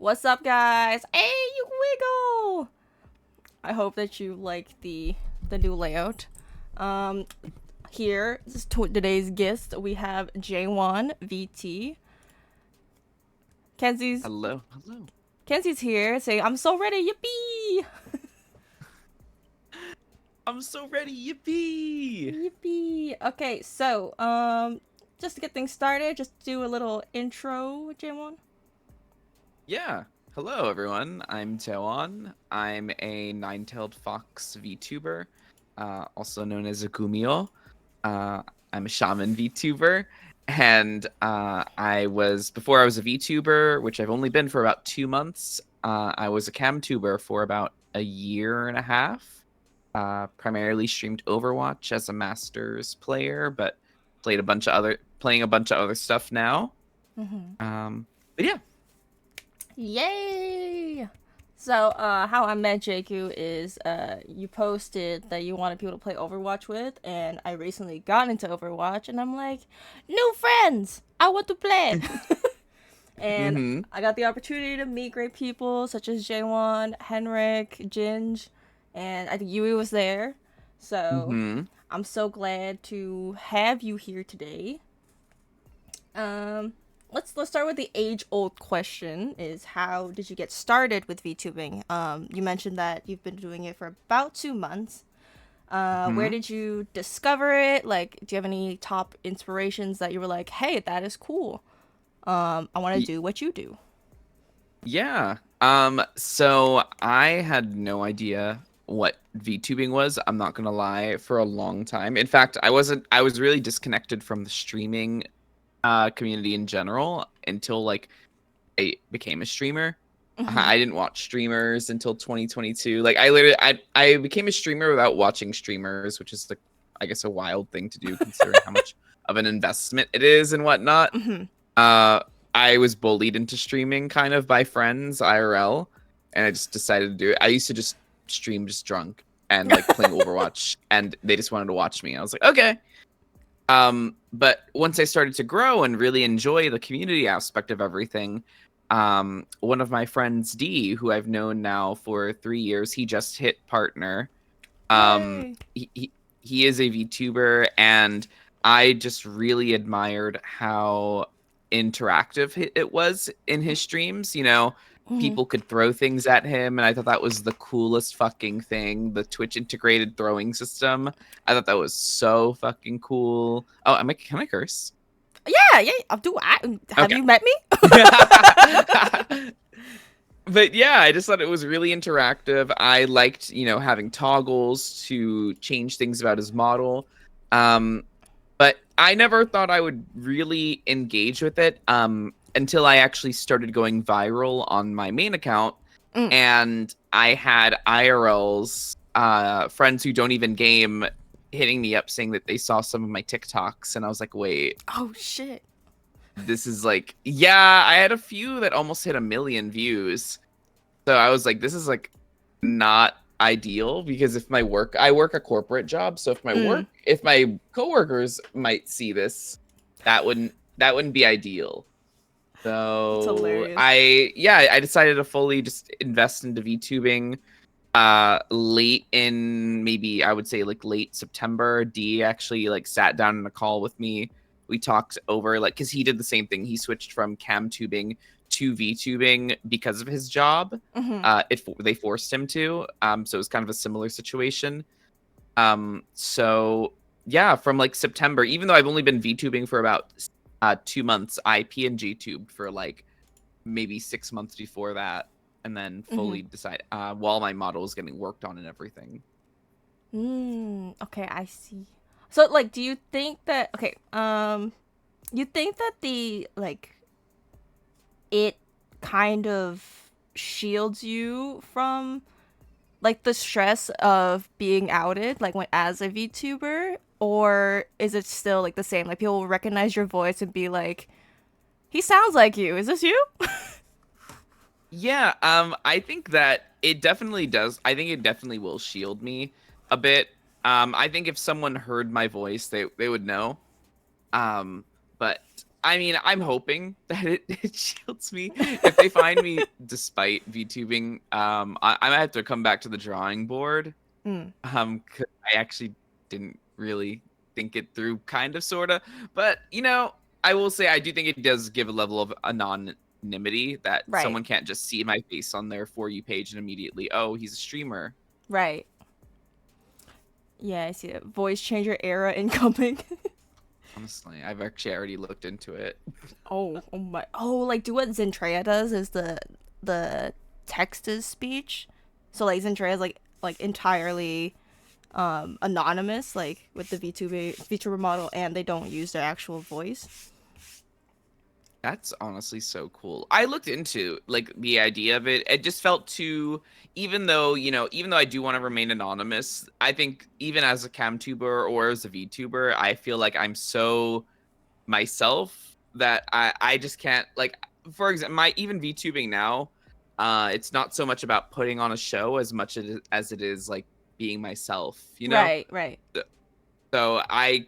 What's up, guys? Hey, you wiggle! I hope that you like the new layout. Um, Here, this is today's guest. We have J1 VT. Kenzie's Hello, hello. Kenzie's here saying, "I'm so ready, yippee!" I'm so ready, yippee! Yippee. Okay, so just to get things started, just do a little intro, J1. Yeah. Hello, everyone. I'm Tewan. I'm a nine-tailed fox VTuber, also known as a Gumio. Uh, I'm a shaman VTuber, and before I was a VTuber, which I've only been for about 2 months. I was a camtuber for about a year and a half. Primarily streamed Overwatch as a Masters player, but playing a bunch of other stuff now. Mm-hmm. But yeah. Yay! So, how I met JQ is you posted that you wanted people to play Overwatch with, and I recently got into Overwatch, and I'm like, new friends! I want to play! And Mm-hmm. I got the opportunity to meet great people such as J1, Henrik, Ginge, and I think Yui was there. So, Mm-hmm. I'm so glad to have you here today. Um, let's start with the age old question: Is how did you get started with VTubing? You mentioned that you've been doing it for about 2 months. Where Mm-hmm. did you discover it? Like, do you have any top inspirations that you were like, "Hey, that is cool. I want to do what you do." Yeah. So I had no idea what VTubing was. I'm not gonna lie, for a long time. In fact, I was really disconnected from the streaming community in general until like I became a streamer. Mm-hmm. I didn't watch streamers until 2022. Like I became a streamer without watching streamers, which is I guess a wild thing to do considering how much of an investment it is and whatnot. Mm-hmm. Uh, I was bullied into streaming kind of by friends IRL, and I just decided to do it. I used to just stream just drunk and like playing Overwatch, and they just wanted to watch me. I was like, okay. But once I started to grow and really enjoy the community aspect of everything, one of my friends, D, who I've known now for 3 years, he just hit partner. Um, Yay! he, he, he is a VTuber, and I just really admired how interactive it was in his streams. Mm-hmm. People could throw things at him, and I thought that was the coolest fucking thing. The Twitch integrated throwing system. I thought that was so fucking cool. Oh, can I curse? Yeah, yeah. Have Okay. you met me? But yeah, I just thought it was really interactive. I liked, having toggles to change things about his model. Um, but I never thought I would really engage with it until I actually started going viral on my main account, Mm. and I had IRLs, friends who don't even game, hitting me up saying that they saw some of my TikToks, and I was like, wait, Oh shit. this is like, yeah, I had a few that almost hit 1 million views. So I was like, this is like not ideal, because if I work a corporate job, so Mm. if my coworkers might see this, that wouldn't be ideal. That's So hilarious. I decided to fully just invest into VTubing late in, maybe I would say like late September. D actually like sat down in a call with me. We talked over, like, because he did the same thing. He switched from cam tubing to VTubing because of his job. Mm-hmm. They forced him to. So it was kind of a similar situation. So yeah, from like September, even though I've only been VTubing for about 2 months, I PNG tubed for like maybe 6 months before that, and then Mm-hmm. fully decide while my model was getting worked on and everything. Okay, I see. So, like, do you think that you think that the like it kind of shields you from like the stress of being outed, like when as a VTuber, or is it still like the same? Like people will recognize your voice and be like, "He sounds like you. Is this you?" Yeah, I think that it definitely does. I think it definitely will shield me a bit. I think if someone heard my voice, they would know. Um, but I mean, I'm hoping that it shields me. If they find me despite VTubing, I might have to come back to the drawing board. Mm, 'Cause I actually didn't really think it through, kind of, sorta. But I will say I do think it does give a level of anonymity that right, someone can't just see my face on their For You page and immediately, oh, he's a streamer. right. Yeah, I see it. Voice changer era incoming. Honestly, I've actually already looked into it. Oh my. Oh, like do what Zentrea does is the text is speech. So like Zentrea is like entirely anonymous, like with the VTuber model, and they don't use their actual voice. That's honestly so cool. I looked into like the idea of it. It just felt too, even though I do want to remain anonymous, I think even as a camtuber or as a VTuber, I feel like I'm so myself that I just can't, like, for example, my even VTubing now, it's not so much about putting on a show as much as it is like being myself, you know? Right, right. So I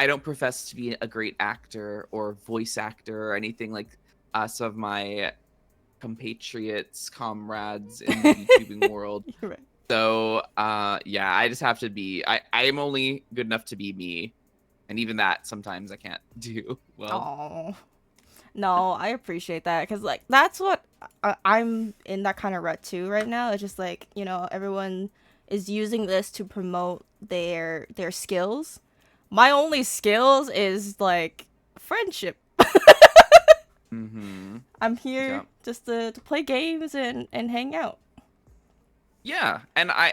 don't profess to be a great actor or voice actor or anything like some of my compatriots, comrades in the VTubing world. You're right. So yeah, I just have to be I am only good enough to be me. And even that sometimes I can't do well. Oh. No, I appreciate that because like that's what I'm in that kind of rut too right now. It's just like everyone is using this to promote their skills. My only skills is like friendship. Mm-hmm. I'm here Yeah. just to play games and hang out. Yeah, and I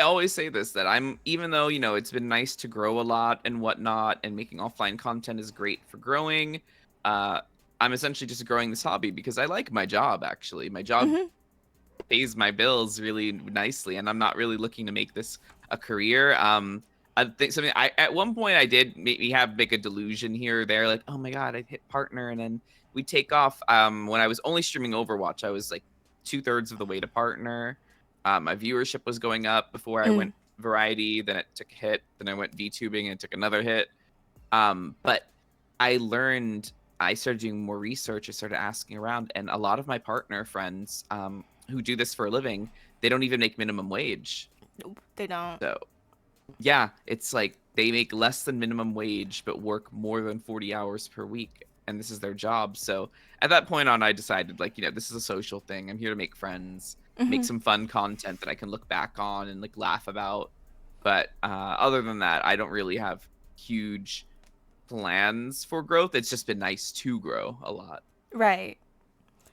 always say this, that I'm, even though it's been nice to grow a lot and whatnot, and making offline content is great for growing. Uh, I'm essentially just growing this hobby because I like my job. Actually, my job Hmm. pays my bills really nicely, and I'm not really looking to make this a career. I think something I at one point I did maybe have make a delusion here or there, like, oh my god, I'd hit partner and then we take off. When I was only streaming Overwatch, I was like 2/3 of the way to partner. My viewership was going up before I Mm. went variety, then it took a hit, then I went VTubing and it took another hit. But I learned, I started doing more research. I started asking around, and a lot of my partner friends who do this for a living, they don't even make minimum wage. Nope, they don't. So yeah, it's like they make less than minimum wage, but work more than 40 hours per week. And this is their job. So at that point on, I decided, like, this is a social thing. I'm here to make friends, make Hmm. some fun content that I can look back on and like laugh about. But other than that, I don't really have huge plans for growth. It's just been nice to grow a lot. Right.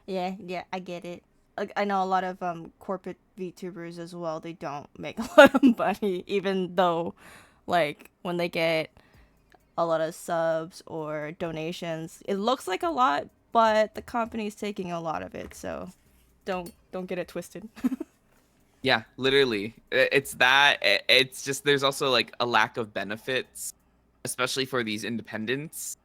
Yeah, yeah, I get it. Like I know a lot of corporate VTubers as well. They don't make a lot of money, even though like when they get a lot of subs or donations, it looks like a lot, but the company's taking a lot of it. So don't get it twisted. Yeah, literally. It's that. It's just there's also like a lack of benefits, especially for these independents.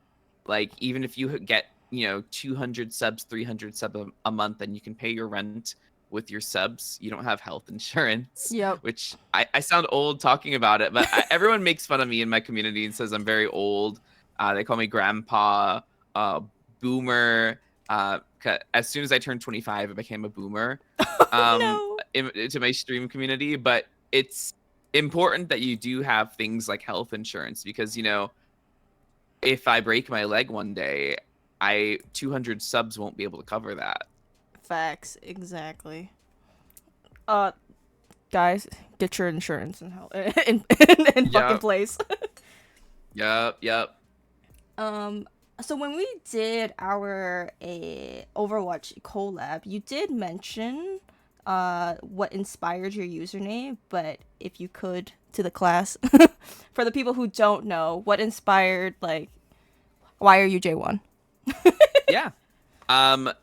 Like, even if you get 200 subs, 300 sub a month, and you can pay your rent with your subs, you don't have health insurance. Yep. Which I sound old talking about it, but everyone makes fun of me in my community and says I'm very old. They call me grandpa, uh, boomer. As soon as I turned 25, I became a boomer. Um, No. to my stream community, but it's important that you do have things like health insurance, because if I break my leg one day, I 200 subs won't be able to cover that. Facts. Exactly. Uh, guys, get your insurance and help in fucking Yep. place. Yep. Yep. Um, so when we did our Overwatch collab, you did mention what inspired your username, but if you could to the class for the people who don't know, what inspired like why are you J1? Yeah.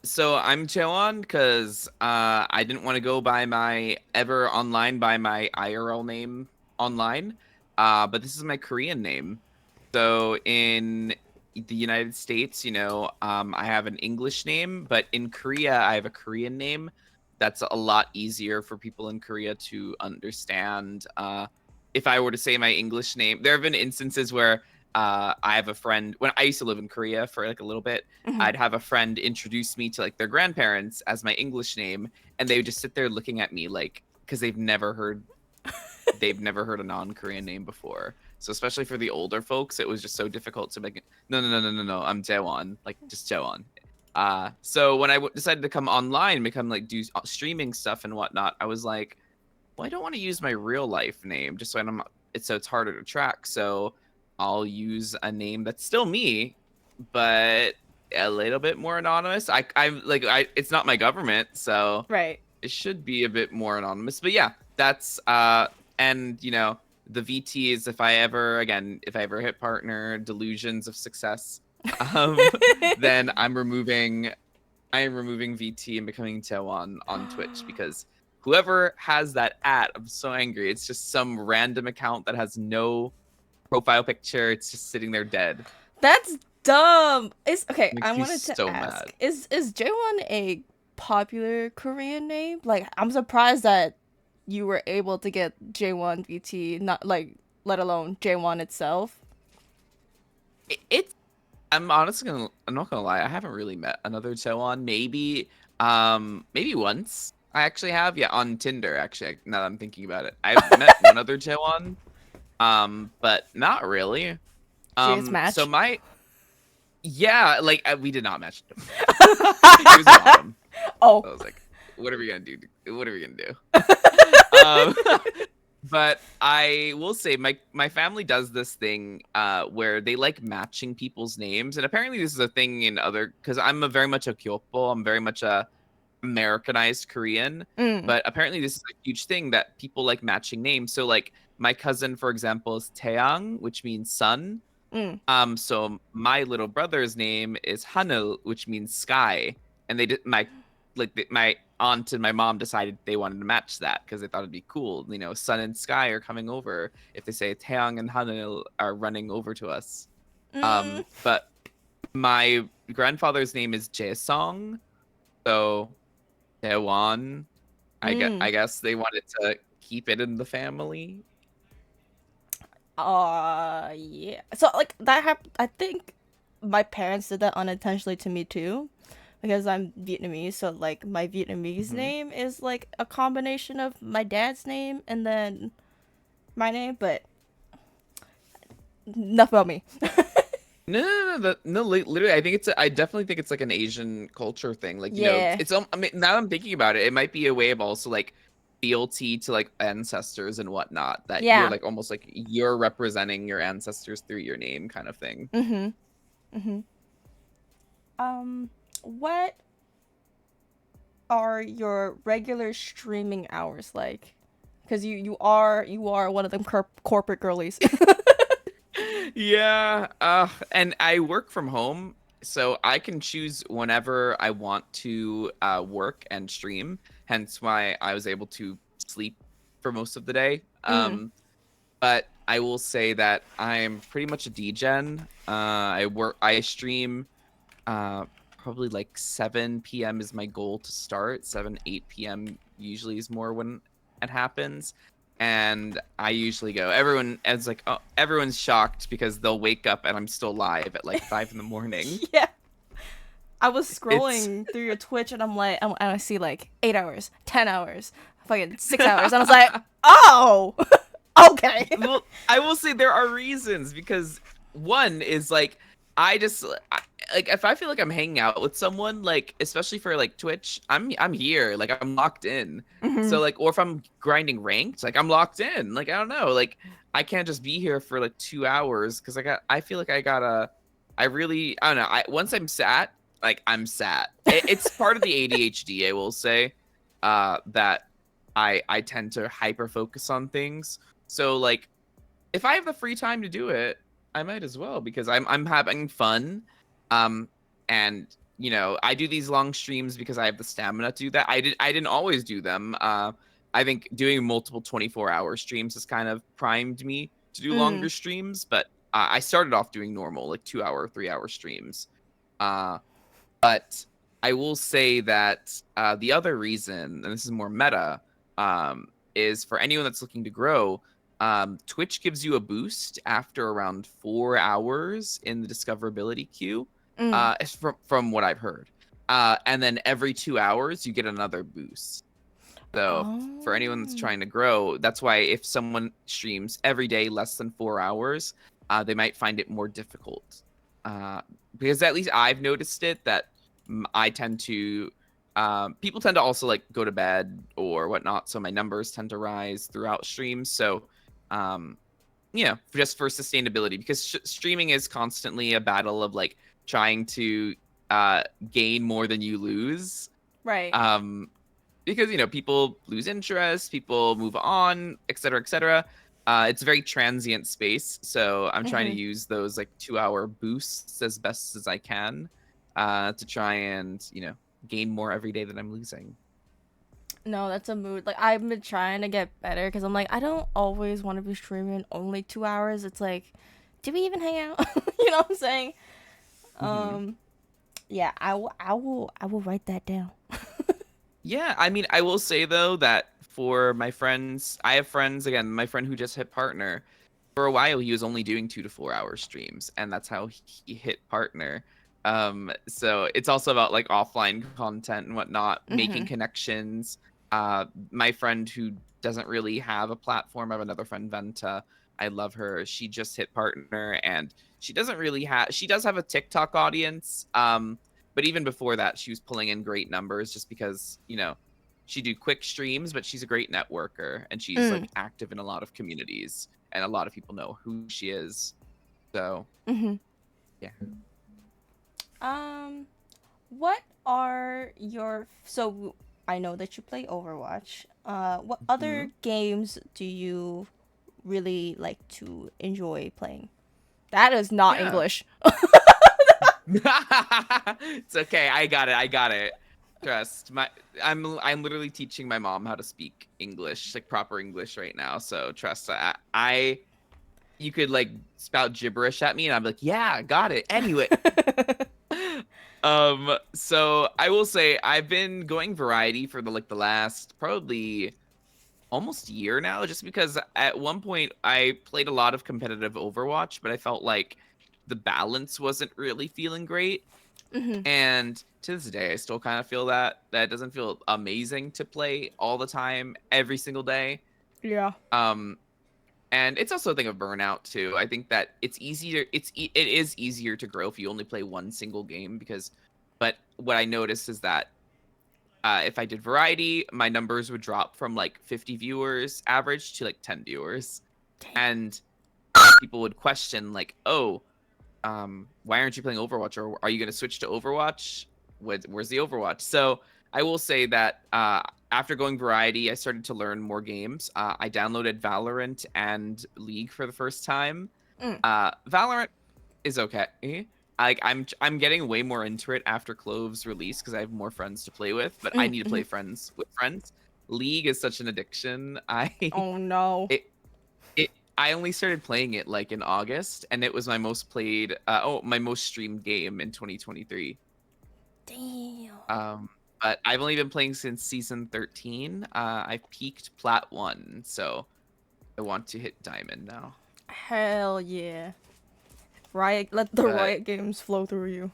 So I'm Cheon because I didn't want to go by my ever online by my IRL name online. But this is my Korean name. So in the United States, I have an English name, but in Korea, I have a Korean name. That's a lot easier for people in Korea to understand. If I were to say my English name, there have been instances where I have a friend when I used to live in Korea for like a little bit. Mhm. I'd have a friend introduce me to like their grandparents as my English name, and they would just sit there looking at me like because they've never heard a non-Korean name before. So especially for the older folks, it was just so difficult to make. No, no, no, no, no, no. I'm Jaewon, like just Jaewon. So when I decided to come online, and become like do streaming stuff and whatnot, I was like, well, I don't want to use my real life name just so it's harder to track. So I'll use a name that's still me, but a little bit more anonymous. It's not my government, so Right. it should be a bit more anonymous. But yeah, that's and the VT is if I ever hit partner delusions of success, um, then I am removing VT and becoming Taewon on Twitch because whoever has that I'm so angry. It's just some random account that has no profile picture. It's just sitting there dead. That's dumb. Is okay. I Makes me wanted to so mad. ask: is Jaewon a popular Korean name? Like, I'm surprised that you were able to get J1 VT, not like, let alone J1 itself. It's I'm not gonna lie. I haven't really met another Taewon. Maybe once. I actually have, yeah, on Tinder. Actually, now that I'm thinking about it, I've met one other Taewon. But not really. Did you guys So match? my Yeah, like we did not match him. He was bottom. Oh. I was like, what are we gonna do? What are we gonna do? But I will say my family does this thing where they like matching people's names, and apparently this is a thing in other because I'm a very much a kyopo. I'm very much a Americanized Korean, Mm, but apparently this is a huge thing that people like matching names. So like my cousin, for example, is Taeyang, which means sun. mm, So my little brother's name is Hanul, which means sky, and they did my aunt and my mom decided they wanted to match that because they thought it'd be cool. Sun and sky are coming over if they say Taeyang and Hanul are running over to us. mm, But my grandfather's name is Jaesong, so Daewon. mm. I guess they wanted to keep it in the family. Yeah. So like that happened. I think my parents did that unintentionally to me too, because I'm Vietnamese. So like my Vietnamese Hmm. name is like a combination of my dad's name and then my name, but enough about me. No, no, no, no. Literally, I definitely think it's like an Asian culture thing. Like, Yeah. I mean, now that I'm thinking about it, it might be a way of also like fealty to like ancestors and whatnot. That you're Yeah. like almost like you're representing your ancestors through your name, kind of thing. Mhm. Mhm. Um, what are your regular streaming hours like? Because you are one of them corporate girlies. Yeah, and I work from home, so I can choose whenever I want to work and stream. Hence why I was able to sleep for most of the day. Mm. But I will say that I'm pretty much a degen. I stream uh probably like 7 p.m. is my goal to start. 7, 8 p.m. usually is more when it happens. And I usually go. Everyone's shocked because they'll wake up and I'm still live at like 5 in the morning. Yeah. I was It's scrolling through your Twitch and I see like 8 hours, 10 hours, fucking 6 hours. And I was like, oh, okay. well, I will say there are reasons because one is like I just like if I feel like I'm hanging out with someone, like especially for like Twitch, I'm here, like I'm locked in. Hmm. So like, or if I'm grinding ranked, like I'm locked in. Like I don't know, like I can't just be here for like 2 hours because I feel like I don't know. Once I'm sat, like I'm sat. It's part of the ADHD, I will say, that I tend to hyper focus on things. So like if I have the free time to do it, I might as well because I'm having fun. Um and I do these long streams because I have the stamina to do that. I didn't always do them. I think doing multiple 24-hour streams has kind of primed me to do longer Mm, streams, but I started off doing normal like 2-hour, 3-hour streams. Uh but I will say that the other reason, and this is more meta, is for anyone that's looking to grow. Twitch gives you a boost after around 4 hours in the discoverability queue, Mm. from what I've heard. And then every 2 hours, you get another boost. So for anyone that's Oh. trying to grow, that's why if someone streams every day less than 4 hours, they might find it more difficult. Uh, because at least I've noticed it that I tend to, people tend to also like go to bed or whatnot. So my numbers tend to rise throughout streams. So, um, just for sustainability, because streaming is constantly a battle of like trying to uh, gain more than you lose. Right. Um, because people lose interest, people move on, etc., etc. It's a very transient space, so I'm trying to Hmm. use those like 2 hour boosts as best as I can, to try and gain more every day that I'm losing. No, that's a mood. Like I've been trying to get better because I'm like I don't always want to be streaming only 2 hours. It's like, do we even hang out? You know what I'm saying? Hmm. Um, yeah, I will write that down. Yeah, I mean, I will say though that for my friends, I have friends again. My friend who just hit partner, for a while he was only doing 2 to 4 hour streams, and that's how he hit partner. So it's also about like offline content and whatnot, making Hmm. connections. My friend who doesn't really have a platform, I have another friend, Venta. I love her. She just hit partner, and she doesn't really have. She does have a TikTok audience. But even before that, she was pulling in great numbers just because she do quick streams, but she's a great networker and she's Mm. like active in a lot of communities and a lot of people know who she is. So Hmm. yeah. Um, what are your so I know that you play Overwatch. What Hmm. other games do you really like to enjoy playing? That is not Yeah. English. It's okay. I got it. I got it. Trust. I'm literally teaching my mom how to speak English, like proper English right now. So trust. I you could like spout gibberish at me and I'm like, yeah, got it. Anyway, so I will say I've been going variety for the last probably almost year now, just because at one point I played a lot of competitive Overwatch, but I felt like the balance wasn't really feeling great. Hmm. And to this day, I still kind of feel that it doesn't feel amazing to play all the time, every single day. Yeah. Um, and it's also a thing of burnout too. I think that it is easier to grow if you only play one single game because, but what I noticed is that if I did variety, my numbers would drop from like 50 viewers average to like 10 viewers, Damn. and people would question like, oh, why aren't you playing Overwatch, or are you going to switch to Overwatch? Where's the Overwatch? So I will say that after going variety, I started to learn more games. I downloaded Valorant and League for the first time. Mm. Valorant is okay. Like I'm getting way more into it after Clove's release because I have more friends to play with, but I Mm. need to Hmm. play friends with friends. League is such an addiction. I Oh no. it it I only started playing it like in August, and it was my most played my most streamed game in 2023. Damn. Um but I've only been playing since season 13. I've peaked plat 1, so I want to hit diamond now. Hell yeah. Riot, let the But Riot games flow through you.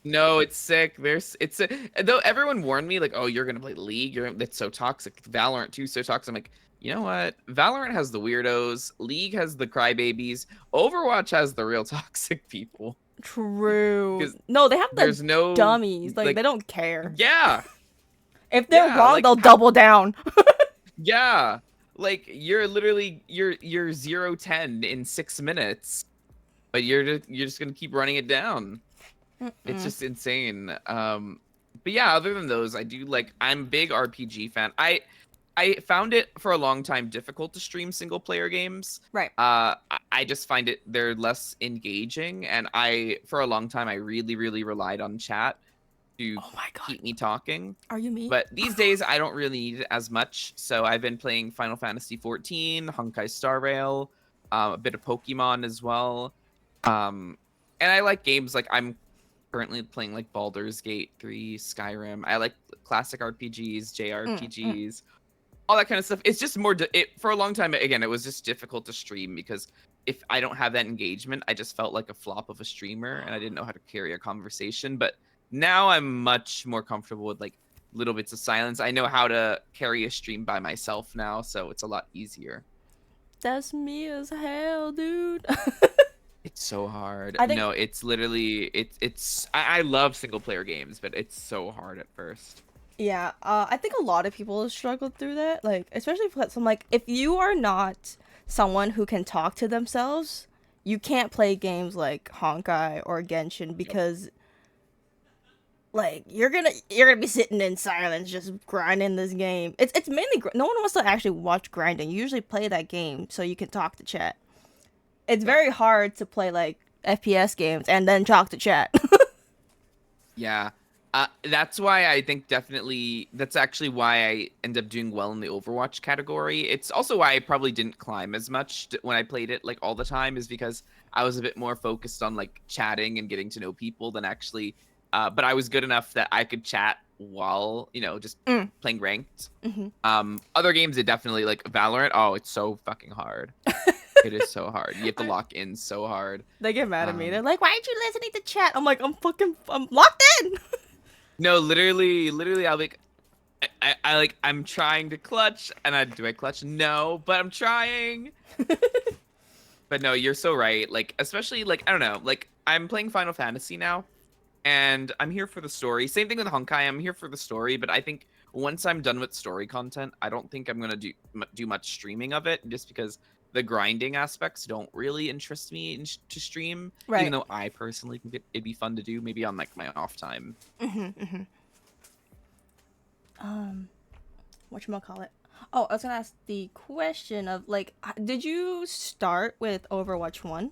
no, it's sick. Though everyone warned me like, "Oh, you're gonna play League. That's so toxic. Valorant too, so toxic." I'm like, you know what? Valorant has the weirdos. League has the crybabies. Overwatch has the real toxic people True. because No, they have the there's no dummies. Like they like, don't care. yeah, If they're yeah, wrong, they'll double down. yeah, like you're literally you're 0-10 in 6 minutes, but you're just gonna keep running it down. It's Mm-mm. just insane. But yeah, other than those, I'm a big RPG fan. I found it for a long time difficult to stream single player games. Right. I just find they're less engaging, and I for a long time I really really relied on chat to Oh my god. keep me talking. Are you me? But these days I don't really need it as much, so I've been playing Final Fantasy 14, Honkai Star Rail, a bit of Pokemon as well. Um, and I like games like I'm currently playing like Baldur's Gate 3, Skyrim. I like classic RPGs, Mm, mm. JRPGs. all that kind of stuff. It's just more for a long time. Again, it was just difficult to stream because if I don't have that engagement, I just felt like a flop of a streamer, and I didn't know how to carry a conversation. But now I'm much more comfortable with like little bits of silence. I know how to carry a stream by myself now, so it's a lot easier. That's me as hell, dude. It's so hard. I think No, it's literally I love single player games, but it's so hard at first. yeah, I think a lot of people have struggled through that. Like, especially for some like if you are not someone who can talk to themselves, you can't play games like Honkai or Genshin Yep. because like you're gonna be sitting in silence just grinding this game. It's mainly no one wants to actually watch grinding. You usually play that game so you can talk to chat. It's Yep. very hard to play like FPS games and then talk to chat. Yeah. That's why I think definitely that's actually why I end up doing well in the Overwatch category. It's also why I probably didn't climb as much when I played it like all the time is because I was a bit more focused on like chatting and getting to know people than actually but I was good enough that I could chat while, just Mm. playing ranked. Hmm. Other games it definitely like Valorant, oh, it's so fucking hard. It is so hard. You have to lock in so hard. They get mad at me. They're Um like, "Why aren't you listening to chat?" I'm like, I'm locked in." no, literally I'll be like, I'm trying to clutch, and do I clutch? No, but I'm trying. But no, you're so right. Like, especially like I don't know, like I'm playing Final Fantasy now, and I'm here for the story. Same thing with Honkai. I'm here for the story, but I think once I'm done with story content, I don't think I'm gonna do much streaming of it, just because the grinding aspects don't really interest me to stream. Even Right. though I personally think it'd be fun to do, maybe on like my off time. Hmm. Hmm. Um, whatchamacallit? Oh, I was gonna ask the question of like, did you start with Overwatch 1?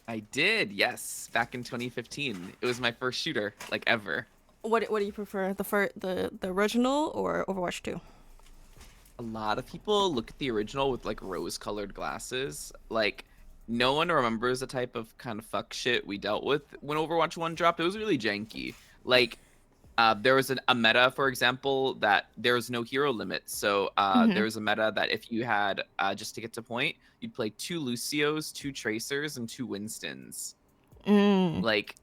I did, yes, back in 2015. It was my first shooter, like ever. What do you prefer, the original or Overwatch 2? A lot of people look at the original with like rose-colored glasses. Like, no one remembers the type of kind of fuck shit we dealt with when Overwatch 1 dropped. It was really janky. Like, there was a meta, for example, that there was no hero limit. So Mm-hmm. there was a meta that if you had, just to get to point, you'd play 2 Lucios, 2 Tracers, and 2 Winstons. Mm. Like,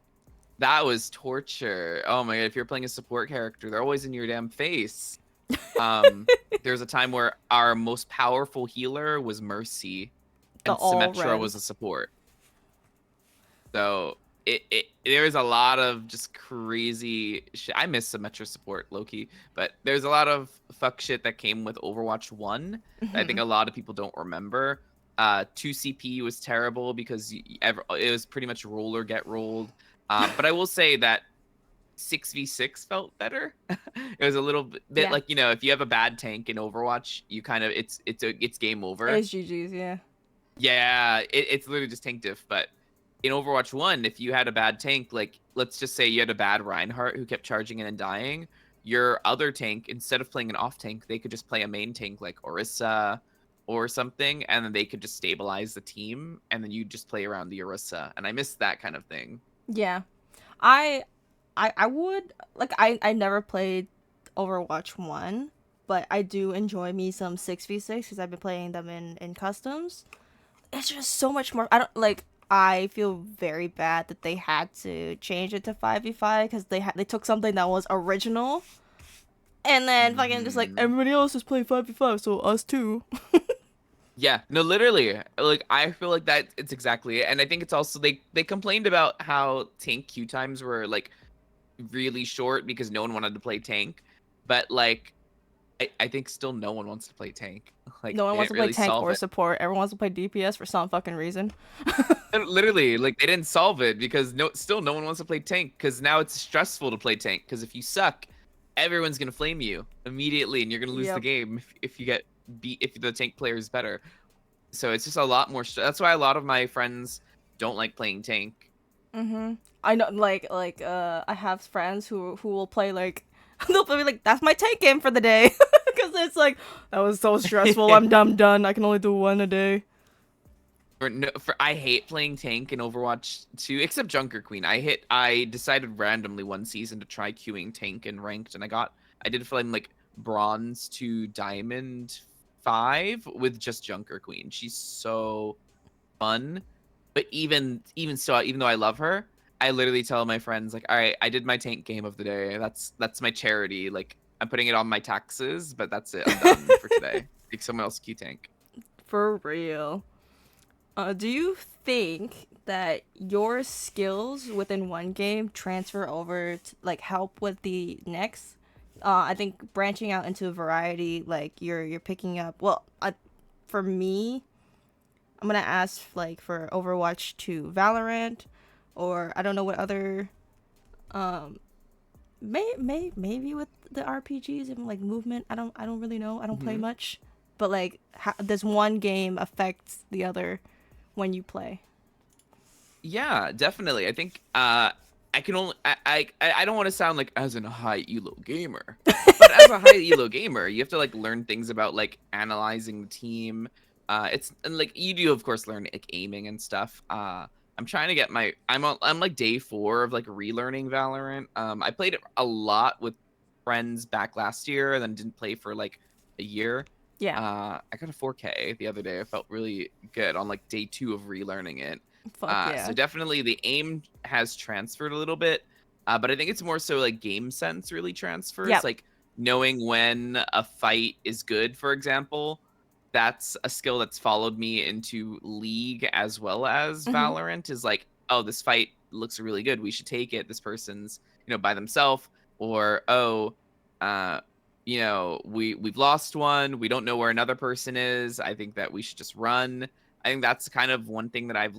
that was torture. Oh my god, if you're playing a support character, they're always in your damn face. Um, there's a time where our most powerful healer was Mercy, The and all Symmetra was a res. support. So it there was a lot of just crazy shit. I miss Symmetra support, Loki, but there's a lot of fuck shit that came with Overwatch 1 that I think Mm-hmm. a lot of people don't remember. 2 CP was terrible because it was pretty much roll or get rolled. But I will say that 6v6 felt better. It was a little bit Yeah, like, if you have a bad tank in Overwatch, you kind of it's game over. it's GG's. Yeah. Yeah, it's literally just tank diff. But in Overwatch 1, if you had a bad tank, like let's just say you had a bad Reinhardt who kept charging in and dying, your other tank, instead of playing an off tank, they could just play a main tank like Orisa or something, and then they could just stabilize the team, and then you just play around the Orisa. And I miss that kind of thing. Yeah. I I would like I never played Overwatch 1, but I do enjoy me some 6v6 because I've been playing them in customs. It's just so much more. I don't like. I feel very bad that they had to change it to 5v5 because they took something that was original and then fucking just like Hmm. everybody else is playing 5v5, so us too. Yeah, no, literally. Like I feel like that it's exactly it. And I think it's also they complained about how tank queue times were like really short because no one wanted to play tank. But like I think still no one wants to play tank. Like No one they wants didn't to play really tank solve or it. support. Everyone wants to play DPS for some fucking reason. And literally, like they didn't solve it because no one wants to play tank because now it's stressful to play tank because if you suck, everyone's gonna flame you immediately and you're gonna lose the Yep. game if you get beat if the tank player is better. So it's just a lot more. That's why a lot of my friends don't like playing tank. Mm-hmm. I know, I have friends who will play like, they'll be like, "That's my tank game for the day," because it's like that was so stressful. I'm done. I can only do one a day. I hate playing tank in Overwatch 2, except Junker Queen. I decided randomly one season to try queuing tank and ranked, and I did find like bronze to diamond 5 with just Junker Queen. She's so fun. But even so, even though I love her, I literally tell my friends like, "All right, I did my tank game of the day. That's my charity. Like I'm putting it on my taxes, but that's it. I'm done for today. Like someone else key tank." For real. Do you think that your skills within one game transfer over to like help with the next? I think branching out into a variety, like you're picking up. Well, for me, I'm gonna ask like for Overwatch to Valorant, or I don't know what other maybe with the RPGs and like movement. I don't really know. I don't play Mhm. much, but like does one game affect the other when you play? Yeah, definitely. I think I can only I don't want to sound like as in a high elo gamer, but as a high elo gamer, you have to like learn things about like analyzing the team. It's and like you do of course learn like aiming and stuff. I'm trying to get my I'm like day 4 of like relearning Valorant. I played it a lot with friends back last year, and then didn't play for like a year. Yeah. I got a 4K the other day. I felt really good on like day 2 of relearning it. Fuck So yeah. definitely the aim has transferred a little bit, but I think it's more so like game sense really transfers, Yep. like knowing when a fight is good, for example. That's a skill that's followed me into League as well as Mhm. Valorant. Is like, oh, this fight looks really good. We should take it. This person's, by themselves, or oh, uh, we've lost one. We don't know where another person is. I think that we should just run. I think that's kind of one thing that I've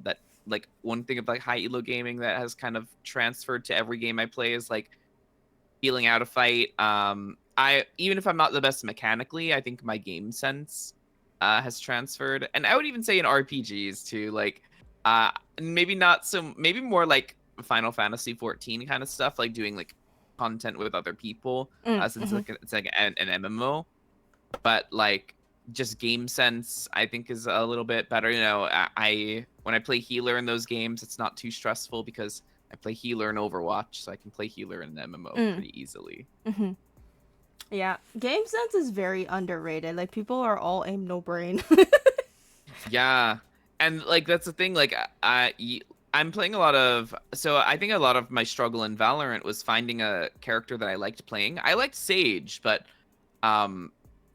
that like one thing of like high elo gaming that has kind of transferred to every game I play is like feeling out a fight. I even if I'm not the best mechanically, I think my game sense has transferred, and I would even say in RPGs too. Like, uh, maybe not so, maybe more like Final Fantasy 14 kind of stuff, like doing like content with other people, since Mhm. like it's like an MMO, but like just game sense I think is a little bit better. I when I play healer in those games, it's not too stressful because I play healer in Overwatch, so I can play healer in the MMO Mm. pretty easily. Mhm. Yeah. Game sense is very underrated. Like people are all aim no brain. Yeah, and like that's the thing. Like I'm playing a lot of, so I think a lot of my struggle in Valorant was finding a character that I liked playing. I liked Sage, but um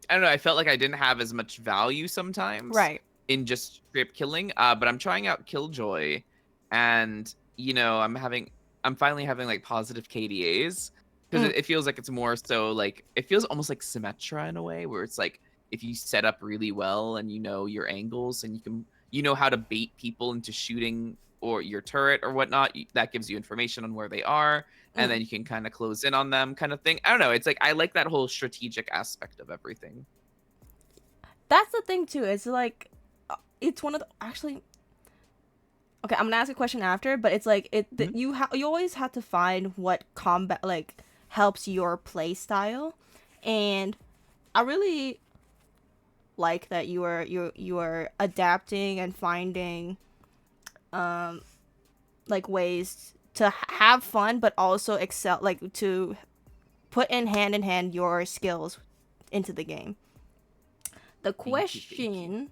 I don't know, I felt like I didn't have as much value sometimes Right. in just straight killing. But I'm trying out Killjoy, and I'm finally having like positive KDAs because Mm. it feels like it's more so like it feels almost like Symmetra in a way, where it's like if you set up really well and you know your angles and you know how to bait people into shooting or your turret or whatnot, that gives you information on where they are, and Mm. then you can kind of close in on them, kind of thing. I don't know. It's like I like that whole strategic aspect of everything. That's the thing too. It's like it's one of the actually. Okay, I'm gonna ask a question after, but it's like Mhm. you always have to find what combat like helps your play style, and I really like that you are adapting and finding like ways to have fun but also excel, like to put in hand your skills into the game. The Thank you, thank you. question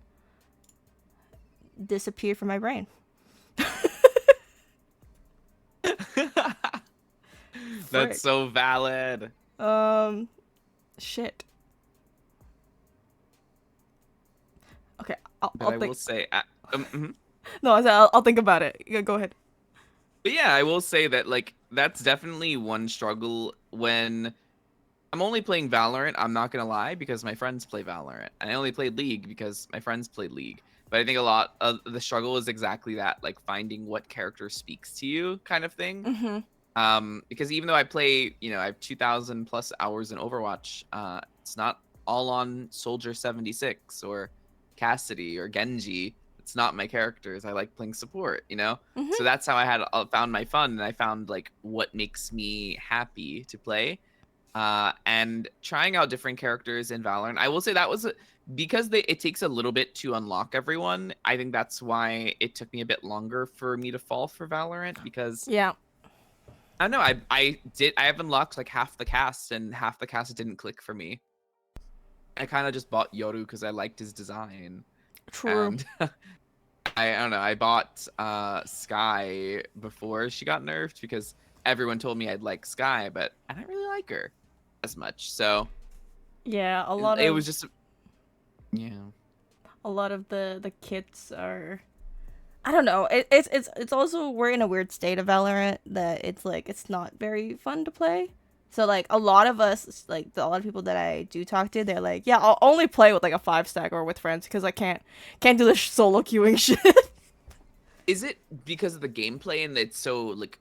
disappeared from my brain. That's Frick. so valid. um Shit. Okay, But I'll I will think. say, mhm. No, I said I'll think about it. Yeah, go ahead. But yeah, I will say that like that's definitely one struggle when I'm only playing Valorant. I'm not gonna lie, because my friends play Valorant, and I only played League because my friends played League. But I think a lot of the struggle is exactly that, like finding what character speaks to you, kind of thing. Mm-hmm. Because even though I play, I have 2,000 plus hours in Overwatch, it's not all on Soldier 76 or Cassidy or Genji. It's not my characters. I like playing support. So Mm-hmm. that's how I had found my fun, and I found like what makes me happy to play. And trying out different characters in Valorant. I will say that was because it takes a little bit to unlock everyone. I think that's why it took me a bit longer for me to fall for Valorant, because Yeah. I don't know. I have unlocked like half the cast, and half the cast didn't click for me. I kind of just bought Yoru because I liked his design, True. and I don't know. I bought Sky before she got nerfed because everyone told me I'd like Sky, but I didn't really like her as much. So Yeah, it was just yeah. a lot of the kits are, I don't know. It's also, we're in a weird state of Valorant that it's like it's not very fun to play. So like a lot of us, like a lot of people that I do talk to, they're like, yeah, I'll only play with like a 5 stack or with friends because I can't do the solo queuing shit. Is it because of the gameplay and it's so like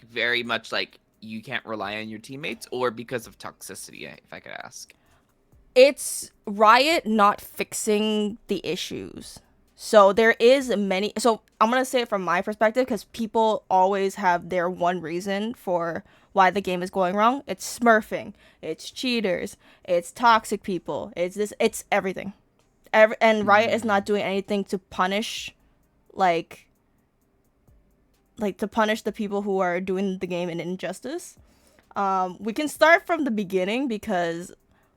very much like you can't rely on your teammates, or because of toxicity, if I could ask? It's Riot not fixing the issues. So there is many. So I'm gonna say it from my perspective because people always have their one reason for why the game is going wrong. It's smurfing. It's cheaters. It's toxic people. It's this. It's everything. And Riot is not Mm, doing anything to punish, like, to punish the people who are doing the game an injustice. We can start from the beginning because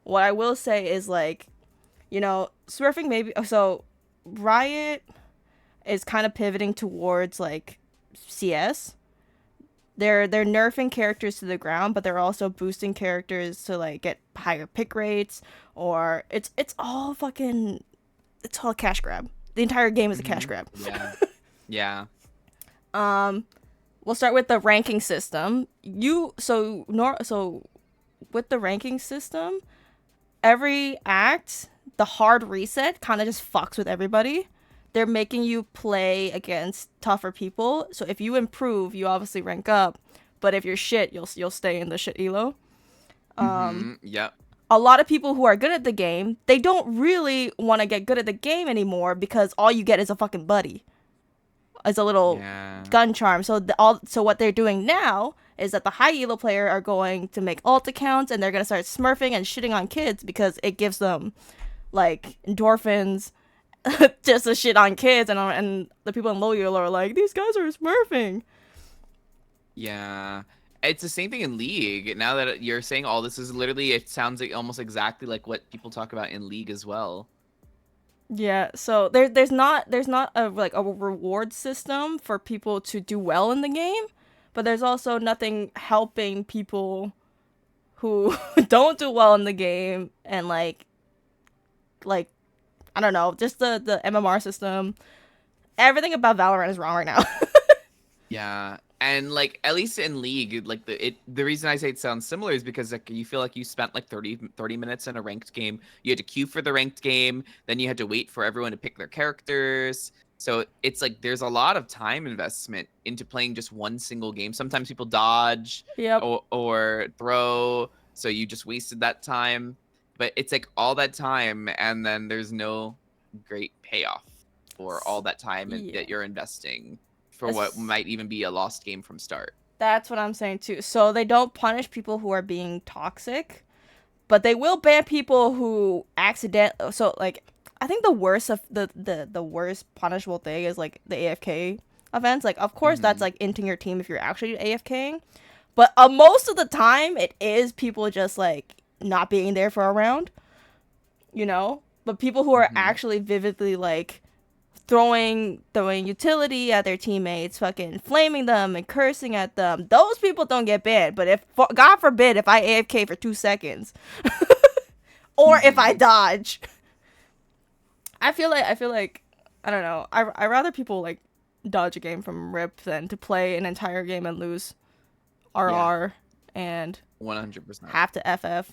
what I will say is like, smurfing maybe. So Riot is kind of pivoting towards like CS. They're nerfing characters to the ground, but they're also boosting characters to like get higher pick rates, or it's all a cash grab. The entire game is a cash mm-hmm. grab. Yeah. Yeah. We'll start with the ranking system. So with the ranking system, every act, the hard reset kind of just fucks with everybody. They're making you play against tougher people. So if you improve, you obviously rank up. But if you're shit, you'll stay in the shit elo. Mm-hmm. Yep. A lot of people who are good at the game, they don't really want to get good at the game anymore because all you get is a fucking buddy, as a little Yeah. gun charm. So what they're doing now is that the high elo player are going to make alt accounts and they're gonna start smurfing and shitting on kids because it gives them like endorphins just to shit on kids, and the people in low elo are like, these guys are smurfing. Yeah. It's the same thing in League. Now that you're saying all this, is literally, it sounds like almost exactly like what people talk about in League as well. Yeah, so there's not a like a reward system for people to do well in the game, but there's also nothing helping people who don't do well in the game, and like I don't know, just the MMR system. Everything about Valorant is wrong right now. Yeah. And like at least in League, like the reason I say it sounds similar is because like you feel like you spent like 30 minutes in a ranked game. You had to queue for the ranked game, then you had to wait for everyone to pick their characters. So it's like there's a lot of time investment into playing just one single game. Sometimes people dodge Yep. or throw, so you just wasted that time. But it's like all that time, and then there's no great payoff for all that time Yeah. that you're investing for what It's, might even be a lost game from start. that's what I'm saying too. So they don't punish people who are being toxic, but they will ban people who accident. So like, I think the worst of the worst punishable thing is like the AFK events. Like, of course, that's Hmm. like inting your team if you're actually AFKing, but most of the time it is people just like not being there for a round, you know. But people who are Hmm. actually vividly like throwing utility at their teammates, fucking flaming them and cursing at them. Those people don't get banned. But if God forbid if I AFK for 2 seconds or if I Hmm. dodge, I feel like I don't know. I rather people like dodge a game from rip than to play an entire game and lose Yeah, RR and 100%. have to FF.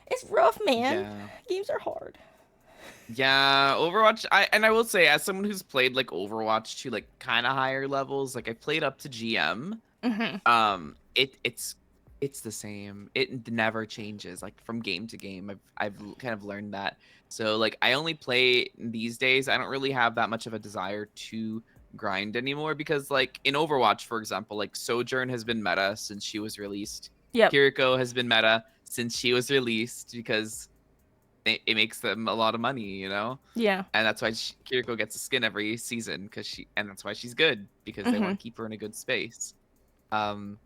It's rough, man. Yeah. Games are hard. Yeah, Overwatch. I will say, as someone who's played like Overwatch to like kind of higher levels, like I played up to GM. Hmm. It's the same. It never changes, like from game to game. Kind of learned that. So like I only play these days. I don't really have that much of a desire to grind anymore because like in Overwatch, for example, like Sojourn has been meta since she was released. Yep. Kiriko has been meta since she was released because it makes them a lot of money, you know? Yeah. And that's why Kiriko gets a skin every season, and that's why she's good, because they Hmm. want to keep her in a good space. Um,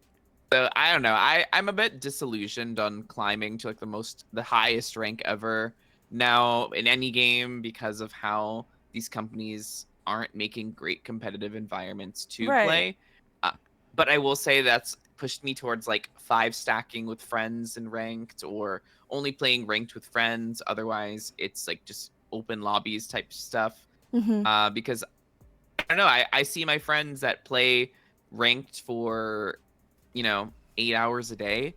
so I don't know. I'm a bit disillusioned on climbing to like the highest rank ever now in any game because of how these companies aren't making great competitive environments to Right. play. Uh, but I will say that's pushed me towards like five stacking with friends and ranked, or only playing ranked with friends. Otherwise, it's like just open lobbies type stuff. Mm-hmm. Because I don't know. I see my friends that play ranked for 8 hours a day,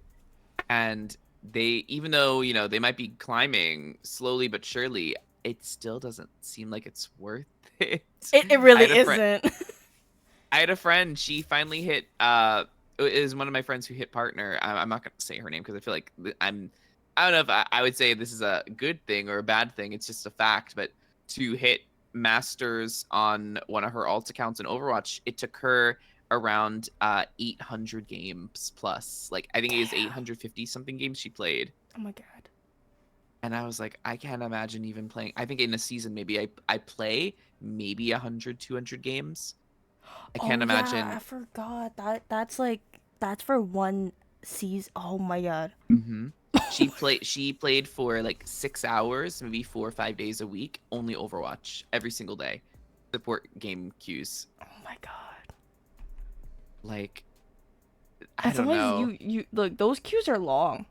and they, even though they might be climbing slowly but surely, it still doesn't seem like it's worth it. It I had really a friend. isn't. I had a friend. She finally hit. It is one of my friends who hit partner. I'm not gonna say her name because I feel like I'm. I don't know if I would say this is a good thing or a bad thing. It's just a fact. But to hit masters on one of her alt accounts in Overwatch, it took her around 800 games plus. Like I think it was Damn. 850 something games she played. Oh my god. And I was like, I can't imagine even playing. I think in a season maybe I play maybe 100, 200 games. I can't Oh yeah, imagine. I forgot that's like that's for one season. Oh my god. Hmm. She played for like 6 hours, maybe 4 or 5 days a week, only Overwatch every single day. Support game queues. Oh my god. Like, I And don't sometimes know. you look, those queues are long.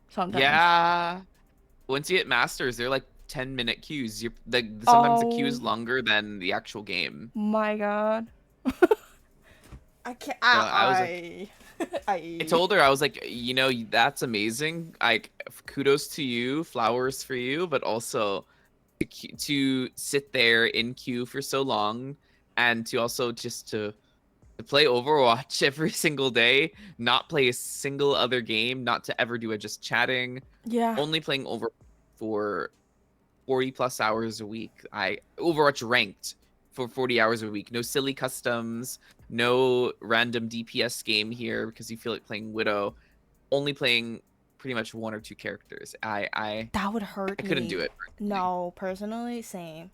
Sometimes. Yeah. Once you hit masters, they're like 10-minute queues. Sometimes the queue Oh is longer than the actual game. my god. I can't. So I was like, I I. told her, I was like, that's amazing. Like, kudos to you, flowers for you, but also to sit there in queue for so long, and to also just to play Overwatch every single day, not play a single other game, not to ever do a just chatting, Yeah. only playing over for 40 plus hours a week. I Overwatch ranked for 40 hours a week. No silly customs, no random DPS game here because you feel like playing Widow. Only playing pretty much one or two characters. That would I hurt couldn't do me. it personally. No, personally, same.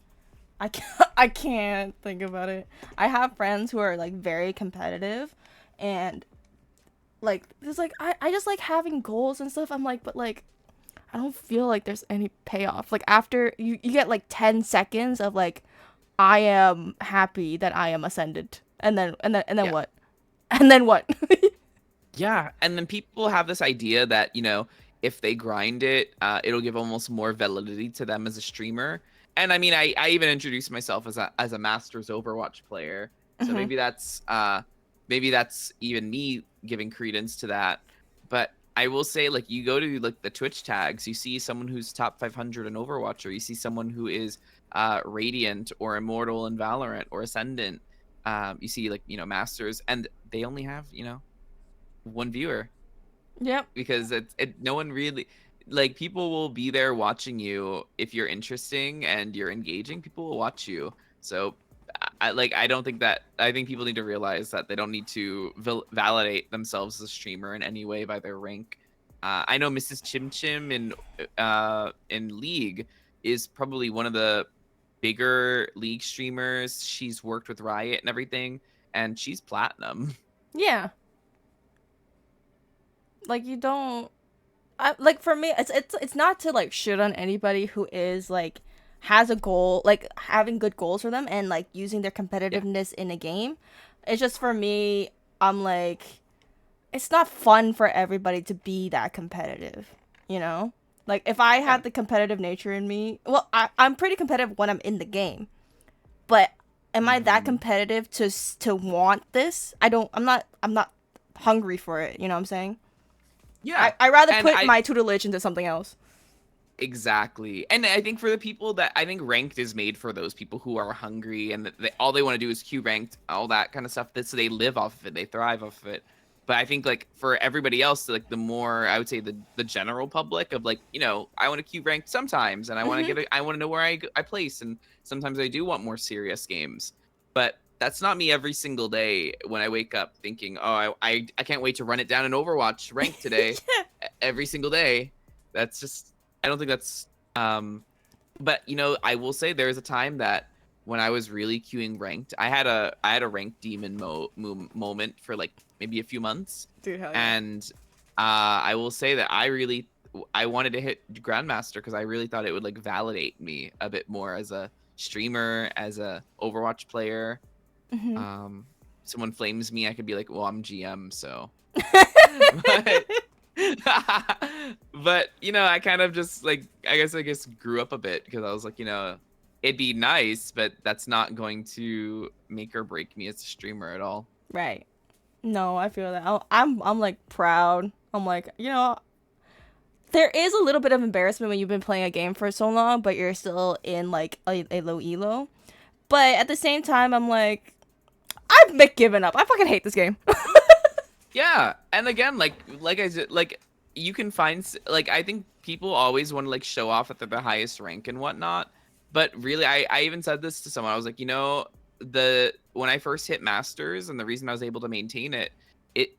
I can't. I can't think about it. I have friends who are like very competitive, and like there's like I just like having goals and stuff. I'm like, but like I don't feel like there's any payoff. Like after you get like 10 seconds of like I am happy that I am ascended. And then Yeah. what? And then what? Yeah, and then people have this idea that, if they grind it, it'll give almost more validity to them as a streamer. And I mean, I even introduced myself as a Masters Overwatch player. So Mhm. maybe that's even me giving credence to that. But I will say, like, you go to like the Twitch tags, you see someone who's top 500 in Overwatch, or you see someone who is Radiant or Immortal in Valorant or Ascendant. You see like, Masters, and they only have, one viewer, Yep. because no one really, like, people will be there watching you if you're interesting and you're engaging. People will watch you. So I don't think that, I think people need to realize that they don't need to validate themselves as a streamer in any way by their rank. I know Mrs. Chim Chim in League is probably one of the bigger League streamers. She's worked with Riot and everything, and she's platinum. Yeah. Like you don't like for me it's not to like shit on anybody who is like has a goal, like having good goals for them and like using their Yeah. competitiveness in a game. It's just for me, I'm like it's not fun for everybody to be that competitive, you know? Like if I Yeah. had the competitive nature in me, well, I'm pretty competitive when I'm in the game, but am I that Hmm. competitive to want this? I'm not hungry for it, you know what I'm saying? Yeah. I rather And put my tutelage into something else. exactly. And I think for the people that, I think ranked is made for those people who are hungry, and that all they want to do is queue ranked, all that kind of stuff. That, so they live off of it, they thrive off of it. But I think like for everybody else, like the more, I would say, the general public of like, I want to queue ranked sometimes, and Mhm. I want to know where I place, and sometimes I do want more serious games. But that's not me every single day when I wake up thinking, oh, I can't wait to run it down in Overwatch ranked today, Yeah. every single day. That's just, I don't think that's, but I will say there is a time that when I was really queuing ranked. I had a ranked demon moment for like maybe a few months, Dude, hell yeah. and I will say that I wanted to hit grandmaster because I really thought it would like validate me a bit more as a streamer, as a Overwatch player. Hmm. Um, Someone flames me, I could be like, well, I'm GM, so. But but I kind of just like I guess grew up a bit because I was like, it'd be nice, but that's not going to make or break me as a streamer at all. Right. No, I feel that. I'm like proud. I'm like, there is a little bit of embarrassment when you've been playing a game for so long, but you're still in like a low elo. But at the same time, I'm like, I've given up. I fucking hate this game. Yeah, and again, like I said, like you can find like I think people always want to like show off that they're the highest rank and whatnot, but really, I even said this to someone. I was like, the when I first hit masters and the reason I was able to maintain it, it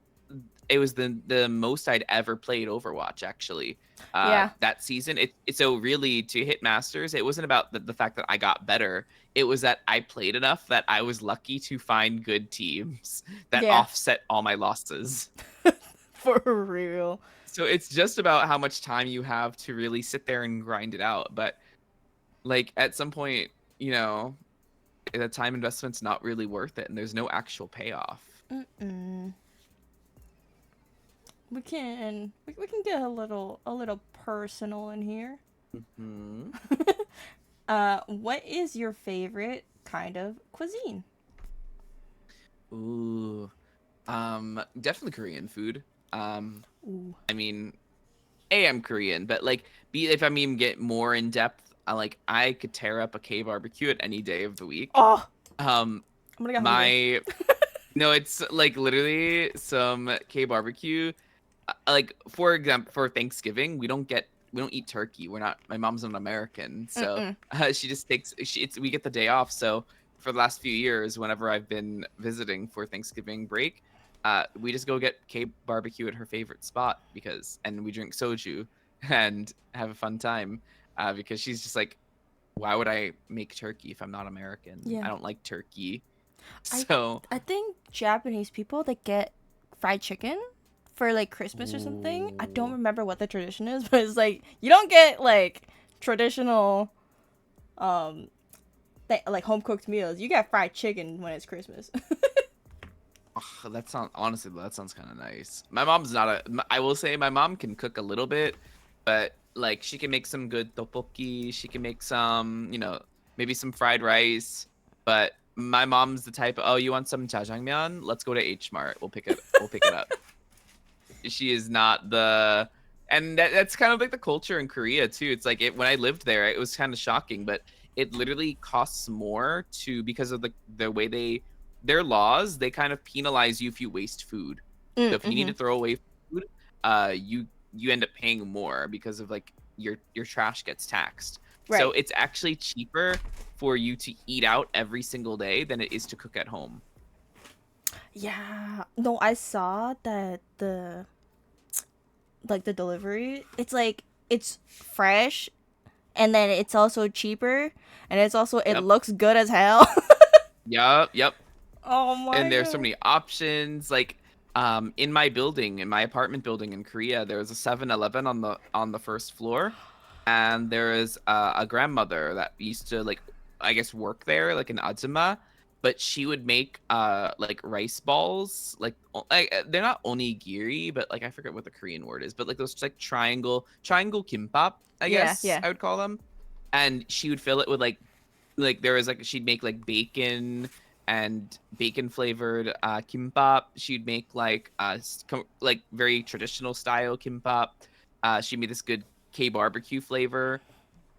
it was the most I'd ever played Overwatch actually. Yeah, That season, so really to hit masters, it wasn't about the fact that I got better. It was that I played enough that I was lucky to find good teams that yeah, offset all my losses. for real. So it's just about how much time you have to really sit there and grind it out. But like at some point, the time investment's not really worth it and there's no actual payoff. Mm-mm. We can get a little personal in here. Hmm. What is your favorite kind of cuisine? Ooh. Definitely Korean food. Ooh. I mean, I'm Korean, but like be if I mean get more in depth, I could tear up a K barbecue at any day of the week. Oh, Um I'm gonna get hungry. my No, it's like literally some K barbecue. Like for example, for Thanksgiving, we don't eat turkey. We're not. My mom's an American, so Mm-mm. she just takes. We get the day off. So for the last few years, whenever I've been visiting for Thanksgiving break, we just go get K barbecue at her favorite spot and we drink soju and have a fun time. Because she's just like, why would I make turkey if I'm not American? I Yeah. don't like turkey. I So, I think Japanese people that get fried chicken for like Christmas or something. I don't ooh. remember what the tradition is, but it's like you don't get like traditional um like home cooked meals. You get fried chicken when it's Christmas. Ugh, that sounds honestly, that sounds kind of nice. My mom's not I will say my mom can cook a little bit, but like she can make some good tteokbokki. She can make some, maybe some fried rice. But my mom's the type of, oh, you want some jjajangmyeon? Let's go to H Mart. We'll pick it up. She is not and that's kind of like the culture in Korea too. It's like when I lived there, it was kind of shocking, but it literally costs more because of the way their laws, they kind of penalize you if you waste food. So if you need Mm-hmm. to throw away food, you end up paying more because of like your trash gets taxed. So Right. it's actually cheaper for you to eat out every single day than it is to cook at home. Yeah. No, I saw that the delivery, it's like it's fresh and then it's also cheaper and it Yep. looks good as hell. Yep. Yep. Oh my And there's so god. many options like in my building, in my apartment building in Korea, there's a 7-Eleven on the first floor, and there is a grandmother that used to like I guess work there like an ajumma, but she would make like rice balls like they're not onigiri, but like I forget what the Korean word is, but like those like triangle kimbap, I Yeah, guess yeah. I would call them. And she would fill it with like there was like she'd make like bacon and bacon flavored kimbap. She'd make like like very traditional style kimbap. She made this good K barbecue flavor,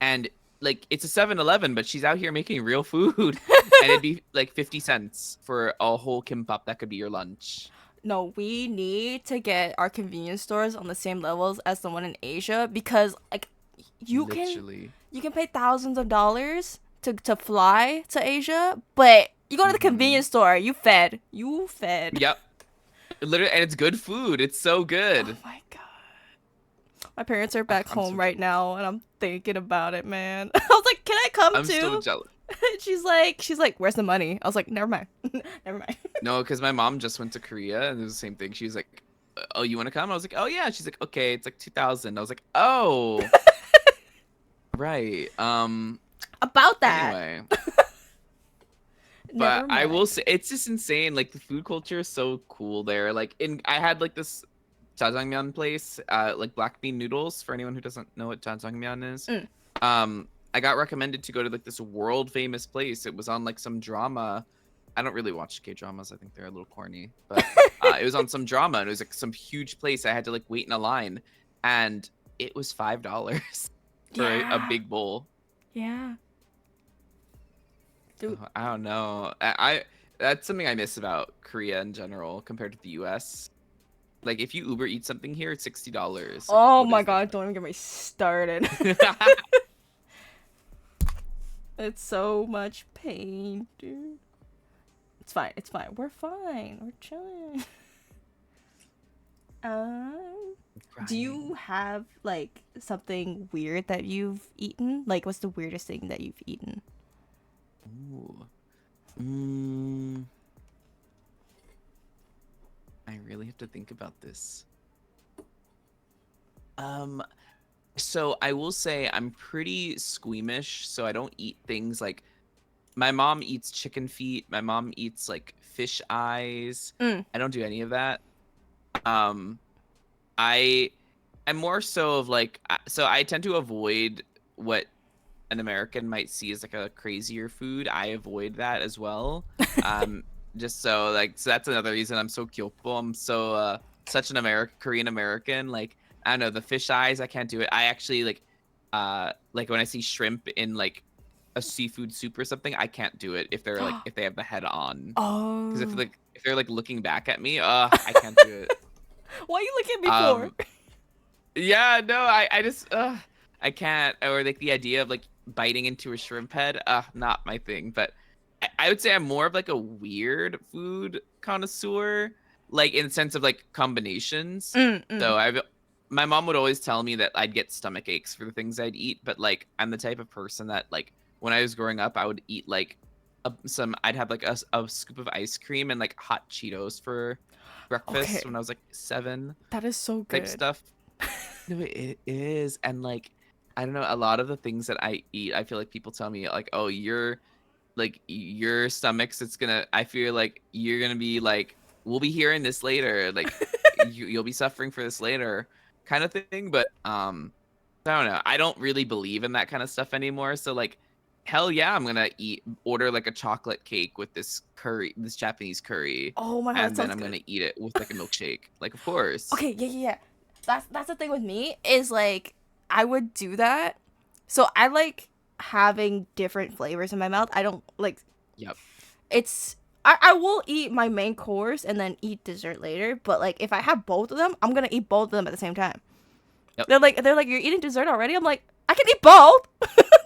and like it's a 7-Eleven, but she's out here making real food, and it'd be like 50 cents for a whole kimbap that could be your lunch. No, we need to get our convenience stores on the same levels as the one in Asia because like you can Literally. you can pay thousands of dollars to fly to Asia, but you go to the Hmm. convenience store, you fed. You fed. Yep. Literally, and it's good food. It's so Oh good. my god. My parents are back I'm so home right jealous. now, and I'm thinking about it, man. I was like, "Can I come I'm so too?" jealous. She's like, "Where's the money?" I was like, "Never mind, never mind." No, because my mom just went to Korea and it was the same thing. She was like, "Oh, you want to come?" I was like, "Oh yeah." She's like, "Okay, it's like 2,000." I was like, "Oh, right." About that, Anyway, but never I will mind. say it's just insane. Like the food culture is so cool there. Like I had like this jjajangmyeon place, like black bean noodles. For anyone who doesn't know what jjajangmyeon is, Mm. I got recommended to go to like this world famous place. It was on like some drama. I don't really watch K dramas. I think they're a little corny, but it was on some drama and it was like some huge place. I had to like wait in a line, and it was $5 for a Yeah, big bowl. yeah, So dude. I don't know. I that's something I miss about Korea in general compared to the US. Like if you Uber eat something here, it's $60. Like Oh what my is god, don't even get me started. that? It's so much pain, dude. It's fine. It's fine. We're fine. We're chilling. Um, do you Crying. have like something weird that you've eaten? Like, what's the weirdest thing that you've eaten? Ooh. Mm, I really have to think about this. Um, so I will say I'm pretty squeamish, so I don't eat things like my mom eats chicken feet, my mom eats like fish eyes. Mm. I don't do any of that. Um, I am more so of like so I tend to avoid what an American might see as like a crazier food. I avoid that as well. Um, just so like so that's another reason I'm so kyopo. I'm so such an American Korean American. Like I don't know the fish eyes. I can't do it. I actually like when I see shrimp in like a seafood soup or something. I can't do it if they're like if they have the head on. Because Oh, if they're like looking back at me, I can't do it. why are you looking at me for? Um, yeah, no, I just I can't. Or like the idea of like biting into a shrimp head, not my thing. But I would say I'm more of like a weird food connoisseur, like in the sense of like combinations. Mm, mm. So I've my mom would always tell me that I'd get stomach aches for the things I'd eat, but like I'm the type of person that like when I was growing up, I would eat like I'd have like a scoop of ice cream and like hot Cheetos for breakfast when Okay, I was like 7 that is so type good. stuff. No, it is. And like, I don't know, a lot of the things that I eat, I feel like people tell me like, "Oh, your stomach's it's gonna I feel like you're gonna be like we'll be hearing this later. Like you'll be suffering for this later." kind of thing, but I don't know. I don't really believe in that kind of stuff anymore. So like hell yeah, I'm gonna order like a chocolate cake with this curry, this Japanese curry, Oh my god, that and then sounds I'm good. gonna eat it with like a milkshake. Like of course. Okay, yeah, yeah, yeah. That's the thing with me is like I would do that. So I like having different flavors in my mouth. I don't like Yep. it's I will eat my main course and then eat dessert later, but like if I have both of them, I'm gonna eat both of them at the same time. Yep. They're like you're eating dessert already? I'm like, I can eat both.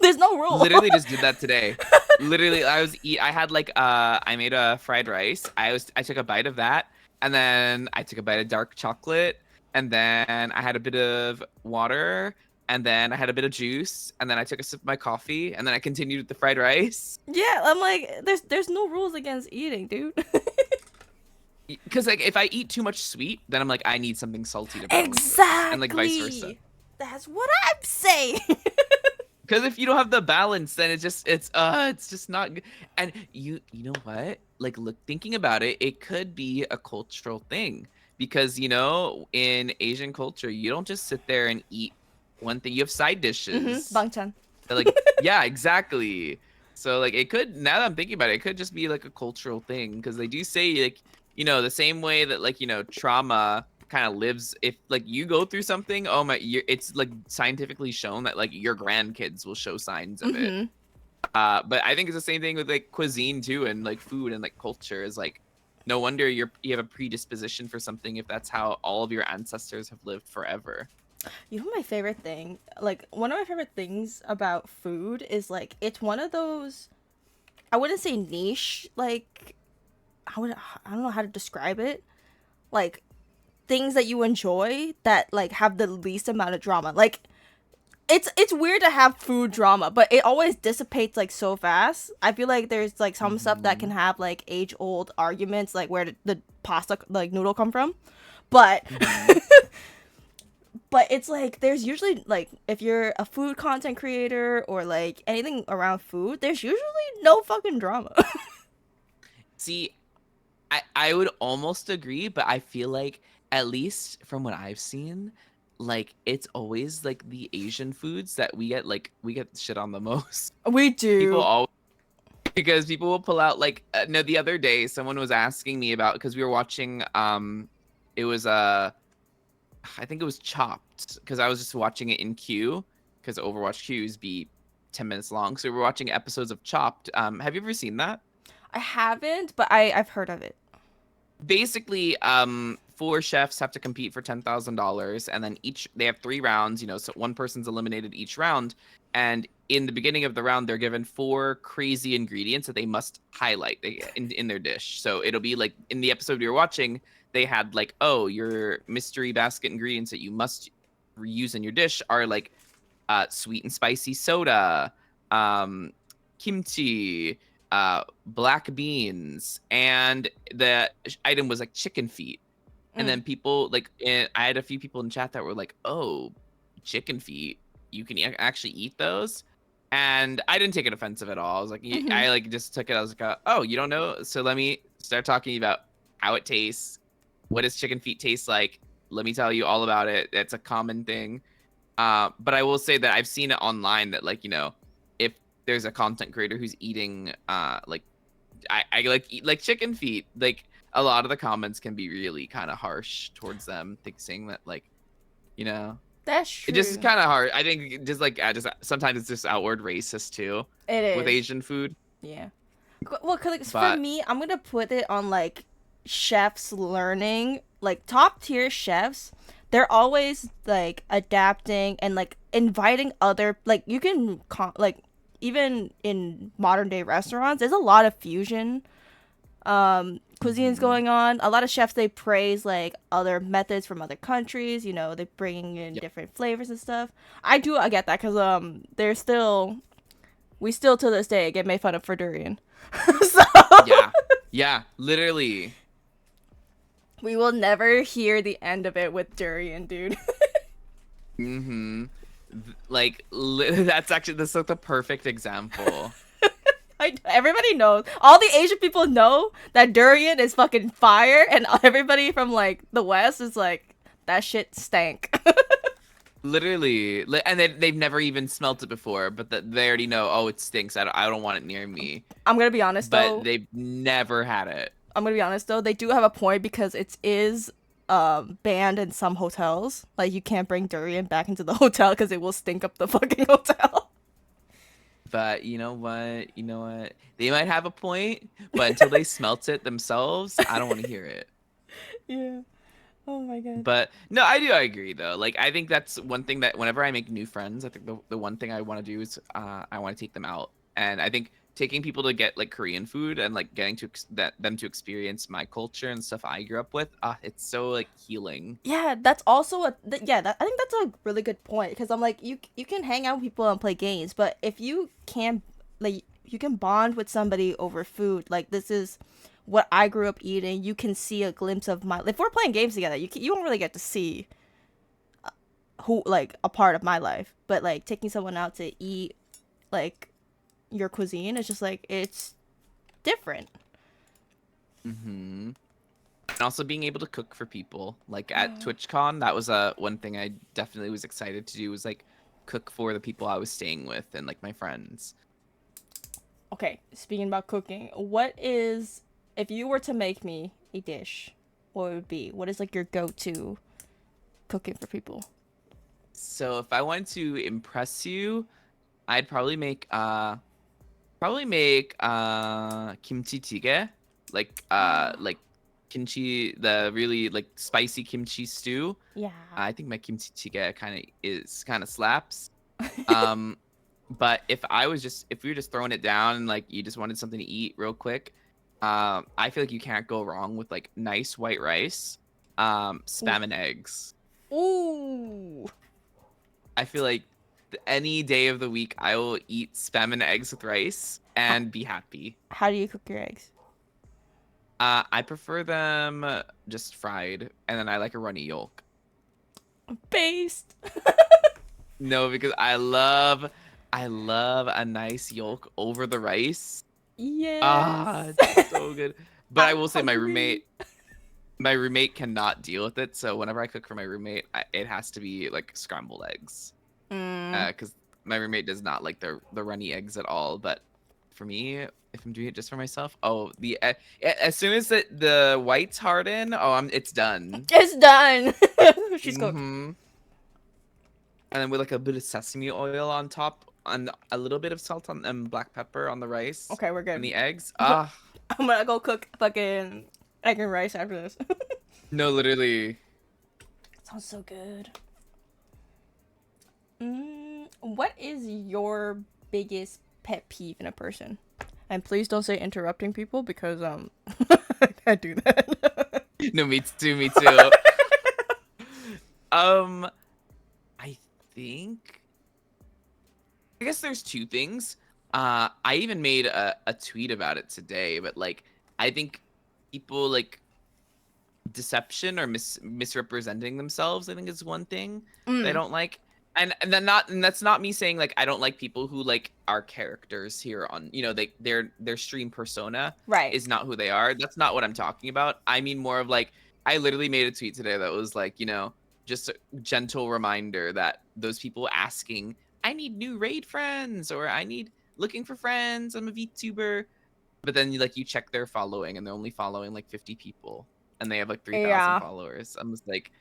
There's no rule. Literally just did that today. Literally, I had like I made a fried rice. I took a bite of that, and then I took a bite of dark chocolate, and then I had a bit of water, and then I had a bit of juice, and then I took a sip of my coffee, and then I continued with the fried rice. Yeah, I'm like there's no rules against eating, dude. Because like if I eat too much sweet, then I'm like I need something salty to balance this, and like vice versa. Exactly. That's what I'm saying. Because if you don't have the balance, then it's just not good. And you know what? Like look thinking about it, it could be a cultural thing. Because in Asian culture, you don't just sit there and eat one thing. You have side dishes. Bangchan. Like, yeah, exactly. So like it could now that I'm thinking about it, it could just be like a cultural thing. Because they do say like, the same way that like, trauma kind of lives if like you go through something, oh my it's like scientifically shown that like your grandkids will show signs of it. Mhm. But I think it's the same thing with like cuisine too, and like food and like culture is like no wonder you have a predisposition for something if that's how all of your ancestors have lived forever. You know my favorite thing? Like one of my favorite things about food is like it's one of those I wouldn't say niche, like I don't know how to describe it. Like things that you enjoy that like have the least amount of drama. Like it's weird to have food drama, but it always dissipates like so fast. I feel like there's like some stuff that can Hmm. have like age old arguments, like where the pasta like noodle come from, but Hmm. but it's like there's usually like if you're a food content creator or like anything around food, there's usually no fucking drama. See, I would almost agree, but I feel like at least from what I've seen, like it's always like the Asian foods that we get shit on the most. We People do. always because people will pull out like no, the other day someone was asking me about because we were watching it was I think it was Chopped because I was just watching it in queue because Overwatch queues be 10 minutes long. So we were watching episodes of Chopped. Have you ever seen that? I haven't, but I've heard of it. Basically, four chefs have to compete for $10,000, and then each they have 3 rounds. So one person's eliminated each round, and in the beginning of the round, they're given four crazy ingredients that they must highlight in their dish. So it'll be like in the episode we were watching, they had like, oh, your mystery basket ingredients that you must use in your dish are like sweet and spicy soda, um, kimchi, black beans, and the item was like chicken feet. And Mm. then people like, I had a few people in chat that were like, "Oh, chicken feet, you can actually eat those." And I didn't take it offensive at all. I was like, Mm-hmm. I like just took it. I was like, "Oh, you don't know? So let me start talking about how it tastes. What does chicken feet taste like? Let me tell you all about it. It's a common thing." But I will say that I've seen it online that like if there's a content creator who's eating like I like eat like chicken feet, like a lot of the comments can be really kind of harsh towards them, saying that like you know That's it just is true. kind of hard. I think just like I just sometimes it's just outward racist too It with is. Asian food, Yeah. Well, cause for but me, I'm gonna put it on like chefs learning, like top tier chefs. They're always like adapting and like inviting other like you can like even in modern day restaurants, there's a lot of fusion cuisines mhm, going on. A lot of chefs they praise like other methods from other countries. They're bringing in yeah, different flavors and stuff. I get that because there's still we still to this day get made fun of for durian. So yeah, yeah, literally. we will never hear the end of it with durian, dude. Hmm. Like that's like the perfect example. Everybody knows. All the Asian people know that durian is fucking fire, and everybody from like the West is like that shit stank. Literally, and they've never even smelt it before, but they already know. Oh, it stinks. I don't want it near me. I'm gonna be honest But though. they've never had it. They do have a point because it is banned in some hotels. Like you can't bring durian back into the hotel because it will stink up the fucking hotel. But you know what? You know what? They might have a point, but until they smelt it themselves, I don't want to hear it. Yeah. Oh my god. But no, I agree though. Like I think that's one thing that whenever I make new friends, I think the one thing I want to do is I want to take them out. And I think taking people to get like Korean food and like getting to them to experience my culture and stuff I grew up with, it's so like healing. Yeah, that's also I think that's a really good point because I'm like you can hang out with people and play games, but if you can like you can bond with somebody over food, like this is what I grew up eating. You can see a glimpse of my. If we're playing games together, you don't really get to see who like a part of my life, but like taking someone out to eat like your cuisine is just like it's different. Hmm. And also being able to cook for people. Like at TwitchCon, that was one thing I definitely was excited to do was like cook for the people I was staying with and like my friends. Okay, speaking about cooking, what is if you were to make me a dish, what would it be? What is like your go-to cooking for people? So if I wanted to impress you, I'd probably make kimchi jjigae, like kimchi, the really like spicy kimchi stew. Yeah. I think my kimchi jjigae kind of slaps. Um, but if we were just throwing it down and like you just wanted something to eat real quick, I feel like you can't go wrong with like nice white rice. Ooh. spam and eggs. Ooh. I feel like any day of the week I will eat spam and eggs with rice How, and be happy. how do you cook your eggs? I prefer them just fried, and then I like a runny yolk. Based. No, because I love a nice yolk over the rice. Ah, Yes. it's so good. But I I'm will say hungry. my roommate cannot deal with it. So whenever I cook for my roommate, it has to be like scrambled eggs. Mm. Because my roommate does not like the runny eggs at all. But for me, if I'm doing it just for myself, oh, as soon as the whites harden, oh, it's done. It's done. She's cooked. Mm-hmm. And then with like a bit of sesame oil on top, and a little bit of salt on and black pepper on the rice Okay, we're and good. the eggs. I'm Ah, gonna go cook fucking egg and rice after this. no, literally. Sounds so good. What is your biggest pet peeve in a person? And please don't say interrupting people because I do that. No, me too, me too. Um, I think I guess there's two things. I even made a tweet about it today, but like I think people like deception or misrepresenting themselves, I think is one thing that I Mm, don't like. And that's not me saying like I don't like people who like are characters here on, their stream persona right. is not who they are. That's not what I'm talking about. I mean more of like I literally made a tweet today that was like, just a gentle reminder that those people asking, I need new raid friends, or I need looking for friends, I'm a VTuber, but then you check their following and they're only following like 50 people and they have like 3,000 Yeah. followers. I'm just like,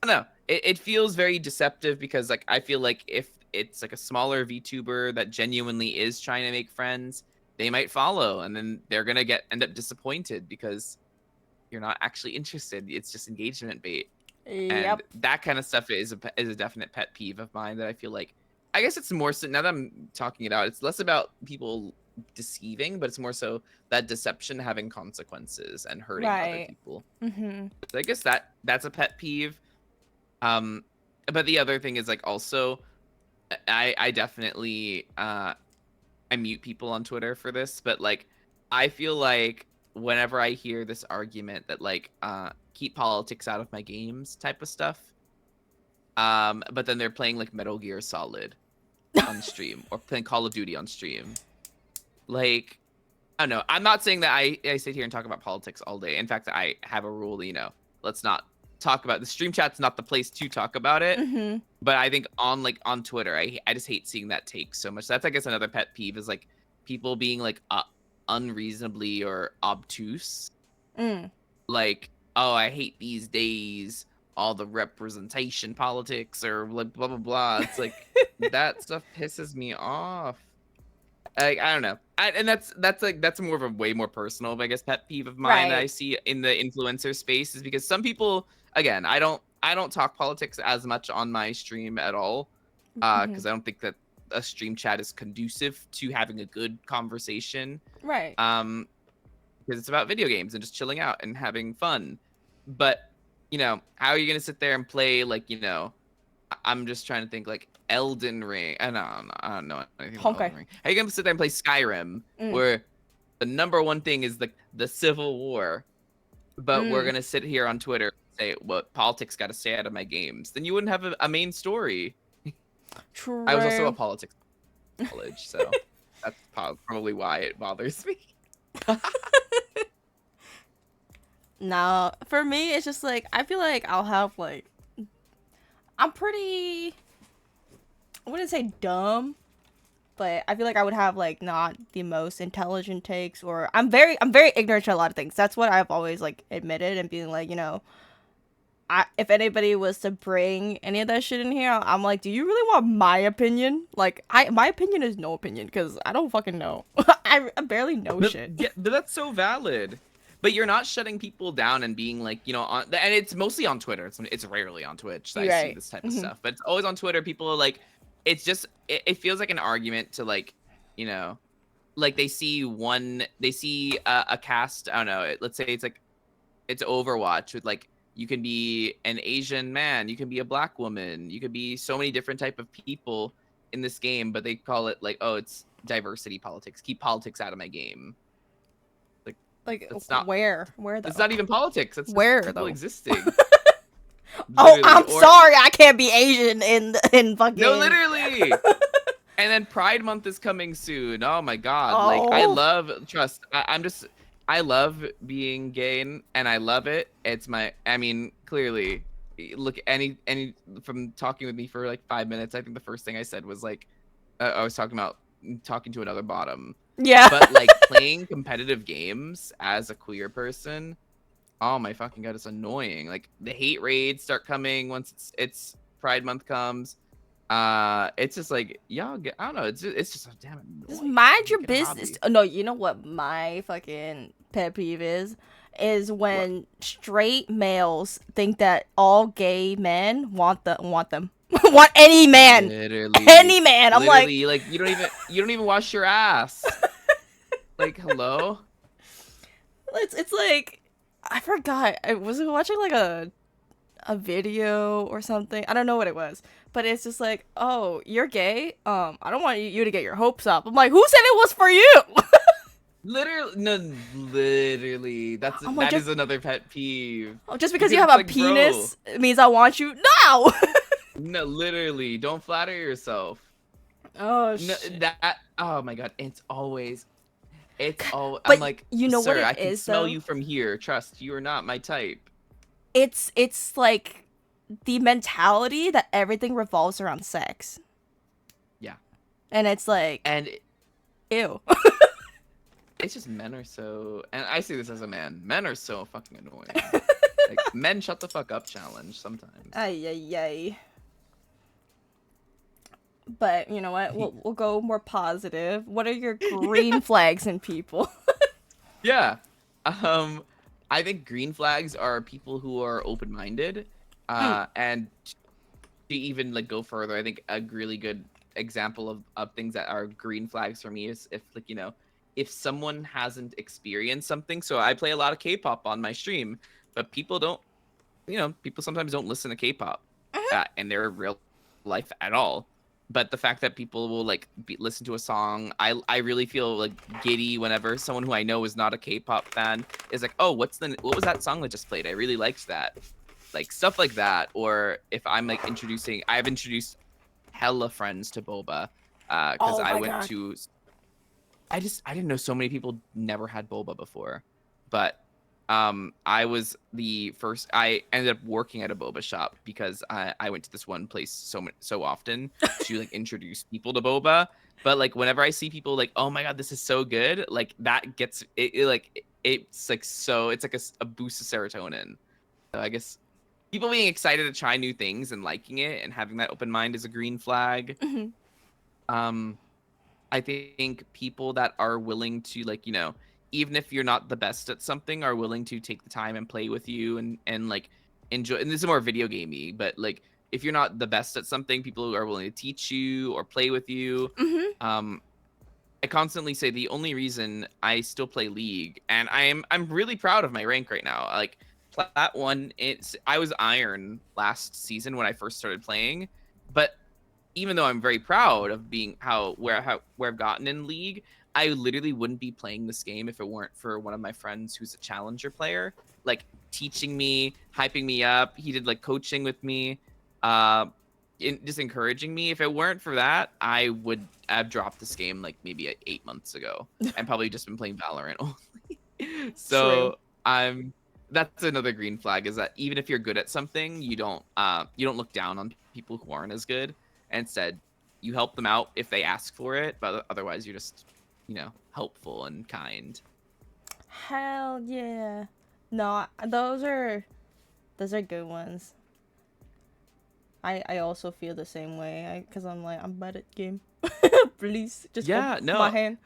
I don't know. It feels very deceptive because like I feel like if it's like a smaller VTuber that genuinely is trying to make friends, they might follow and then they're gonna end up disappointed because you're not actually interested. It's just engagement bait. And Yep. that kind of stuff is a definite pet peeve of mine that I feel like I guess it's more so now that I'm talking it out, it's less about people deceiving, but it's more so that deception having consequences and hurting other Right. people. Mm-hmm. So I guess that's a pet peeve. Um, but the other thing is like also I definitely I mute people on Twitter for this, but like I feel like whenever I hear this argument that like keep politics out of my games type of stuff, but then they're playing like Metal Gear Solid on stream or playing Call of Duty on stream. Like I don't know. I'm not saying that I sit here and talk about politics all day. In fact, I have a rule, let's not talk about the stream chat's not the place to talk about it. Mm-hmm. But I think on Twitter, I just hate seeing that take so much. That's I guess another pet peeve is like people being like unreasonably or obtuse. Mm. Like, oh, I hate these days, all the representation politics or like blah blah blah. It's like that stuff pisses me off. I don't know. And that's more of a way more personal, I guess, pet peeve of mine that I Right. see in the influencer space is because some people, again, I don't talk politics as much on my stream at all, Mm-hmm. because I don't think that a stream chat is conducive to having a good conversation, Right. um, because it's about video games and just chilling out and having fun. But how are you gonna sit there and play like I'm just trying to think like Elden Ring. I don't know anything about Okay. Elden Ring. How you gonna sit there and play Skyrim, Mm. where the number one thing is the Civil War, but we're Mm. gonna sit here on Twitter and say, "Well, politics got to stay out of my games." Then you wouldn't have a main story. I was also a True. politics in college, so that's probably why it bothers me. No, for me, it's just like I feel like I'll have like I'm pretty. I wouldn't say dumb, but I feel like I would have like not the most intelligent takes, or I'm very ignorant to a lot of things. That's what I've always like admitted and being like, if anybody was to bring any of that shit in here, I'm like, do you really want my opinion? Like, my opinion is no opinion because I don't fucking know. I barely know But shit. yeah, but that's so valid. But you're not shutting people down and being like, and it's mostly on Twitter. It's rarely on Twitch that I You're see right. this type of Hmm. stuff. But it's always on Twitter. People are like, it's just it feels like an argument to like, you know, like they see a cast. I don't know. Let's say it's like it's Overwatch with like You can be an Asian man, you can be a black woman, you could be so many different type of people in this game, but they call it like, oh, it's diversity politics. Keep politics out of my game. Like Like that's not where that's though? not even politics. That's just Where people though? existing. Oh, Literally. I'm Or sorry, I can't be Asian in no, fucking. literally. And then Pride Month is coming soon. Oh my God. Like I Oh, love trust. I love being gay and I love it. It's my I mean, clearly look any from talking with me for like 5 minutes, I think the first thing I said was like I was talking about talking to another bottom. yeah. But like playing competitive games as a queer person, oh my fucking God, it's annoying. Like the hate raids start coming once it's Pride Month comes. It's just like y'all get, I don't know, it's just so damn Just annoying. mind your Make it a business. hobby. Oh, no, you know what my fucking pet peeve is What? when straight males think that all gay men want them want Literally, any man. I'm like, literally, like you don't even wash your ass. Like, hello? it's like I forgot. I was watching like a video or something. I don't know what it was, but it's just like, oh, you're gay. I don't want you to get your hopes up. I'm like, who said it was for you? Literally, no, literally. I'm like, That is another pet peeve. just because you Because have it's a like, bro, penis it means I want you. No. no, literally, don't flatter yourself. Oh No, shit. that, oh my God, it's all, I'm But like, you know what sir, it I can is smell though? you from here. Trust, you are not my type. It's like the mentality that everything revolves around sex. Yeah. And it's like, And ew. it's just men are so, and I see this as a man, men are so fucking annoying. Like, men shut the fuck up challenge sometimes. Ay ay ay. But you know what? We'll go more positive. What are your green flags in people? Yeah. Um, I think green flags are people who are open-minded. Mm, And to even like go further, I think a really good example of things that are green flags for me is if like, if someone hasn't experienced something. So I play a lot of K-pop on my stream, but people sometimes don't listen to K-pop in their real life at all. But the fact that people will like listen to a song, I really feel like giddy whenever someone who I know is not a K-pop fan is like, oh, what was that song that just played? I really liked that, like stuff like that. Or if I'm like I've introduced hella friends to boba, because oh I my went god. to I didn't know so many people never had boba before, but I was the first. I ended up working at a boba shop because I went to this one place so often to like introduce people to boba. But like whenever I see people like, oh my God, this is so good, like that gets it's like so it's like a boost of serotonin. So I guess people being excited to try new things and liking it and having that open mind is a green flag. Mhm. Um, I think people that are willing to like, even if you're not the best at something, are willing to take the time and play with you and like enjoy. And this is more video gamey, but like if you're not the best at something, people are willing to teach you or play with you. Mhm. Um, I constantly say the only reason I still play League, and I'm really proud of my rank right now. Like plat one, I was Iron last season when I first started playing, but even though I'm very proud of being where I've gotten in League, I literally wouldn't be playing this game if it weren't for one of my friends who's a challenger player, like teaching me, hyping me up. He did like coaching with me, uh, just encouraging me. If it weren't for that, I would have dropped this game like maybe 8 months ago and probably just been playing Valorant only. True. So I'm that's another green flag, is that even if you're good at something, you don't look down on people who aren't as good. And instead, you help them out if they ask for it, but otherwise you're just, helpful and kind. Hell yeah. No, those are good ones. I also feel the same way. Cause I'm like I'm bad at game. Please just hold Yeah, my no. hand.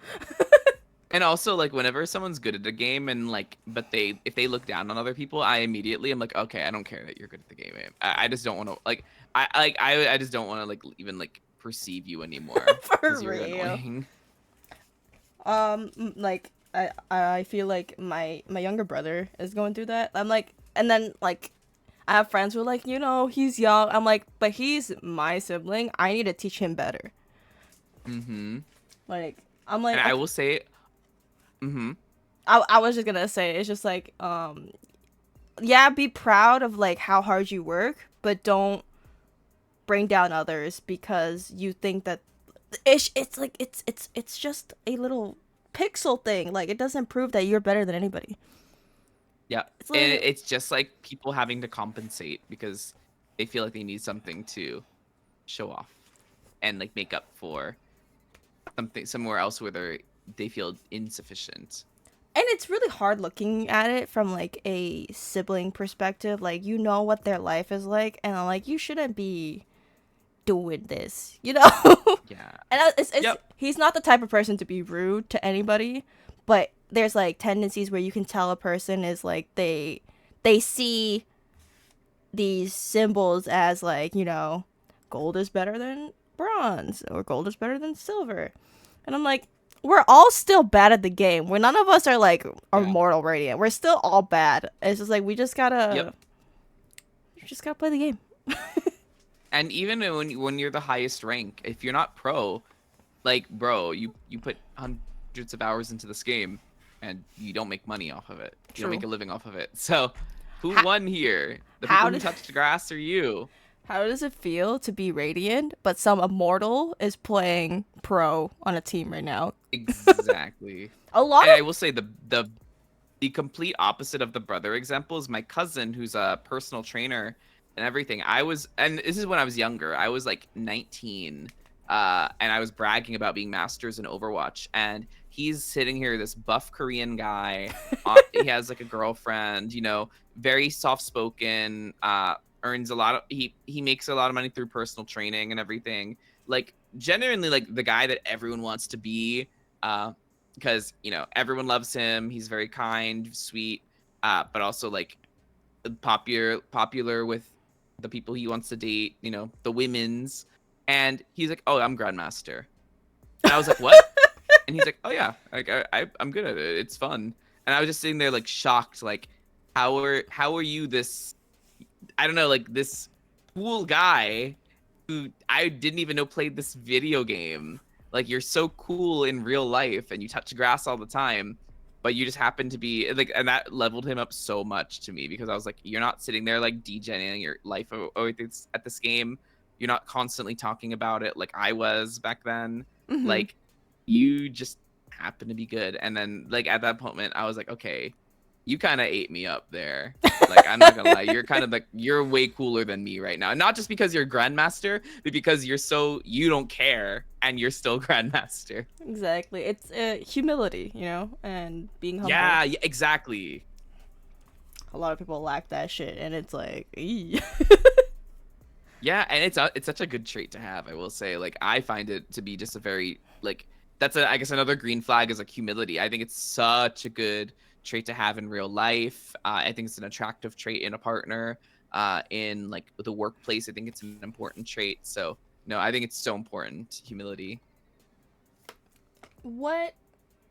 And also like whenever someone's good at a game and like but if they look down on other people, I immediately am like, okay, I don't care that you're good at the game. I just don't want to like I just don't want to like even like perceive you anymore For because you're real. annoying. Like I feel like my younger brother is going through that. I'm like, and then like I have friends who are like, he's young. I'm like, but he's my sibling. I need to teach him better. Mm-hmm. Like, I'm And like, I okay. will say, mm-hmm. I was just gonna say, it's just like, yeah, be proud of like how hard you work, but don't bring down others because you think that it's like it's just a little pixel thing. Like it doesn't prove that you're better than anybody. Yeah. It's And like it's just like people having to compensate because they feel like they need something to show off and like make up for something somewhere else where they feel insufficient. and it's really hard looking at it from like a sibling perspective. Like you know what their life is like, and I'm like you shouldn't be doing this, Yeah. And it's Yep. he's not the type of person to be rude to anybody, but there's like tendencies where you can tell a person is like they see these symbols as like gold is better than bronze or gold is better than silver, and I'm like we're all still bad at the game. Where none of us are like Yeah. immortal radiant. We're still all bad. It's just like Yep. you just gotta play the game. And even when you're the highest rank, if you're not pro, like bro, you put hundreds of hours into this game and you don't make money off of it. You don't make True. a living off of it. So, who How won here? The people how who did touched the grass or you? how does it feel to be radiant, but some immortal is playing pro on a team right now? Exactly. A lot And I of will say the complete opposite of the brother example is my cousin who's a personal trainer and everything. And this is when I was younger. I was like 19, and I was bragging about being masters in Overwatch. And he's sitting here, this buff Korean guy. He has like a girlfriend, very soft spoken. Earns a lot of he makes a lot of money through personal training and everything. Like genuinely, like the guy that everyone wants to be. Because everyone loves him. He's very kind, sweet, but also like popular with the people he wants to date. The women's, and he's like, "Oh, I'm grandmaster," and I was like, "What?" And he's like, "Oh yeah, like I'm good at it. It's fun." And I was just sitting there like shocked, like, how are you this? I don't know, like this cool guy who I didn't even know played this video game. Like you're so cool in real life and you touch grass all the time, but you just happen to be like, and that leveled him up so much to me because I was like, you're not sitting there like degenerating your life at this game. You're not constantly talking about it like I was back then. mhm. Like you just happen to be good. And then like at that moment, I was like, okay, you kind of ate me up there. Like I'm not gonna lie, you're kind of like you're way cooler than me right now. Not just because you're grandmaster, but because you don't care and you're still grandmaster. Exactly. It's humility, and being humble. Yeah, yeah, exactly. A lot of people lack that shit, and it's like, eee. Yeah, and it's such a good trait to have. I will say, like I find it to be just a very like that's I guess another green flag is like humility. I think it's such a good trait to have in real life. I think it's an attractive trait in a partner. In like the workplace, I think it's an important trait. So no, I think it's so important. Humility. What?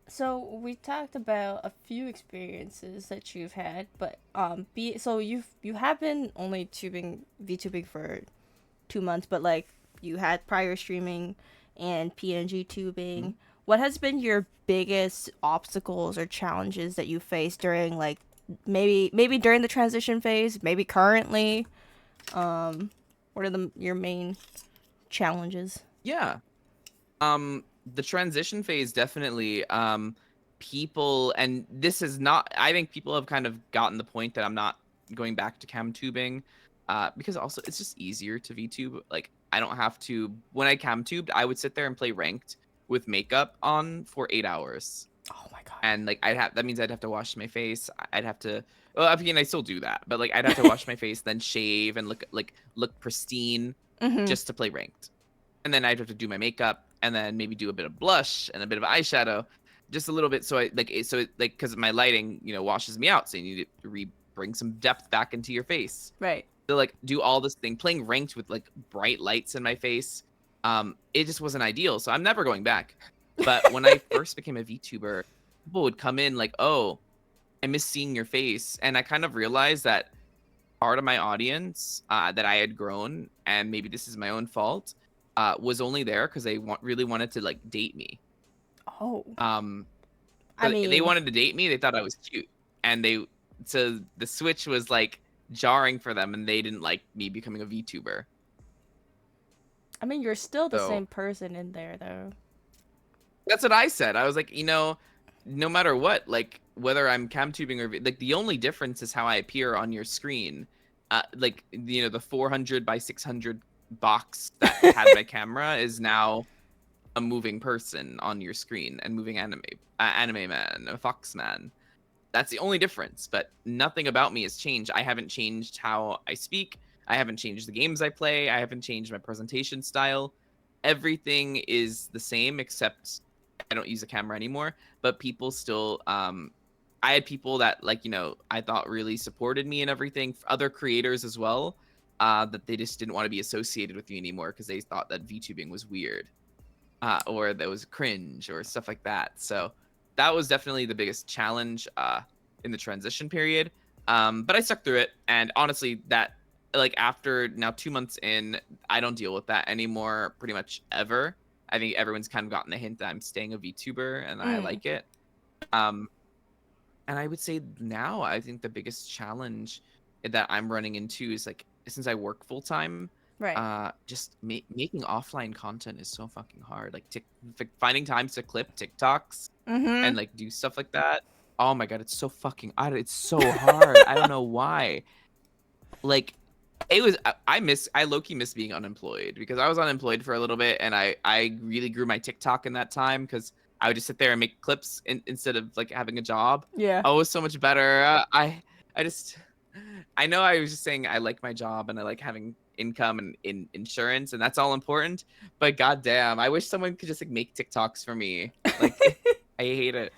So we talked about a few experiences that you've had, but be so you have been only tubing VTubing for 2 months, but like you had prior streaming and PNG Mm-hmm. tubing. What has been your biggest obstacles or challenges that you faced during like maybe during the transition phase, maybe currently? What are your main challenges? Yeah. The transition phase definitely people, and this is not, I think people have kind of gotten the point that I'm not going back to cam tubing because also it's just easier to VTube. Like I don't have to, when I cam tubed I would sit there and play ranked with makeup on for 8 hours, Oh my and like that means I'd have to wash my face. I'd have to, well, I mean I still do that, but like I'd have to wash my face, then shave and look pristine god. just to play ranked, and then I'd have to do my makeup and then maybe do a bit of blush and a bit of eyeshadow, just a little bit. So like because my lighting, washes me out, so you need to bring some depth back into your face. Right. To like do all this thing, playing ranked with like bright lights in my face, it just wasn't ideal. So I'm never going back. But when I first became a VTuber, people would come in like, "Oh, I miss seeing your face," and I kind of realized that part of my audience that I had grown, and maybe this is my own fault, was only there because they really wanted to like date me. Oh, Um, I so they mean, wanted to date me. They thought I was cute, and so the switch was like jarring for them, and they didn't like me becoming a VTuber. you're still the So same person in there though. that's what I said. I was like, no matter what, like whether I'm cam tubing or like the only difference is how I appear on your screen. Like the 400 by 600 box that had my camera is now a moving person on your screen and moving anime man, a fox man. That's the only difference, but nothing about me has changed. I haven't changed how I speak. I haven't changed the games I play. I haven't changed my presentation style. Everything is the same except I don't use a camera anymore, but people still I had people that like, I thought really supported me and everything, other creators as well, that they just didn't want to be associated with me anymore because they thought that VTubing was weird or that was cringe or stuff like that. So that was definitely the biggest challenge in the transition period. But I stuck through it, and honestly, that like after now 2 months in, I don't deal with that anymore, pretty much ever. I think everyone's kind of gotten the hint that I'm staying a VTuber, and I Mm, like it. Um, and I would say now, I think the biggest challenge that I'm running into is like since I work full time, right. just making offline content is so fucking hard. Like finding times to clip TikToks Mm-hmm. and like do stuff like that. Oh my god, it's so fucking it's so hard. I don't know why. Like it was I low key miss being unemployed because I was unemployed for a little bit and I really grew my TikTok in that time because I would just sit there and make clips instead of like having a job. Yeah. Oh, it was so much better. I just I know I was just saying I like my job and I like having income and in insurance and that's all important. But goddamn, I wish someone could just like make TikToks for me. Like I hate it.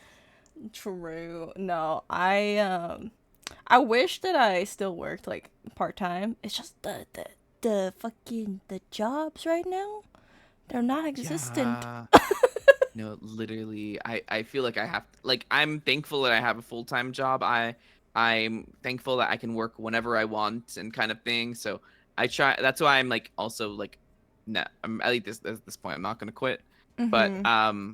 True. No, I wish that I still worked like part time. It's just the fucking the jobs right now. They're not existent. Yeah. No, literally, I feel like I have like I'm thankful that I have a full-time job. I'm thankful that I can work whenever I want and kind of thing. So I try that's why I'm like also like no, I'm at least at this point I'm not gonna quit. But Mm-hmm.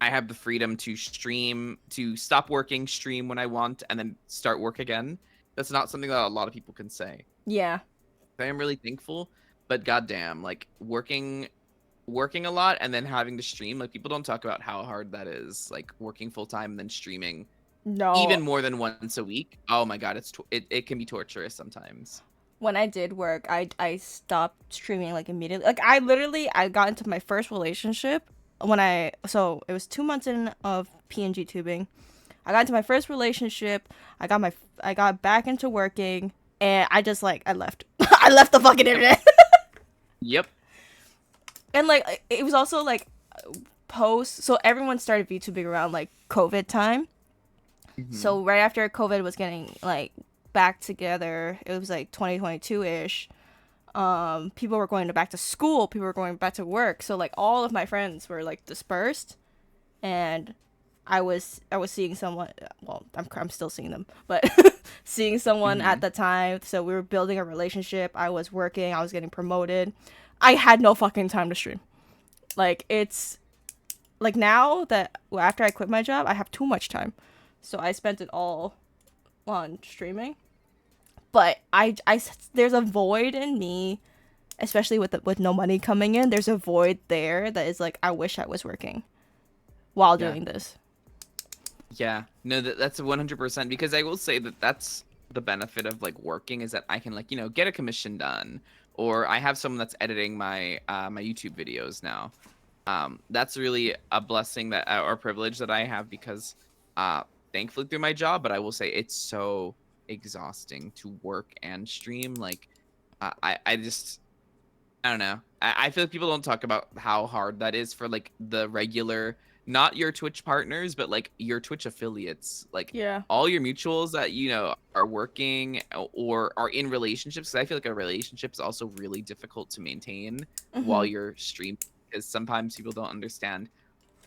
I have the freedom to stream, to stop working, stream when I want, and then start work again. That's not something that a lot of people can say. Yeah. I am really thankful, but goddamn, like working a lot and then having to stream, like people don't talk about how hard that is, like working full time and then streaming No. even more than once a week. Oh my god, it can be torturous sometimes. When I did work, I stopped streaming like immediately. Like I got into my first relationship when it was 2 months in of PNG tubing. I got into my first relationship. I got back into working, and I just like I left. I left the fucking Yep. internet. Yep. And like it was also like post, so everyone started VTubing around like COVID time. Hmm. So right after COVID was getting like back together, it was like 2022 ish. People were going back to school. People were going back to work. So like all of my friends were like dispersed, and I was seeing someone. Well, I'm still seeing them, but seeing someone at Hmm. the time. So we were building a relationship. I was working. I was getting promoted. I had no fucking time to stream. Like it's like now that after I quit my job, I have too much time. So I spent it all on streaming. But there's a void in me, especially with no money coming in. There's a void there that is like I wish I was working while Yeah. doing this. Yeah. No, that's 100% because I will say that that's the benefit of like working is that I can like, get a commission done or I have someone that's editing my YouTube videos now. That's really a blessing that or privilege that I have because uh thankfully through my job, but I will say it's so exhausting to work and stream. Like I just I don't know. I feel like people don't talk about how hard that is for like the regular, not your Twitch partners, but like your Twitch affiliates, like Yeah. all your mutuals that are working or are in relationships. 'Cause I feel like a relationship is also really difficult to maintain while Mhm. you're streaming because sometimes people don't understand.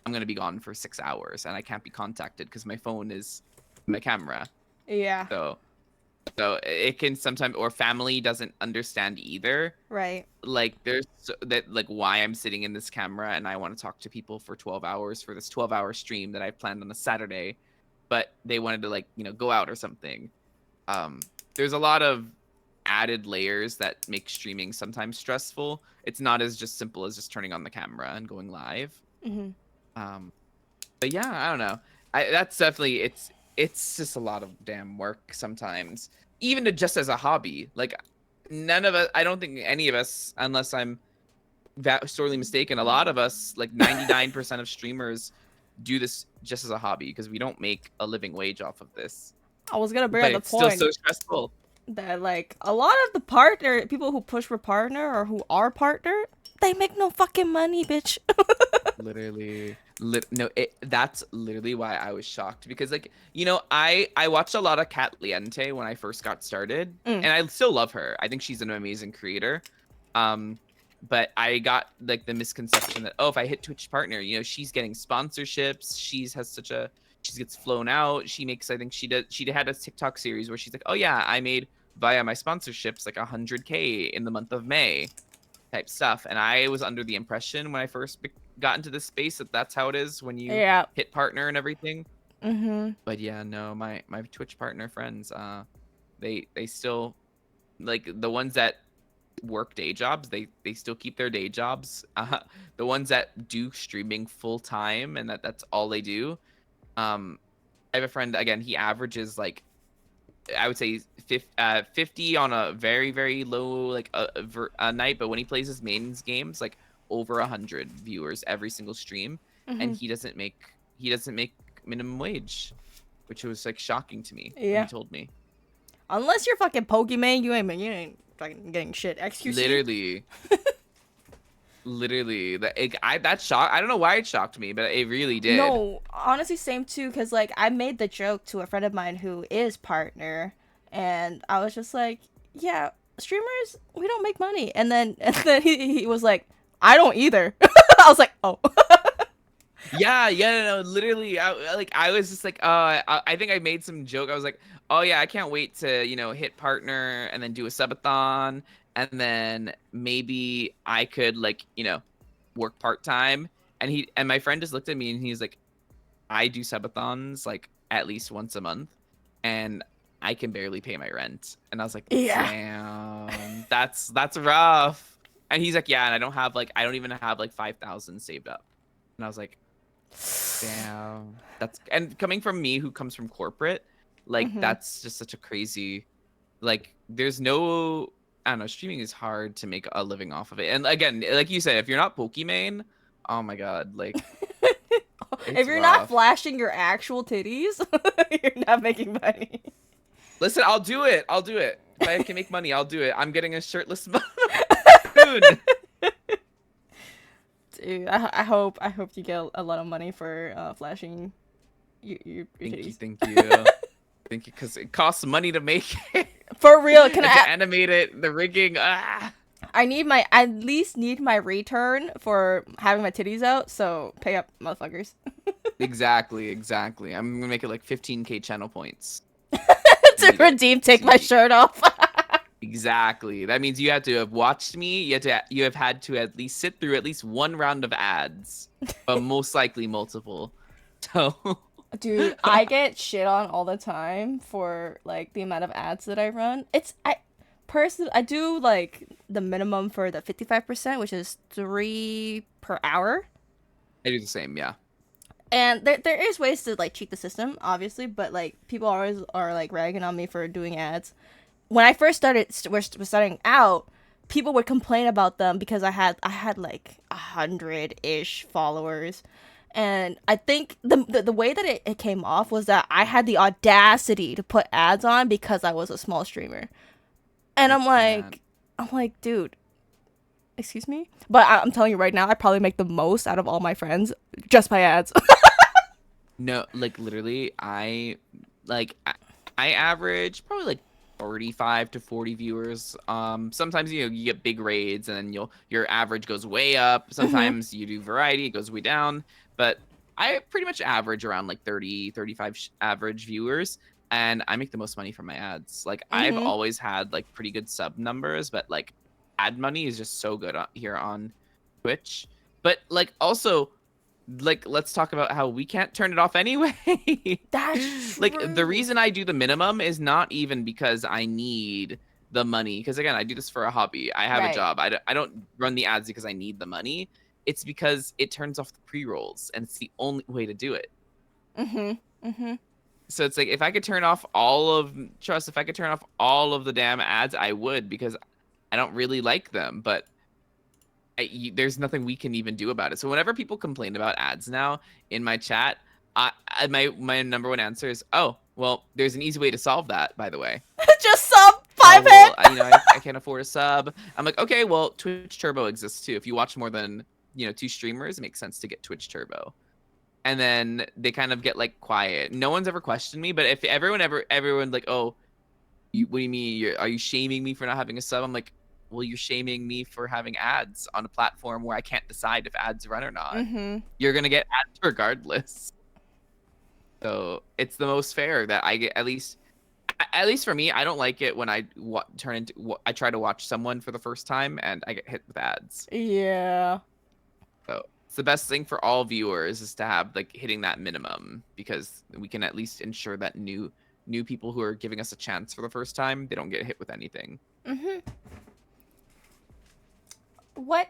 I'm gonna be gone for 6 hours and I can't be contacted because my phone is my camera. Yeah. So So it can sometimes, or family doesn't understand either. Right. Like there's that like why I'm sitting in this camera and I want to talk to people for 12 hours for this 12-hour stream that I planned on a Saturday, but they wanted to like, go out or something. Um, there's a lot of added layers that make streaming sometimes stressful. It's not as just simple as just turning on the camera and going live. Mm-hmm. Um, but yeah, I don't know. That's definitely it's just a lot of damn work sometimes, even to just as a hobby. Like none of us, I don't think any of us, unless I'm that sorely mistaken, a lot of us, like 99% of streamers, do this just as a hobby because we don't make a living wage off of this. I was gonna bring But up the it's still so point stressful. that like a lot of the partner people who push for partner or who are partner, they make no fucking money, bitch. Literally, no, that's literally why I was shocked because, like, I watched a lot of Cat Liente when I first got started, Mm. and I still love her. I think she's an amazing creator. Um, but I got like the misconception that, oh, if I hit Twitch partner, she's getting sponsorships. She gets flown out. She makes, I think she had a TikTok series where she's like, oh yeah, I made via my sponsorships like 100K in the month of May type stuff. And I was under the impression when I first got into this space that that's how it is when you Yeah. hit partner and everything. Mm-hmm. But yeah, no, my Twitch partner friends, they still, like, the ones that work day jobs, they still keep their day jobs. The ones that do streaming full time and that's all they do. I have a friend, again, he averages like, I would say 50 on a very, very low, like a night. But when he plays his mains games, like over 100 viewers every single stream, and Mm-hmm. he doesn't make minimum wage, which was like shocking to me when he Yeah. told me. Unless you're fucking Pokemon, you ain't fucking getting shit. XQC. Literally, literally, that shock. I don't know why it shocked me, but it really did. No, honestly, same too. Cause like I made the joke to a friend of mine who is partner, and I was just like, "Yeah, streamers, we don't make money." And then he was like, "I don't either." I was like, "Oh." Yeah, yeah, no, literally, I was just like, I think I made some joke. I was like, oh yeah, I can't wait to, hit partner and then do a subathon, and then maybe I could like, work part time. And my friend just looked at me and he's like, I do subathons like at least once a month, and I can barely pay my rent. And I was like, Yeah. damn, that's rough. And he's like, yeah, and I don't even have like 5,000 saved up. And I was like, damn. And coming from me who comes from corporate, like Mm-hmm. that's just such a crazy, like there's no, I don't know, streaming is hard to make a living off of it. And again, like you said, if you're not Pokimane, oh my god, like If it's you're not rough. flashing your actual titties, you're not making money. Listen, I'll do it. I'll do it. If I can make money, I'll do it. I'm getting a shirtless soon. Dude, I hope you get a lot of money for flashing your Thank you, titties. thank you. Thank you, because it costs money to make it For real, can and I? to animate it, the rigging. Ah. I need my at least need my return for having my titties out. So pay up, motherfuckers. Exactly, exactly. I'm gonna make it like 15K channel points. To Need it. redeem, take my See, shirt off. exactly. That means you have to have watched me. You have had to at least sit through at least one round of ads, but most likely multiple. So, Dude, I get shit on all the time for like the amount of ads that I run. I personally I do like the minimum for the 55%, which is 3 per hour. I do the same. Yeah. And there is ways to like cheat the system, obviously, but like people always are like ragging on me for doing ads. When I first was starting out, people would complain about them because I had like 100-ish followers, and I think the way that it came off was that I had the audacity to put ads on because I was a small streamer, and I I'm can't. like, dude, excuse me, but I'm telling you right now, I probably make the most out of all my friends just by ads. No, like literally, like I, I average probably like 35 to 40 viewers. Sometimes you get big raids and then your average goes way up. Hmm. Sometimes you do variety, it goes way down. But I pretty much average around like 30, 35 average viewers. and I make the most money from my ads. Like I've Mm-hmm. always had like pretty good sub numbers, but like ad money is just so good here on Twitch. But like also like let's talk about how we can't turn it off anyway. That's Like the true. reason I do the minimum is not even because I need the money, because again, I do this for a hobby. I have a Right. job. I don't run the ads because I need the money. It's because it turns off the pre-rolls and it's the only way to do it. Mm-hmm. Mm-hmm. So it's like if I could turn off all of trust, if I could turn off all of the damn ads, I would, because I don't really like them. But there's nothing we can even do about it. So whenever people complain about ads now in my chat, my number one answer is, oh, well, there's an easy way to solve that, by the way. Just sub Oh, five well, head. I can't afford a sub. I'm like, okay, well, Twitch Turbo exists too. If you watch more than, two streamers, it makes sense to get Twitch Turbo. And then they kind of get like quiet. No one's ever questioned me, but if everyone like, oh, what do you mean? Are you shaming me for not having a sub? I'm like, well, you're shaming me for having ads on a platform where I can't decide if ads run or not. Mm-hmm. You're gonna get ads regardless. So it's the most fair that I get. At least for me, I don't like it when I try to watch someone for the first time and I get hit with ads. Yeah. So it's the best thing for all viewers is to have like hitting that minimum, because we can at least ensure that new people who are giving us a chance for the first time, they don't get hit with anything. Mm-hmm. What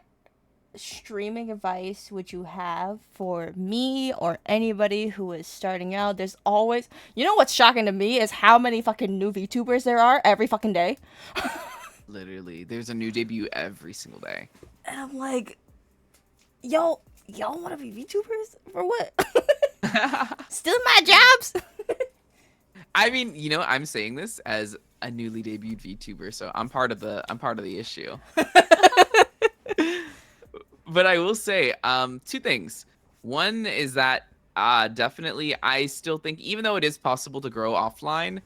streaming advice would you have for me or anybody who is starting out? There's always, what's shocking to me is how many fucking new VTubers there are every fucking day. Literally, there's a new debut every single day. And I'm like, y'all want to be VTubers for what? Still my jobs. I mean, I'm saying this as a newly debuted VTuber, so I'm part of the issue. But I will say, two things. One is that definitely I still think, even though it is possible to grow offline,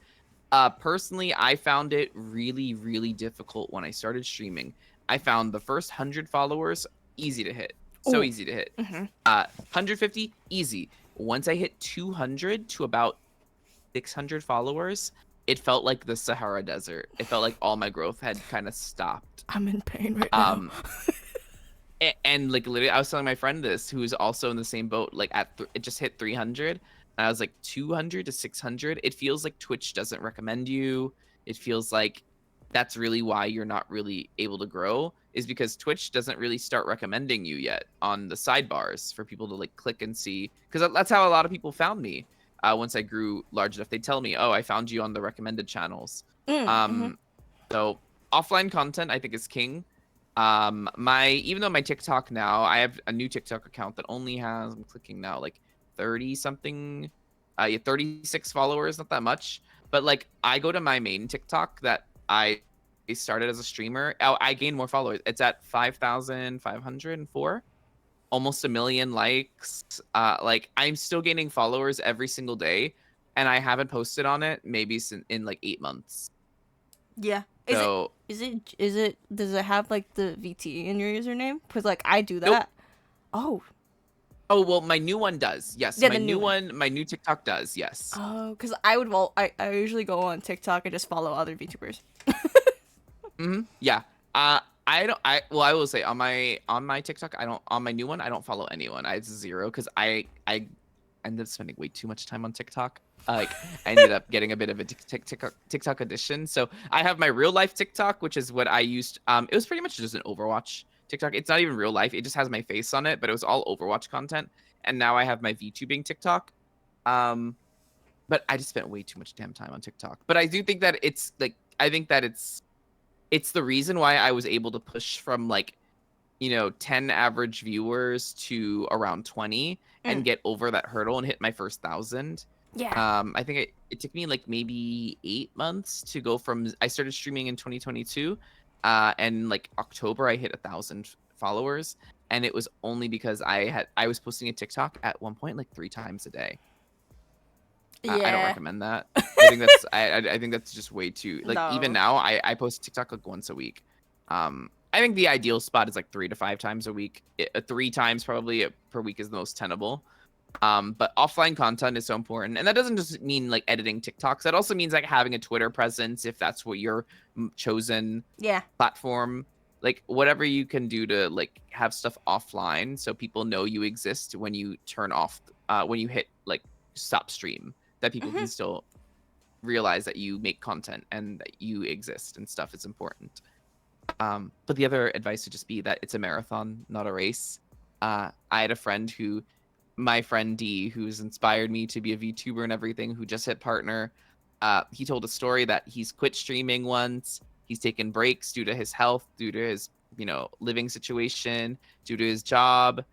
personally, I found it really, really difficult when I started streaming. I found the first 100 followers easy to hit. So Oh. easy to hit. Mm-hmm. 150, easy. Once I hit 200 to about 600 followers, it felt like the Sahara Desert. It felt like all my growth had kind of stopped. I'm in pain right now. Um, and like literally, I was telling my friend this, who's also in the same boat. Like it just hit 300, and I was like 200 to 600. It feels like Twitch doesn't recommend you. It feels like that's really why you're not really able to grow, is because Twitch doesn't really start recommending you yet on the sidebars for people to like click and see. Because that's how a lot of people found me. Once I grew large enough, they tell me, "Oh, I found you on the recommended channels." Mm-hmm. So offline content, I think, is king. My even though my TikTok now, I have a new TikTok account that only has, I'm clicking now, like 30 something, yeah, 36 followers, not that much. But like I go to my main TikTok that I started as a streamer, I gained more followers. It's at 5,504, almost a million likes. Like I'm still gaining followers every single day, and I haven't posted on it maybe in like 8 months. Yeah. Is it? So Is it? Does it have like the VT in your username? Cause like I do nope. that. Oh. Oh, well, my new one does. Yes, Yeah, my the new new one. one, my new TikTok does. Yes. Oh, cause I would. Well, I usually go on TikTok and just follow other VTubers. Yeah. I don't. I will say on my TikTok, I don't, on my new one, I don't follow anyone. I have zero, because I ended up spending way too much time on TikTok. Like I ended up getting a bit of a TikTok addiction. So I have my real life TikTok, which is what I used. It was pretty much just an Overwatch TikTok. It's not even real life. It just has my face on it, but it was all Overwatch content. And now I have my VTubing TikTok. Um, but I just spent way too much damn time on TikTok. But I do think that it's like, I think that it's the reason why I was able to push from like 10 average viewers to around 20 Mm. and get over that hurdle and hit my first 1,000. Yeah. I think it took me like maybe 8 months to go from, I started streaming in 2022, and like October I hit 1,000 followers, and it was only because I was posting a TikTok at one point like 3 times a day. I don't Yeah. recommend that. I think that's I think that's just way too, like, even No. now I post TikTok like once a week. I think the ideal spot is like 3 to 5 times a week. 3 times probably per week is the most tenable. But offline content is so important, and that doesn't just mean like editing TikToks. That also means like having a Twitter presence if that's what your chosen Yeah. platform. Like whatever you can do to like have stuff offline so people know you exist when you turn off when you hit like stop stream, that people can Hmm. still realize that you make content and that you exist and stuff is important. But the other advice would just be that it's a marathon, not a race. I had a friend who, my friend D, who's inspired me to be a VTuber and everything, who just hit partner. He told a story that he's quit streaming once. He's taken breaks due to his health, due to his, living situation, due to his job.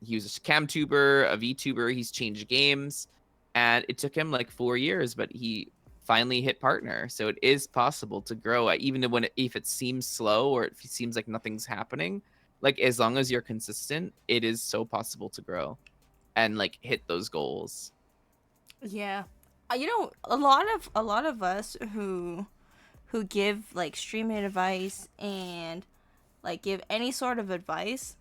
He was a cam tuber, a VTuber. He's changed games, and it took him like 4 years, but he finally hit partner. So it is possible to grow, even when if it seems slow or it seems like nothing's happening. Like as long as you're consistent, it is so possible to grow and like hit those goals. Yeah. A lot of us who give like streaming advice and like give any sort of advice,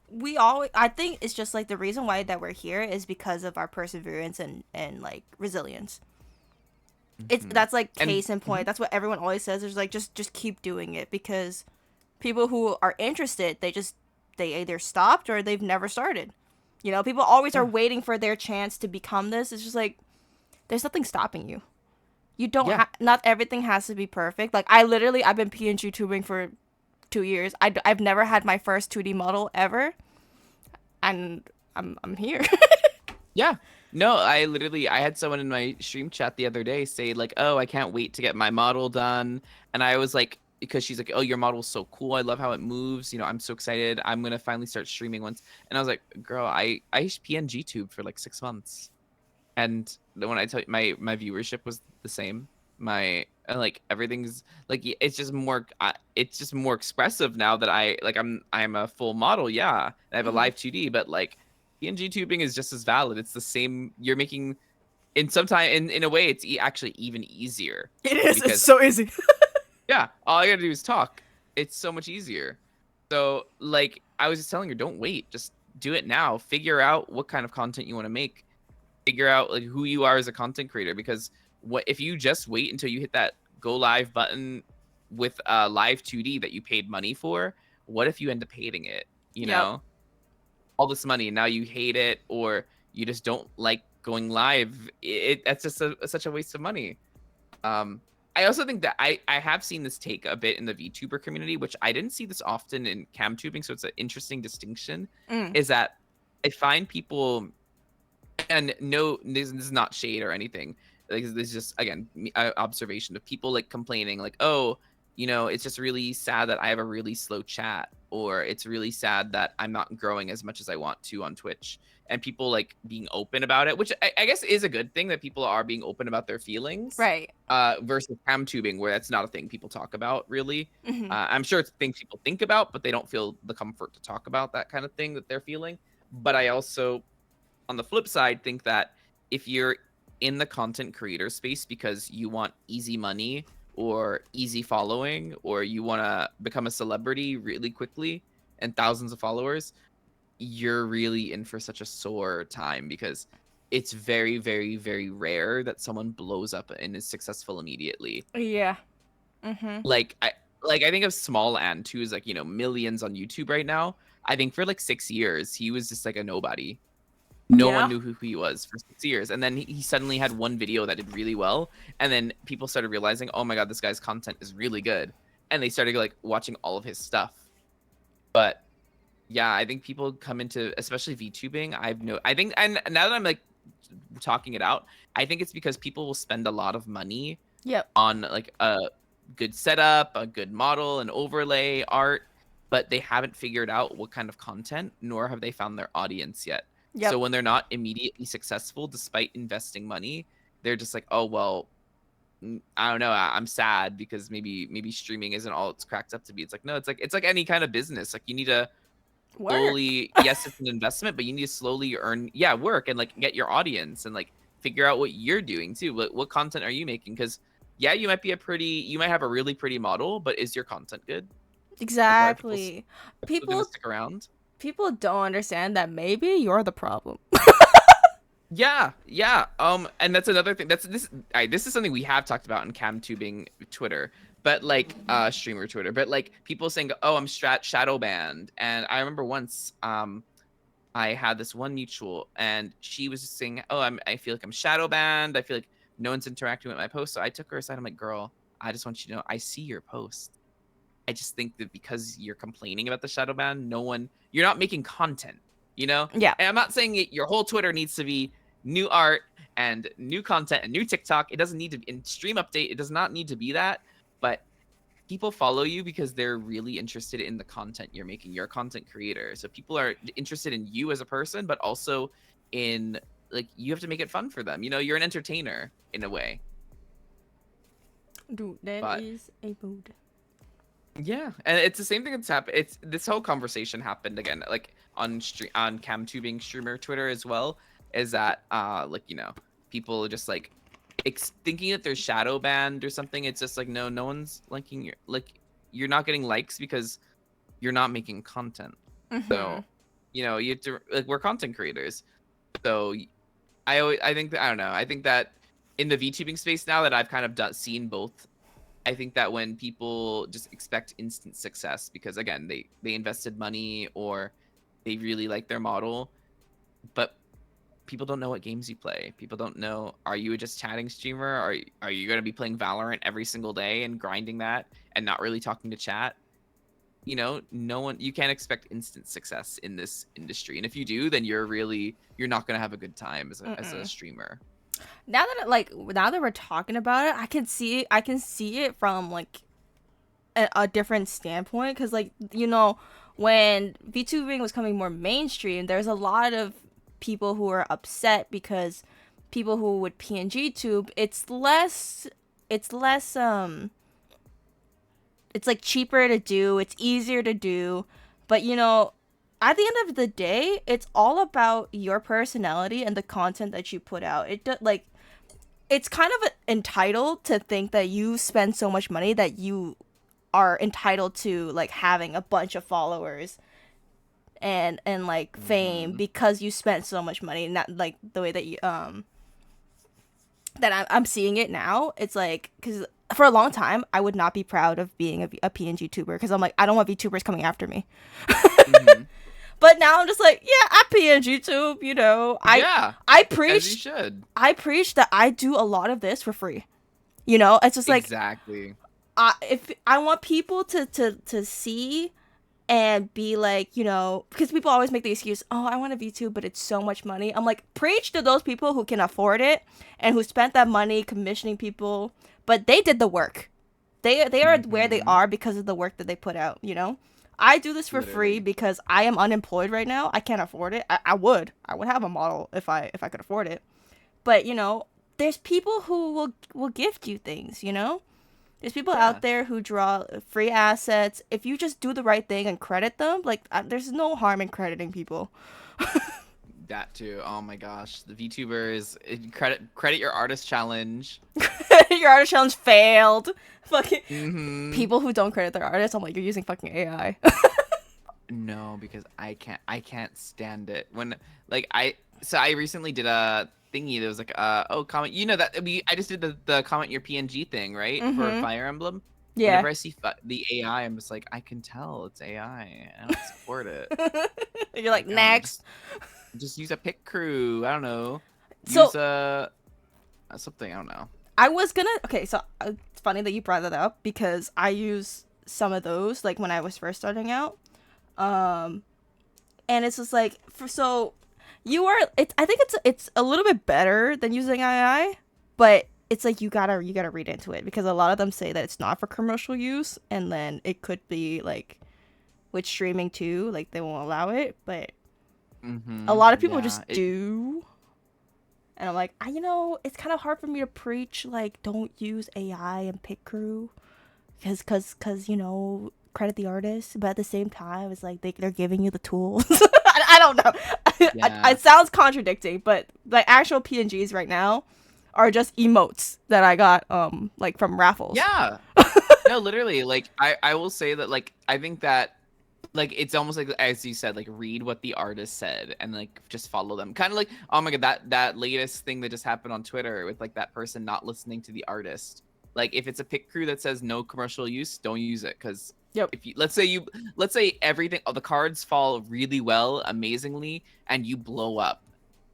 we always, I think it's just like the reason why that we're here is because of our perseverance and like resilience. It's Hmm. that's like And case in point. mhm, That's what everyone always says. There's like just keep doing it because people who are interested, they either stopped or they've never started. You know, people always are yeah, waiting for their chance to become this. It's just like there's nothing stopping you. You don't yeah, have, not everything has to be perfect. Like I've been PNG tubing for 2 years. I've never had my first 2D model ever, and I'm here. yeah. No, I had someone in my stream chat the other day say like, "Oh, I can't wait to get my model done." And I was like, because she's like, "Oh, your model's so cool. I love how it moves. I'm so excited. I'm gonna finally start streaming once." And I was like, "Girl, I PNG tube for like 6 months." And then when I tell you my viewership was the same, my like everything's like it's just more expressive now that I'm a full model. Yeah, I have a Hmm. live 2D, but like PNG tubing is just as valid. It's the same. You're making in some time in a way it's actually even easier It is. It's because so easy. yeah, all I gotta do is talk. It's so much easier. So like I was just telling her, don't wait, just do it now. Figure out what kind of content you want to make, figure out like who you are as a content creator, because what if you just wait until you hit that go live button with live 2D that you paid money for? What if you end up hating it, Yep. all this money and now you hate it, or you just don't like going live? That's just such a waste of money. um I also think that I have seen this take a bit in the VTuber community, which I didn't see this often in cam tubing, so it's an interesting distinction. Mm. Is that I find people, and no, this is not shade or anything. Like this is just again observation of people like complaining, like, oh, it's just really sad that I have a really slow chat, or it's really sad that I'm not growing as much as I want to on Twitch. And people like being open about it, which I guess is a good thing that people are being open about their feelings. Right. Versus cam tubing, where that's not a thing people talk about really. Hmm. I'm sure it's things people think about, but they don't feel the comfort to talk about that kind of thing that they're feeling. But I also, on the flip side, think that if you're in the content creator space because you want easy money or easy following, or you want to become a celebrity really quickly and thousands of followers, you're really in for such a sore time, because it's very, very, very rare that someone blows up and is successful immediately. Yeah. Hmm. Like I think of Small and too, is like, millions on YouTube right now. I think for like 6 years he was just like a nobody. No one Yeah. knew who he was for 6 years. And then he suddenly had one video that did really well. And then people started realizing, oh my God, this guy's content is really good. And they started like watching all of his stuff. But yeah, I think people come into, especially VTubing. I think, and now that I'm like talking it out, I think it's because people will spend a lot of money Yep. on like a good setup, a good model, an overlay, art, but they haven't figured out what kind of content, nor have they found their audience yet. So Yep. when they're not immediately successful despite investing money, they're just like, "Oh, well, I don't know. I'm sad because maybe streaming isn't all it's cracked up to be." It's like, no, it's like any kind of business. Like you need to Work. slowly, yes, it's an investment, but you need to slowly earn, yeah, work and like get your audience and like figure out what you're doing too. What content are you making? Because yeah, you might have a really pretty model, but is your content good? Like, Exactly. are people gonna People stick around? people don't understand that maybe you're the problem. Yeah, yeah. And that's another thing. This is something we have talked about in cam tubing Twitter, but like streamer Twitter, but like people saying, "Oh, I'm shadow banned." And I remember once I had this one mutual and she was just saying, "Oh, I feel like I'm shadow banned. I feel like no one's interacting with my post." So I took her aside. I'm like, "Girl, I just want you to know I see your post. I just think that because you're complaining about the shadow ban, you're not making content, you know? Yeah. And I'm not saying your whole Twitter needs to be new art and new content and new TikTok. It doesn't need to be in stream update. It does not need to be that. But people follow you because they're really interested in the content you're making. You're a content creator. So people are interested in you as a person, but also in like you have to make it fun for them. You know, you're an entertainer in a way. Dude, that But is a mood. yeah, and it's the same thing that's happened. It's this whole conversation happened again, like on cam tubing streamer Twitter as well. Is that like people just like thinking that they're shadow banned or something. It's just like no one's liking your you're not getting likes because you're not making content. Mm-hmm. So you have to like we're content creators. So I think that I don't know. I think that in the VTubing space now that I've kind of seen both. I think that when people just expect instant success because again they invested money or they really like their model, but people don't know what games you play. People don't know are you a just chatting streamer? Are you going to be playing Valorant every single day and grinding that and not really talking to chat? No one you can't expect instant success in this industry. And if you do, then you're not going to have a good time as a Mm-mm. streamer. Now that we're talking about it, I can see it from like a different standpoint because when VTubing was coming more mainstream, there's a lot of people who are upset because people who would PNG tube, it's less it's like cheaper to do, it's easier to do, but at the end of the day, it's all about your personality and the content that you put out. It's kind of entitled to think that you spend so much money that you are entitled to like having a bunch of followers and like fame Hmm. because you spent so much money, not like the way that you that I'm seeing it now. It's like because for a long time I would not be proud of being a PNG tuber because I'm like I don't want VTubers coming after me. Hmm. But now I'm just like yeah, I PNG tube. Yeah, I as you preached should. I preach that I do a lot of this for free. It's just like Exactly. if I want people to see and be like, because people always make the excuse, oh, I want a VTube, but it's so much money. I'm like, preach to those people who can afford it and who spent that money commissioning people, but they did the work. They are where they Hmm. are because of the work that they put out. I do this for free Literally. because I am unemployed right now. I can't afford it. I would have a model if I could afford it. But there's people who will gift you things. There's people Yeah. out there who draw free assets. If you just do the right thing and credit them, like there's no harm in crediting people. That too. Oh my gosh. The VTuber is credit your artist challenge. Your artist challenge failed. Fucking Hmm. people who don't credit their artists, I'm like, you're using fucking AI. No, because I can't stand it. When like I recently did a thingy that was like oh comment that I just did the comment your PNG thing, right? For Mm-hmm. Fire Emblem. Yeah. Whenever I see the AI, I'm just like I can tell it's AI. I don't support it. You're like Like, I don't know, next. just use a pick crew. I don't know. Use So something. I don't know. I was gonna. Okay, so it's funny that you brought that up because I use some of those like when I was first starting out. Um, and it's just like so you are. I think it's a little bit better than using AI, but it's like you gotta read into it because a lot of them say that it's not for commercial use, and then it could be like with streaming too, like they won't allow it, but a Mm-hmm. lot of people Yeah. just do. And I'm like, it's kind of hard for me to preach like don't use AI and pick crew because credit the artist, but at the same time it's like they're giving you the tools. I don't know. Yeah. It sounds contradicting, but like actual PNGs right now are just emotes that I got like from raffles. Yeah. No, literally, like I will say that like I think that like it's almost like as you said, like read what the artist said and like just follow them. Kind of like, oh my god, that latest thing that just happened on Twitter with like that person not listening to the artist. Like if it's a pick crew that says no commercial use, don't use it, because Yep. if you let's say everything, all the cards fall really well, amazingly, and you blow up,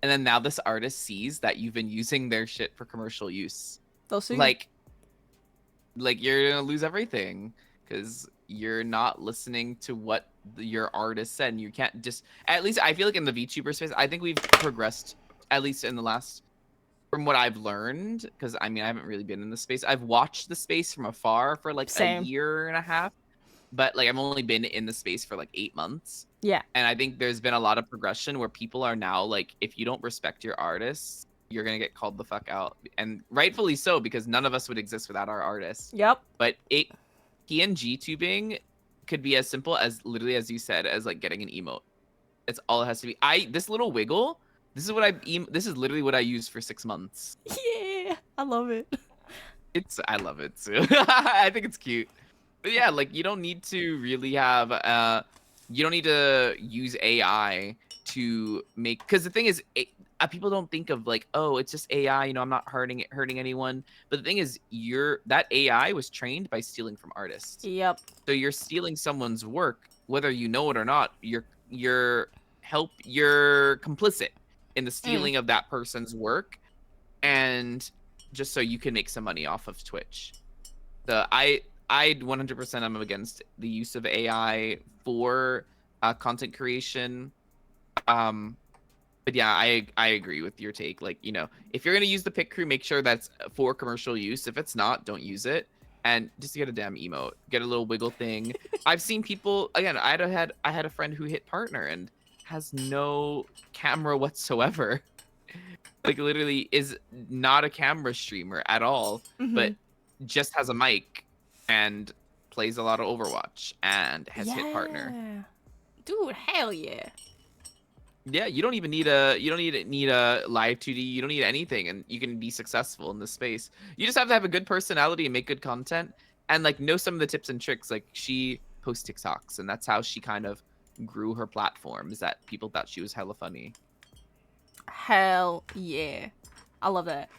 and then now this artist sees that you've been using their shit for commercial use, They'll see. like you're gonna lose everything because you're not listening to what your artist said, and you can't just, at least I feel like in the VTuber space, I think we've progressed, at least in the last, from what I've learned, because I mean I haven't really been in the space. I've watched the space from afar for like a Same. year and a half, but like I've only been in the space for like 8 months. Yeah. And I think there's been a lot of progression where people are now like, if you don't respect your artists, you're gonna get called the fuck out, and rightfully so, because none of us would exist without our artists. Yep. But PNG tubing could be as simple as, literally as you said, as like getting an emote. That's all it has to be. This little wiggle, this is literally what I used for 6 months. Yeah. I love it. I love it too. I think it's cute. But yeah, like you don't need to really have you don't need to use AI to make, because the thing is, people don't think of like, oh, it's just AI, I'm not hurting anyone. But the thing is, that AI was trained by stealing from artists. Yep. So you're stealing someone's work, whether you know it or not. You're complicit in the Mm. stealing of that person's work, and just so you can make some money off of Twitch. The I 100% am against the use of AI for content creation. Um, but yeah, I agree with your take. Like, if you're gonna use the pick crew, make sure that's for commercial use. If it's not, don't use it. And just get a damn emote, get a little wiggle thing. I've seen people, again. I had a friend who hit partner and has no camera whatsoever. Like literally is not a camera streamer at all, Mm-hmm. but just has a mic and plays a lot of Overwatch and has hit partner. Yeah. Dude, hell yeah. Yeah, you don't even need a live 2D. You don't need anything, and you can be successful in this space. You just have to have a good personality and make good content, and like know some of the tips and tricks. Like she posts TikToks, and that's how she kind of grew her platform. Is that people thought she was hella funny. Hell yeah. I love that.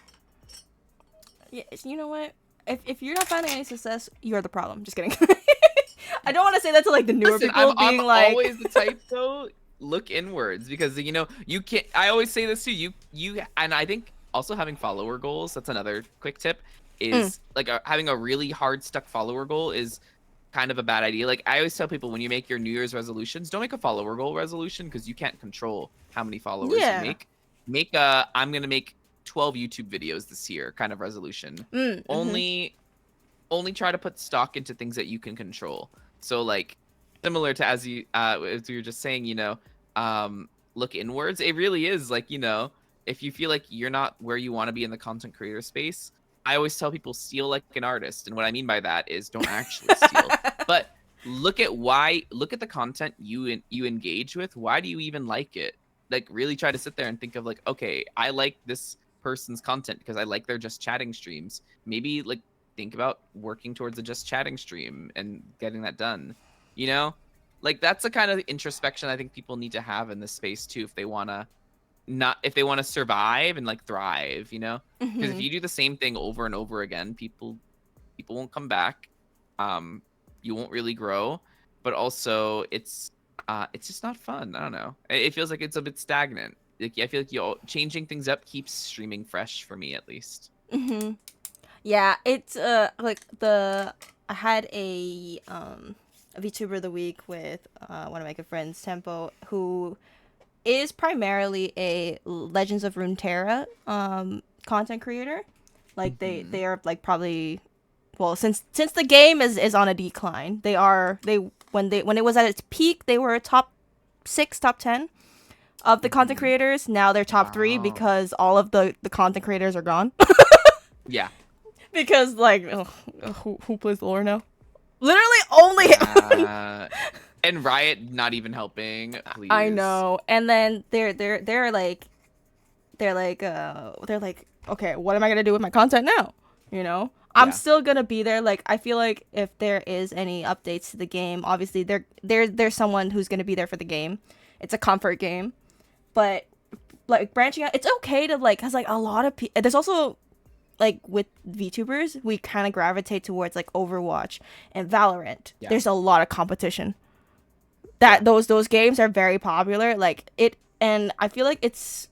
Yeah, you know what? If you're not finding any success, you're the problem. Just kidding. I don't want to say that to like the newer Listen, I'm people I'm being like always the type though. Look inwards, because you can't. I always say this too. And I think also having follower goals. That's another quick tip. mm, Is like having a really hard stuck follower goal is kind of a bad idea. Like I always tell people, when you make your New Year's resolutions, don't make a follower goal resolution, because you can't control how many followers you yeah. make. Make a, I'm gonna make 12 YouTube videos this year kind of resolution. Mm-hmm. Only try to put stock into things that you can control. So like similar to, as you were just saying, look inwards. It really is like, if you feel like you're not where you want to be in the content creator space, I always tell people steal like an artist. And what I mean by that is don't actually steal, but look at the content you engage with. Why do you even like it? Like really try to sit there and think of like, okay, I like this person's content because I like their just chatting streams. Maybe like think about working towards a just chatting stream and getting that done. You know, like that's the kind of introspection I think people need to have in this space too, if they want to survive and like thrive. Because if Mm-hmm. you do the same thing over and over again, people won't come back. You won't really grow, but also it's just not fun. I don't know. It feels like it's a bit stagnant. Like I feel like changing things up keeps streaming fresh for me, at least. Mm-hmm. Yeah, it's like the I had a VTuber of the week with one of my good friends, Tempo, who is primarily a Legends of Runeterra content creator. Like Hmm. they are like probably, well, since the game is on a decline, they when it was at its peak, they were top 6, top 10 of the content Hmm. creators. Now they're top 3 Oh, because all of the content creators are gone. yeah, Because like ugh, who plays the lore now? Literally only him. yeah. And Riot not even helping, I please. know. And then they're like okay, what am I gonna do with my content now? I'm Yeah. still gonna be there. Like I feel like if there is any updates to the game, obviously there's someone who's gonna be there for the game. It's a comfort game, but like branching out, it's okay to like, cause like a lot of people. There's also like with VTubers, we kind of gravitate towards like Overwatch and Valorant. Yeah. There's a lot of competition. Yeah. That those games are very popular. Like it, and I feel like it's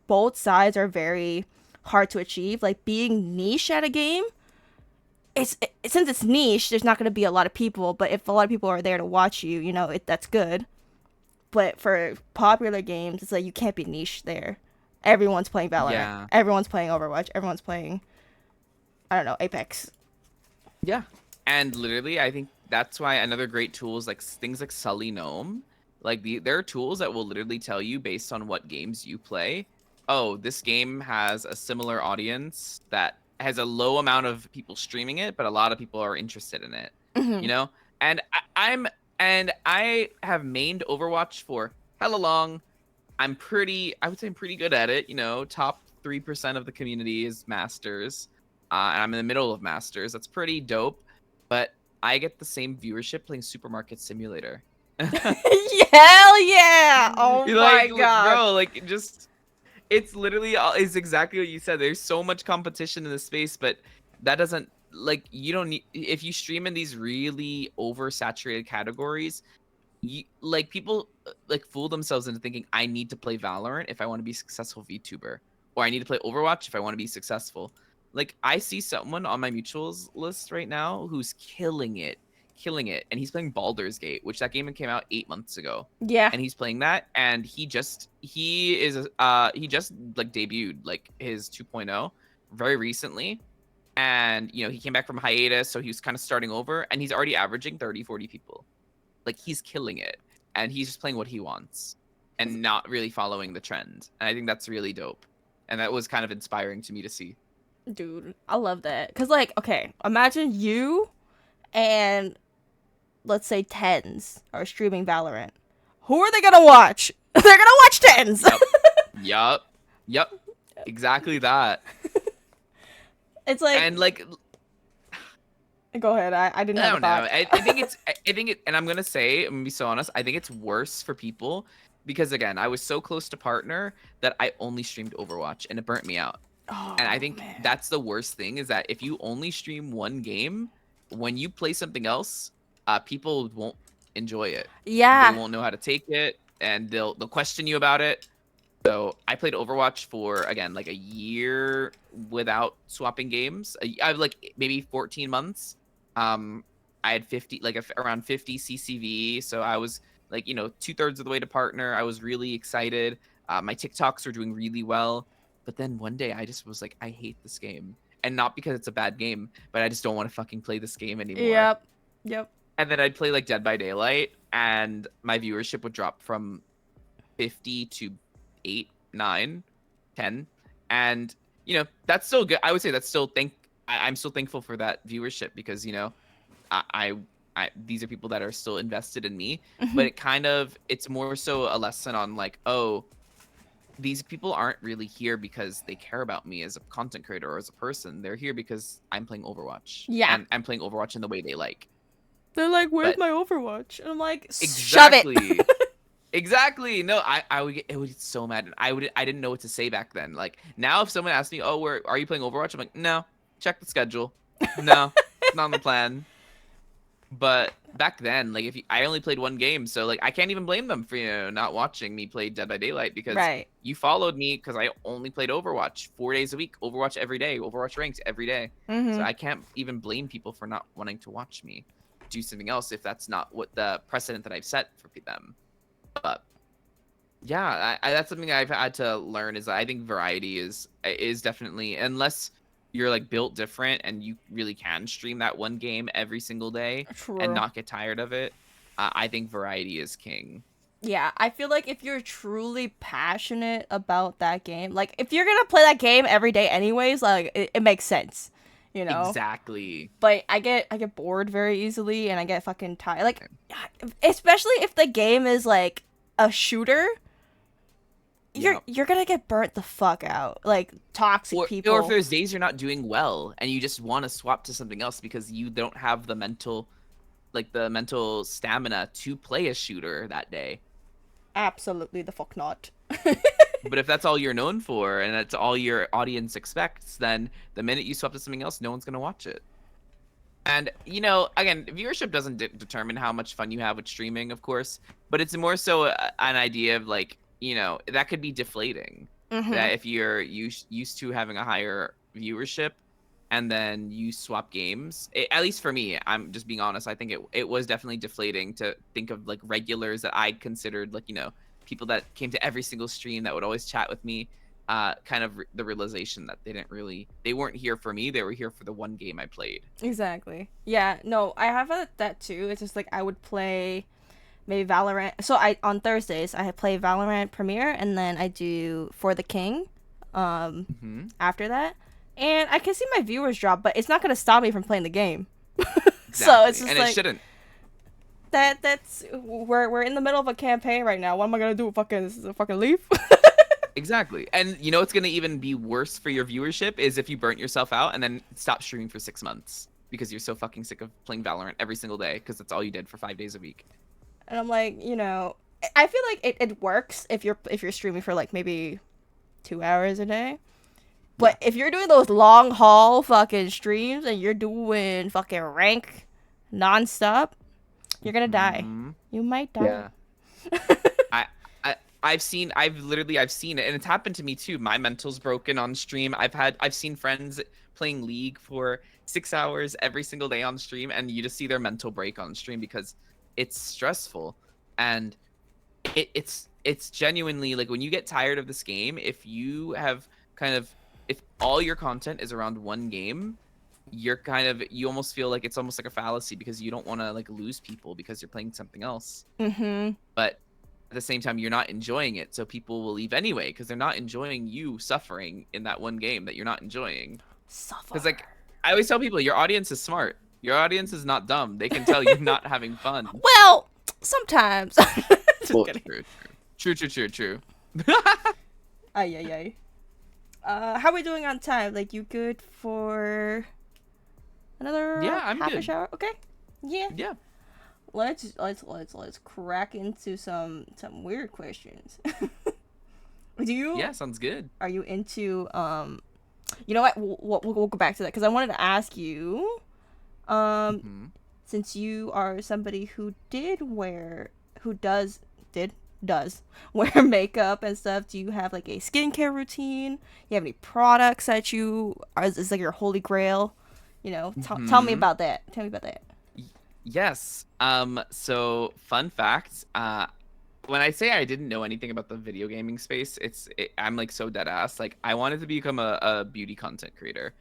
both sides are very hard to achieve. Like being niche at a game, since it's niche, there's not going to be a lot of people. But if a lot of people are there to watch you, you know, that's good. But for popular games, it's like you can't be niche there. Everyone's playing Valorant. Yeah. Everyone's playing Overwatch. Everyone's playing, I don't know, Apex. Yeah. And literally, I think that's why another great tool is like things like Sully Gnome. Like there are tools that will literally tell you based on what games you play. Oh, this game has a similar audience that has a low amount of people streaming it, but a lot of people are interested in it. Hmm. You know? And I have mained Overwatch for hella long. I would say I'm pretty good at it. You know, top 3% of the community is masters, and I'm in the middle of masters. That's pretty dope. But I get the same viewership playing Supermarket Simulator. Hell yeah! Oh Like, my god. bro, like just it's literally is exactly what you said. There's so much competition in the space, but that doesn't like you don't need if you stream in these really oversaturated categories, like people like fool themselves into thinking I need to play Valorant if I want to be a successful VTuber, or I need to play Overwatch if I want to be successful. Like I see someone on my mutuals list right now who's killing it, and he's playing Baldur's Gate, which that game came out 8 months ago, Yeah. and he's playing that, and he just like debuted like his 2.0 very recently, and you know he came back from hiatus, so he was kind of starting over, and he's already averaging 30-40 people. Like he's killing it, and he's just playing what he wants and not really following the trend. And I think that's really dope. And that was kind of inspiring to me to see. Dude, I love that. Cause like, okay, imagine you and let's say tens are streaming Valorant. Who are they gonna watch? They're gonna watch tens. Yep. Yup. Yep. Exactly that. It's like, And like go ahead. I didn't I have a don't know. thought. I think I think it, and I'm gonna be so honest. I think it's worse for people because again, I was so close to partner that I only streamed Overwatch and it burnt me out. And I Oh think man. that's the worst thing is that if you only stream one game, when you play something else, people won't enjoy it. They Yeah. won't know how to take it, and they'll question you about it. So I played Overwatch for again like a year without swapping games. I have like maybe 14 months. Um, I had 50 like around 50 CCV, so I was like two-thirds of the way to partner. I was really excited. My TikToks were doing really well, but then one day I just was like, I hate this game, and not because it's a bad game, but I just don't want to fucking play this game anymore. Yep. Yep. And then I'd play like Dead by Daylight, and my viewership would drop from 50 to 8, 9, 10. And, that's still good. I would say that's still I'm still thankful for that viewership because, I, I, these are people that are still invested in me, but it's more so a lesson on like, oh, these people aren't really here because they care about me as a content creator or as a person. They're here because I'm playing Overwatch Yeah. and I'm playing Overwatch in the way they like. They're like, "Where's But my Overwatch?" And I'm like, "Shove it." exactly. Exactly. No, I would get so mad. I didn't know what to say back then. Like now if someone asks me, "Oh, where are you playing Overwatch?" I'm like, "No. Check the schedule. No. It's not on the plan." But back then, like I only played one game, so like I can't even blame them for not watching me play Dead by Daylight because Right. you followed me because I only played Overwatch 4 days a week, Overwatch every day, Overwatch ranked every day. So Mhm. I can't even blame people for not wanting to watch me do something else if that's not what the precedent that I've set for them. But yeah, that's something I've had to learn is that I think variety is definitely, unless you're like built different and you really can stream that one game every single day and True. not get tired of it. I think variety is king. Yeah, I feel like if you're truly passionate about that game, like if you're gonna play that game every day anyways, like it makes sense, you know. Exactly. But I get bored very easily, and I get fucking tired. Like, especially if the game is like a shooter, you're Yeah. you're gonna get burnt the fuck out. Like toxic Or if people. there's days you're not doing well and you just want to swap to something else because you don't have the mental stamina to play a shooter that day. Absolutely the fuck not. But if that's all you're known for and that's all your audience expects, then the minute you swap to something else, no one's gonna watch it. And again, viewership doesn't determine how much fun you have with streaming, of course, but it's more so an idea of like, that could be deflating. Mm-hmm. That if you're used to having a higher viewership and then you swap games, at least for me, I'm just being honest, I think it was definitely deflating to think of like regulars that I considered like, people that came to every single stream that would always chat with me. Kind of the realization that they weren't here for me, they were here for the one game I played. Exactly. Yeah, no, I have that too. It's just like I would play maybe Valorant. So I on Thursdays I play Valorant Premiere and then I do For the King Hmm. after that. And I can see my viewers drop, but it's not going to stop me from playing the game. So it's Exactly, just and it like shouldn't. that's we're in the middle of a campaign right now. What am I going to do? Fucking leave? Exactly. And it's going to even be worse for your viewership is if you burnt yourself out and then stop streaming for 6 months because you're so fucking sick of playing Valorant every single day because that's all you did for 5 days a week. And I'm like, I feel like it works if you're streaming for like maybe 2 hours a day. Yeah. But if you're doing those long haul fucking streams and you're doing fucking rank nonstop, you're gonna die. Hmm. You might die. Yeah. I, I've seen it, and it's happened to me too. My mental's broken on stream. I've seen friends playing League for 6 hours every single day on stream, and you just see their mental break on stream because it's stressful. And it's genuinely like when you get tired of this game, if you have if all your content is around one game, you almost feel like it's almost like a fallacy because you don't want to like lose people because you're playing something else. Mm-hmm. But at the same time, you're not enjoying it, so people will leave anyway because they're not enjoying you suffering in that one game that you're not enjoying. Suffer. Because like I always tell people, your audience is smart. Your audience is not dumb. They can tell you're not having fun. Well, sometimes. Just Well, kidding. true. Ay ay ay. How are we doing on time? Like you good for another Yeah, I'm half a good. shower? Okay. Yeah. Yeah. Let's crack into some weird questions. Do you Yeah, sounds good. are you into you know what we'll go back to that because I wanted to ask you um Hmm. since you are somebody who does wear makeup and stuff, do you have like a skincare routine? You have any products that you are is like your holy grail? Tell me Hmm. about that. Tell me about that. Yes. So fun fact. When I say I didn't know anything about the video gaming space, I'm like so dead ass. Like I wanted to become a beauty content creator.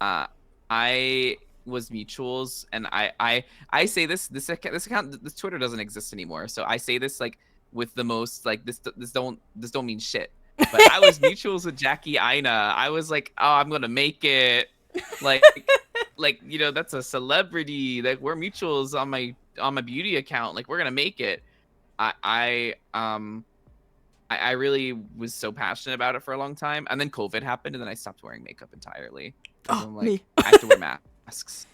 I was mutuals, and I say this account, this Twitter doesn't exist anymore. So I say this like with the most like this don't mean shit. But I was mutuals with Jackie Aina. I was like, oh, I'm gonna make it. Like that's a celebrity. Like we're mutuals on my beauty account. Like we're gonna make it. I really was so passionate about it for a long time, and then COVID happened, and then I stopped wearing makeup entirely because Oh, I'm me. like I have to wear masks,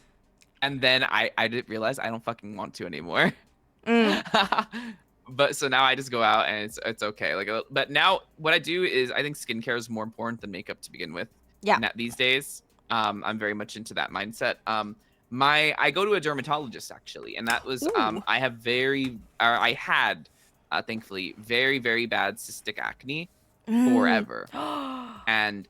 and then I didn't realize I don't fucking want to anymore. Mm, But so now I just go out and it's okay. Like, but now what I do is I think skincare is more important than makeup to begin with. yeah. These days, I'm very much into that mindset. I go to a dermatologist actually, and that was Ooh. I had, thankfully, very very bad cystic acne Mm. forever, and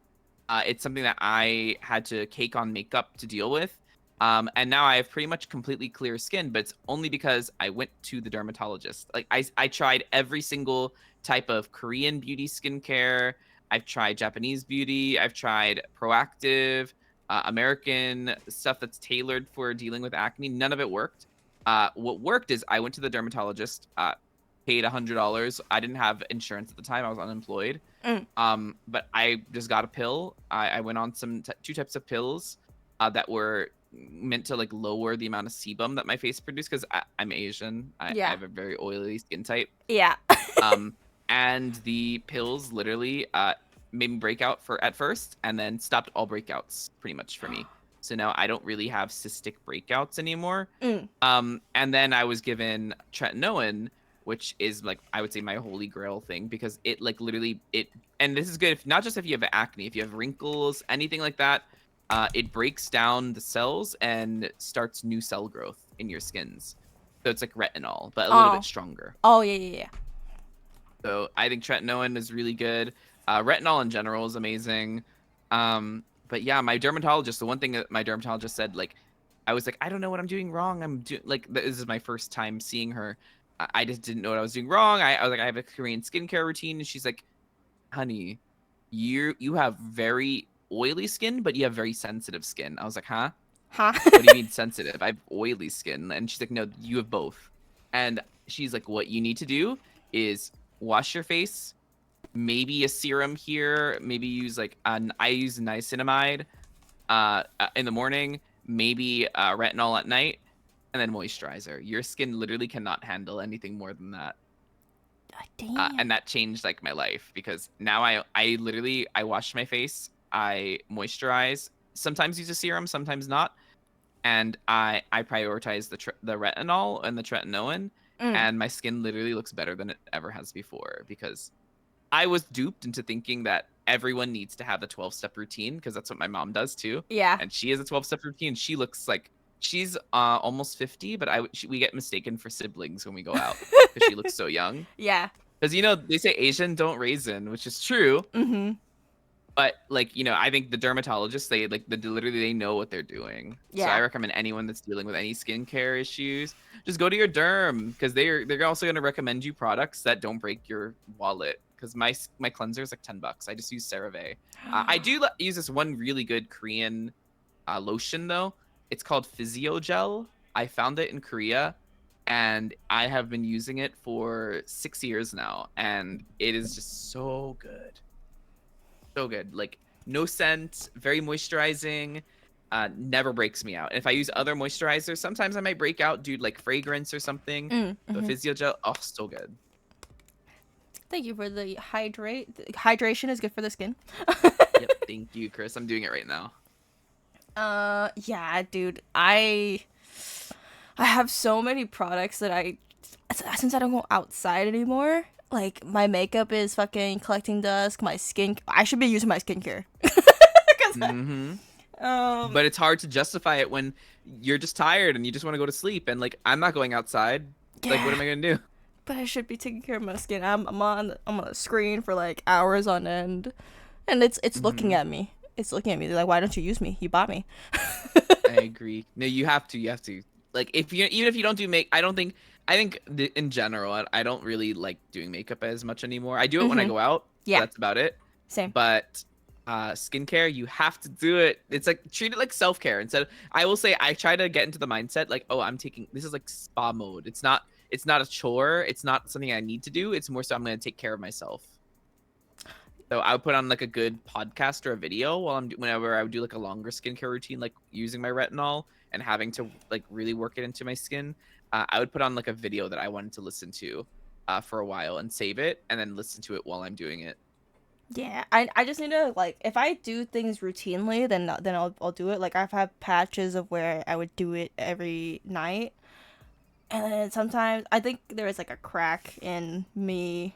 it's something that I had to cake on makeup to deal with. And now I have pretty much completely clear skin, but it's only because I went to the dermatologist. Like I tried every single type of Korean beauty skincare. I've tried Japanese beauty. I've tried proactive, American stuff that's tailored for dealing with acne. None of it worked. What worked is I went to the dermatologist, paid $100. I didn't have insurance at the time. I was unemployed. Mm. But I just got a pill. I went on two types of pills that were meant to like lower the amount of sebum that my face produced because I'm Asian. I Yeah. have a very oily skin type. Yeah. Um, and the pills literally made me break out for at first, and then stopped all breakouts pretty much for me. So now I don't really have cystic breakouts anymore. Mm. And then I was given tretinoin, which is like I would say my holy grail thing because it like literally it and this is good if not just if you have acne, if you have wrinkles, anything like that, it breaks down the cells and starts new cell growth in your skins. So it's like retinol, but a little bit Oh. stronger. Oh yeah, yeah, yeah. So I think tretinoin is really good. Retinol in general is amazing. But yeah, my dermatologist, the one thing that my dermatologist said, like, I was like, I don't know what I'm doing wrong. I'm doing like this is my first time seeing her. I just didn't know what I was doing wrong. I was like, I have a Korean skincare routine, and she's like, honey, you have very oily skin, but you have very sensitive skin. I was like, huh? Huh? What do you mean sensitive? I have oily skin. And she's like, no, you have both. And she's like, what you need to do is wash your face, maybe a serum here, maybe use like an I use niacinamide in the morning, maybe retinol at night, and then moisturizer. Your skin literally cannot handle anything more than that. Damn. And that changed like my life because now I literally I wash my face, I moisturize, sometimes use a serum, sometimes not, and I prioritize the retinol and the tretinoin, Mm. and my skin literally looks better than it ever has before because I was duped into thinking that everyone needs to have the 12-step routine because that's what my mom does too, Yeah. and she has a 12-step routine. She looks like she's almost 50, but we get mistaken for siblings when we go out because she looks so young. Yeah. Because they say Asian don't raisin, which is true, Mhm. but like I think the dermatologists they like literally they know what they're doing. So I Yeah. recommend anyone that's dealing with any skincare issues just go to your derm because they're also going to recommend you products that don't break your wallet. Because my cleanser is like $10. I just use CeraVe. I do use this one really good Korean lotion though. It's called Physiogel. I found it in Korea, and I have been using it for 6 years now, and it is just so good. So good. Like no scent, very moisturizing. Never breaks me out. And if I use other moisturizers, sometimes I might break out, dude, like fragrance or something. Mm. But Mhm. Physiogel, oh, so good. Thank you for the hydrate. Hydration is good for the skin. Yep. Thank you, Chris. I'm doing it right now. Yeah, dude. I have so many products that since I don't go outside anymore, like my makeup is fucking collecting dust, my skin I should be using my skincare. 'Cause Mm-hmm. um But it's hard to justify it when you're just tired and you just want to go to sleep. And like, I'm not going outside. Like, what yeah, am I gonna do? but I should be taking care of my skin. I'm on a screen for like hours on end, and it's looking Mm-hmm. at me. It's looking at me. They're like, why don't you use me? You bought me. I agree. No, you have to. You have to. Like, if you even if you don't do make, I don't think. I think in general, I don't really like doing makeup as much anymore. I do it when I Mhm. go out, but Yeah. that's about it. Same. But skincare, you have to do it. It's like treat it like self care instead. I will say I try to get into the mindset like, oh, I'm taking this is like spa mode. It's not. It's not a chore. It's not something I need to do. It's more so I'm going to take care of myself. So I would put on like a good podcast or a video while whenever I would do like a longer skincare routine, like using my retinol and having to like really work it into my skin. I would put on like a video that I wanted to listen to for a while and save it and then listen to it while I'm doing it. Yeah, I just need to like if I do things routinely, then I'll do it. Like I've had patches of where I would do it every night, and then sometimes I think there is like a crack in me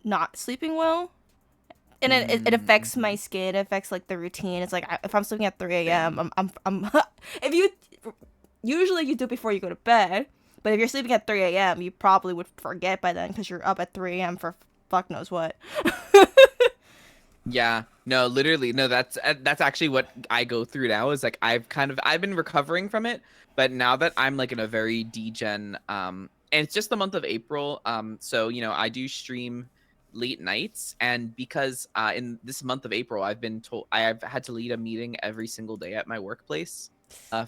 not sleeping well, and it affects my Mm-hmm. skin. It affects like the routine. It's like if I'm sleeping at 3 a.m., Same. I'm if you usually you do it before you go to bed, but if you're sleeping at 3 a.m., you probably would forget by then because you're up at 3 a.m. for fuck knows what. Yeah, no, literally, no. That's actually what I go through now. Is like I've been recovering from it, but now that I'm like in a very degen, and it's just the month of April, so I do stream late nights, and because in this month of April, I've been told I have had to lead a meeting every single day at my workplace,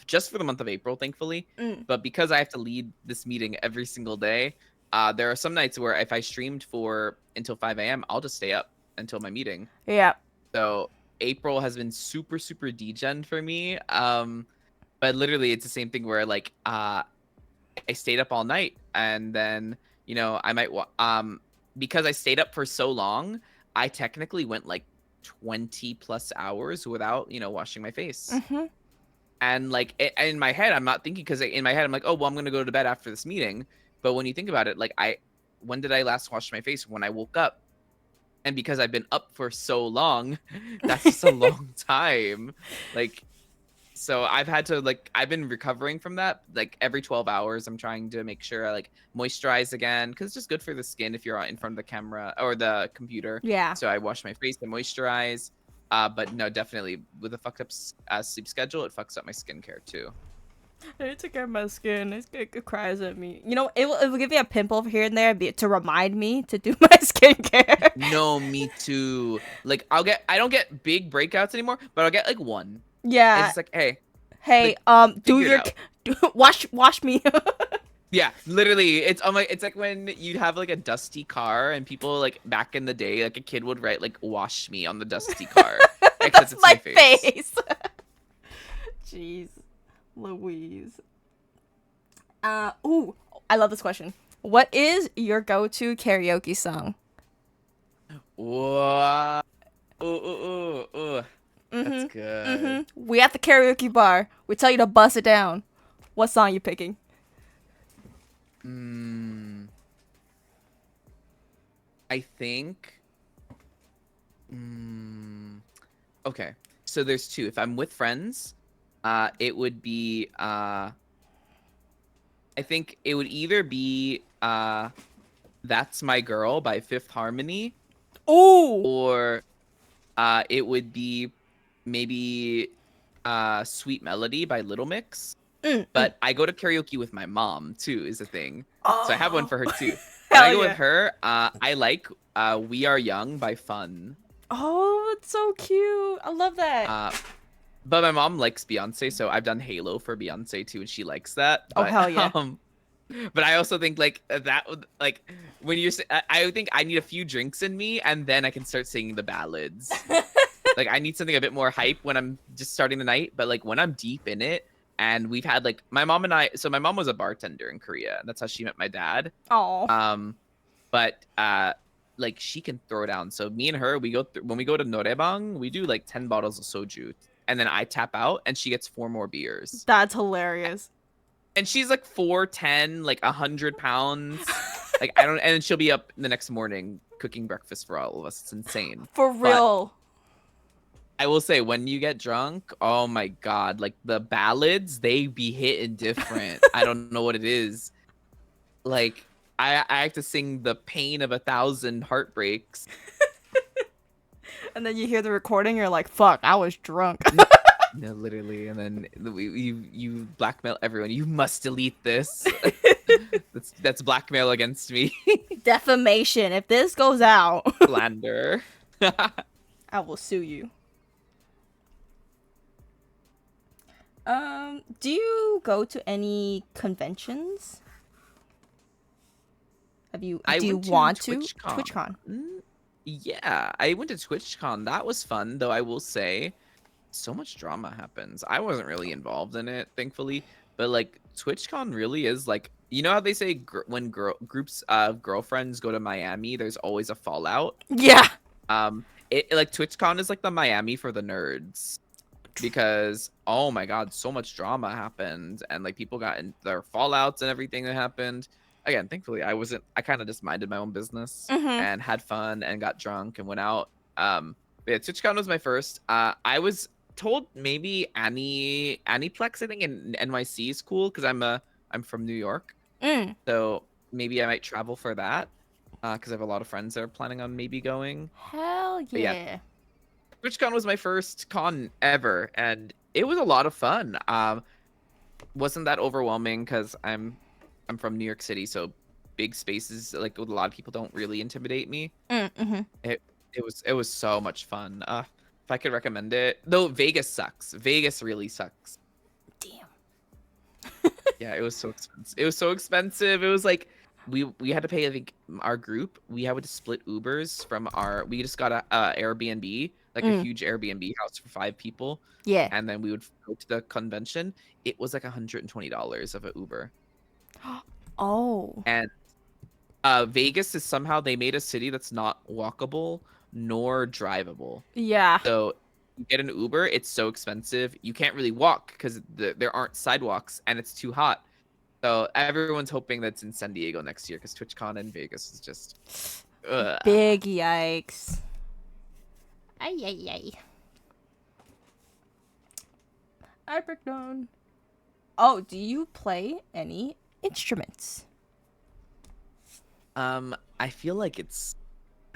just for the month of April, thankfully. Mm, But because I have to lead this meeting every single day, there are some nights where if I streamed for until 5 a.m., I'll just stay up until my meeting. yeah. So April has been super, super degen for me. But literally it's the same thing where like I stayed up all night and then I might because I stayed up for so long, I technically went like 20 plus hours without, washing my face. Mm-hmm. And like in my head, I'm not thinking, because in my head I'm like, oh well, I'm gonna go to bed after this meeting. But when you think about it, like when did I last wash my face? When I woke up. And because I've been up for so long, that's just a long time. Like, so I've been recovering from that. Like every 12 hours, I'm trying to make sure I like moisturize again, because it's just good for the skin if you're in front of the camera or the computer. Yeah. So I wash my face and moisturize. But no, definitely with a fucked up sleep schedule, it fucks up my skincare too. I need to get my skin. It cries at me. It will give me a pimple here and there to remind me to do my skincare. No, me too. Like I don't get big breakouts anymore, but I'll get like one. It's Yeah. just like, hey, Hey, like do figure it your out. wash me. Yeah, literally, it's like when you'd have like a dusty car and people like back in the day, like a kid would write like "wash me" on the dusty car, except That's it's my my face. face. Jeez, Louise. Ooh, I love this question. What is your go-to karaoke song? Whoa, ooh, ooh, ooh, ooh. That's Mm-hmm. good. Mm-hmm. We at the karaoke bar. We tell you to bust it down. What song you picking? Mm, I think. Mm, okay, so there's two. If I'm with friends, it would be I think it would either be "That's My Girl" by Fifth Harmony, Ooh. or it would be maybe "Sweet Melody" by Little Mix. Mm, mm. But I go to karaoke with my mom too, is the thing. So I have one Oh, for her too. When I hell go with yeah. her, I like "We Are Young" by Fun. Oh, it's so cute. I love that. Uh, but my mom likes Beyonce, so I've done Halo for Beyonce too, and she likes that. Oh, But hell yeah. but I also think like that would like when I think I need a few drinks in me, and then I can start singing the ballads. Like I need something a bit more hype when I'm just starting the night, but like when I'm deep in it, and we've had like my mom and I, so my mom was a bartender in Korea, and that's how she met my dad. Oh, Um, but like she can throw down. So me and her, when we go to Norebang, we do like 10 bottles of soju, and then I tap out and she gets four more beers. that's hilarious. And she's like 4'10", like 100 pounds. Like I don't, and she'll be up the next morning cooking breakfast for all of us. It's insane. For But real. I will say, when you get drunk, oh my God, like the ballads, they be hitting different. I don't know what it is. Like I have to sing "The Pain of 1,000 Heartbreaks." And then you hear the recording, you're like, fuck, I was drunk. No, literally, and then you blackmail everyone. You must delete this. That's blackmail against me. Defamation. If this goes out, Slander. I will sue you. Do you go to any conventions? I Do you went to want to? TwitchCon. TwitchCon. Yeah, I went to TwitchCon. That was fun, though I will say so much drama happens. I wasn't really involved in it, thankfully, but like TwitchCon really is like, you know how they say when groups of girlfriends go to Miami, there's always a fallout. Yeah. It like TwitchCon is like the Miami for the nerds, because oh my God, so much drama happened, and like people got in their fallouts and everything that happened. Again, thankfully I kind of just minded my own business Mhm. and had fun and got drunk and went out. But yeah, TwitchCon was my first. I was told maybe Aniplex, I think, in NYC is cool, because I'm from New York, Mm. so maybe I might travel for that, because I have a lot of friends that are planning on maybe going. Hell But yeah, yeah. TwitchCon was my first con ever, and it was a lot of fun. Wasn't that overwhelming, because I'm from New York City, so big spaces like with a lot of people don't really intimidate me. Mhm. It was so much fun. If I could recommend it, though, Vegas sucks. Vegas really sucks. Damn. Yeah, it was so expensive. It was so expensive. It was like we had to pay. I think our group, we had to split Ubers from our. We just got a Airbnb, like a Mm. huge Airbnb house for 5 people, Yeah. and then we would go to the convention. It was like $120 of an Uber, Oh. and Vegas is somehow they made a city that's not walkable nor drivable. Yeah. So you get an Uber, it's so expensive. You can't really walk because there aren't sidewalks and it's too hot. So everyone's hoping that's in San Diego next year because TwitchCon in Vegas is just ugh. Big yikes. Ay, ay, ay. I break down. Oh, do you play any instruments? I feel like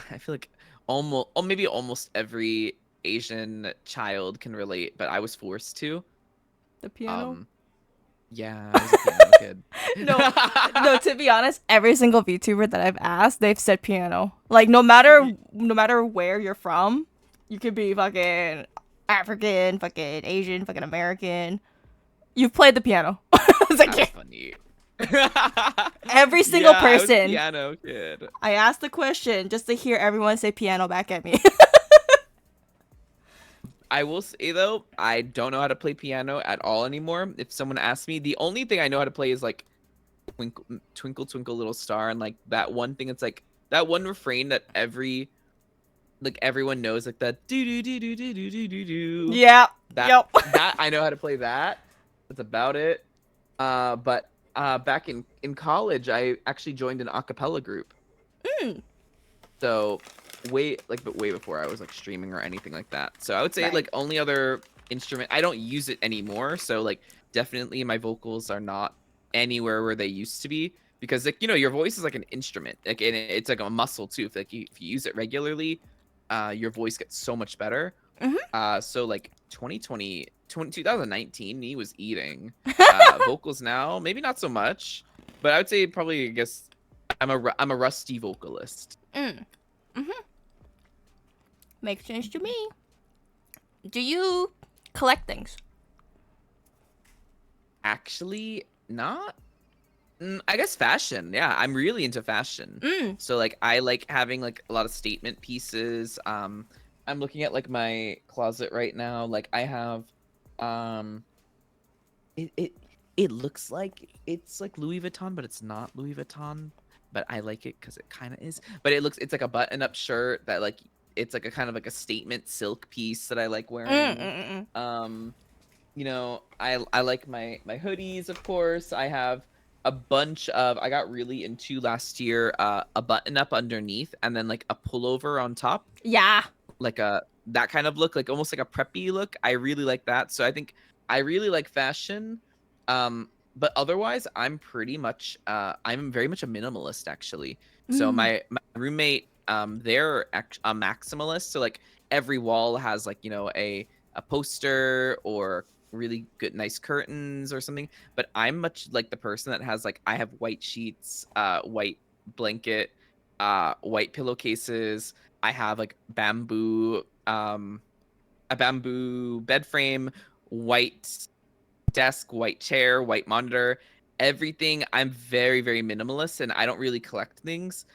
I feel like almost, or maybe almost every Asian child can relate, but I was forced to. The piano? Um, yeah, I was a piano kid. No, no. To be honest, every single VTuber that I've asked, they've said piano. Like no matter where you're from, you could be fucking African, fucking Asian, fucking American. You've played the piano. It's like yeah. That's funny. Every single Yeah, I was a person. piano kid. I asked the question just to hear everyone say piano back at me. I will say though, I don't know how to play piano at all anymore. If someone asks me, the only thing I know how to play is like Twinkle Twinkle Twinkle Little Star and like that one thing. It's like that one refrain that everyone knows, like the do do do do do do do do do. Yeah. That Yep. that I know how to play that. That's about it. But back in college, I actually joined an a cappella group. Mm, So but way before I was like streaming or anything like that. So I would say right. like only other instrument, I don't use it anymore. So like definitely my vocals are not anywhere where they used to be because like your voice is like an instrument. Like and it's like a muscle too. If you use it regularly, your voice gets so much better. Mhm. So like 2019 he was eating. Vocals now, maybe not so much, but I would say probably I guess I'm a rusty vocalist. Mm. Mhm. Makes sense to me. Do you collect things? Actually, not. I guess fashion. Yeah, I'm really into fashion. Mm. So like I like having like a lot of statement pieces. I'm looking at like my closet right now. Like I have um it it it looks like it's like Louis Vuitton, but it's not Louis Vuitton. But I like it because it kind of is. But it's like a button-up shirt that like it's like a kind of like a statement silk piece that I like Mm, wearing. mm, mm. Um I like my hoodies, of course. I have a bunch of I got really into last year a button up underneath and then like a pullover on top, Yeah. like a that kind of look, like almost like a preppy look. I really like that. So I think I really like fashion. But otherwise I'm pretty much I'm very much a minimalist actually. So Mm. my roommate they're a maximalist. So like every wall has like, a poster or really good nice curtains or something. But I'm much like the person that has like I have white sheets, white blanket, white pillowcases. I have like a bamboo bed frame, white desk, white chair, white monitor, everything. I'm very, very minimalist and I don't really collect things.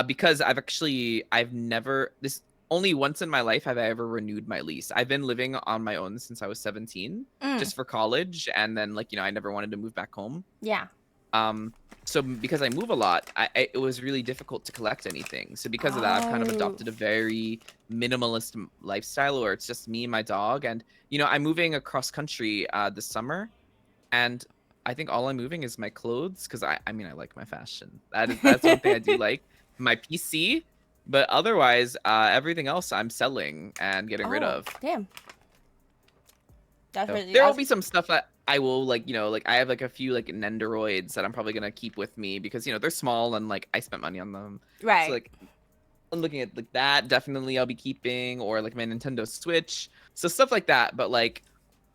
Because I've never this only once in my life have I ever renewed my lease. I've been living on my own since I was 17, Mm. just for college, and then like, I never wanted to move back home. Yeah. Um, so because I move a lot, it was really difficult to collect anything. So because of that, I've kind of Oh. adopted a very minimalist lifestyle where it's just me and my dog. And I'm moving across country this summer, and I think all I'm moving is my clothes because I mean I like my fashion. That's one thing I do like. My PC, but otherwise, everything else I'm selling and getting rid Oh, of. damn. That's So really. there will be some stuff that I will like, like I have like a few like Nendoroids that I'm probably gonna keep with me because they're small and like I spent money on them. So Right. like I'm looking at like that definitely I'll be keeping, or like my Nintendo Switch. So stuff like that. But like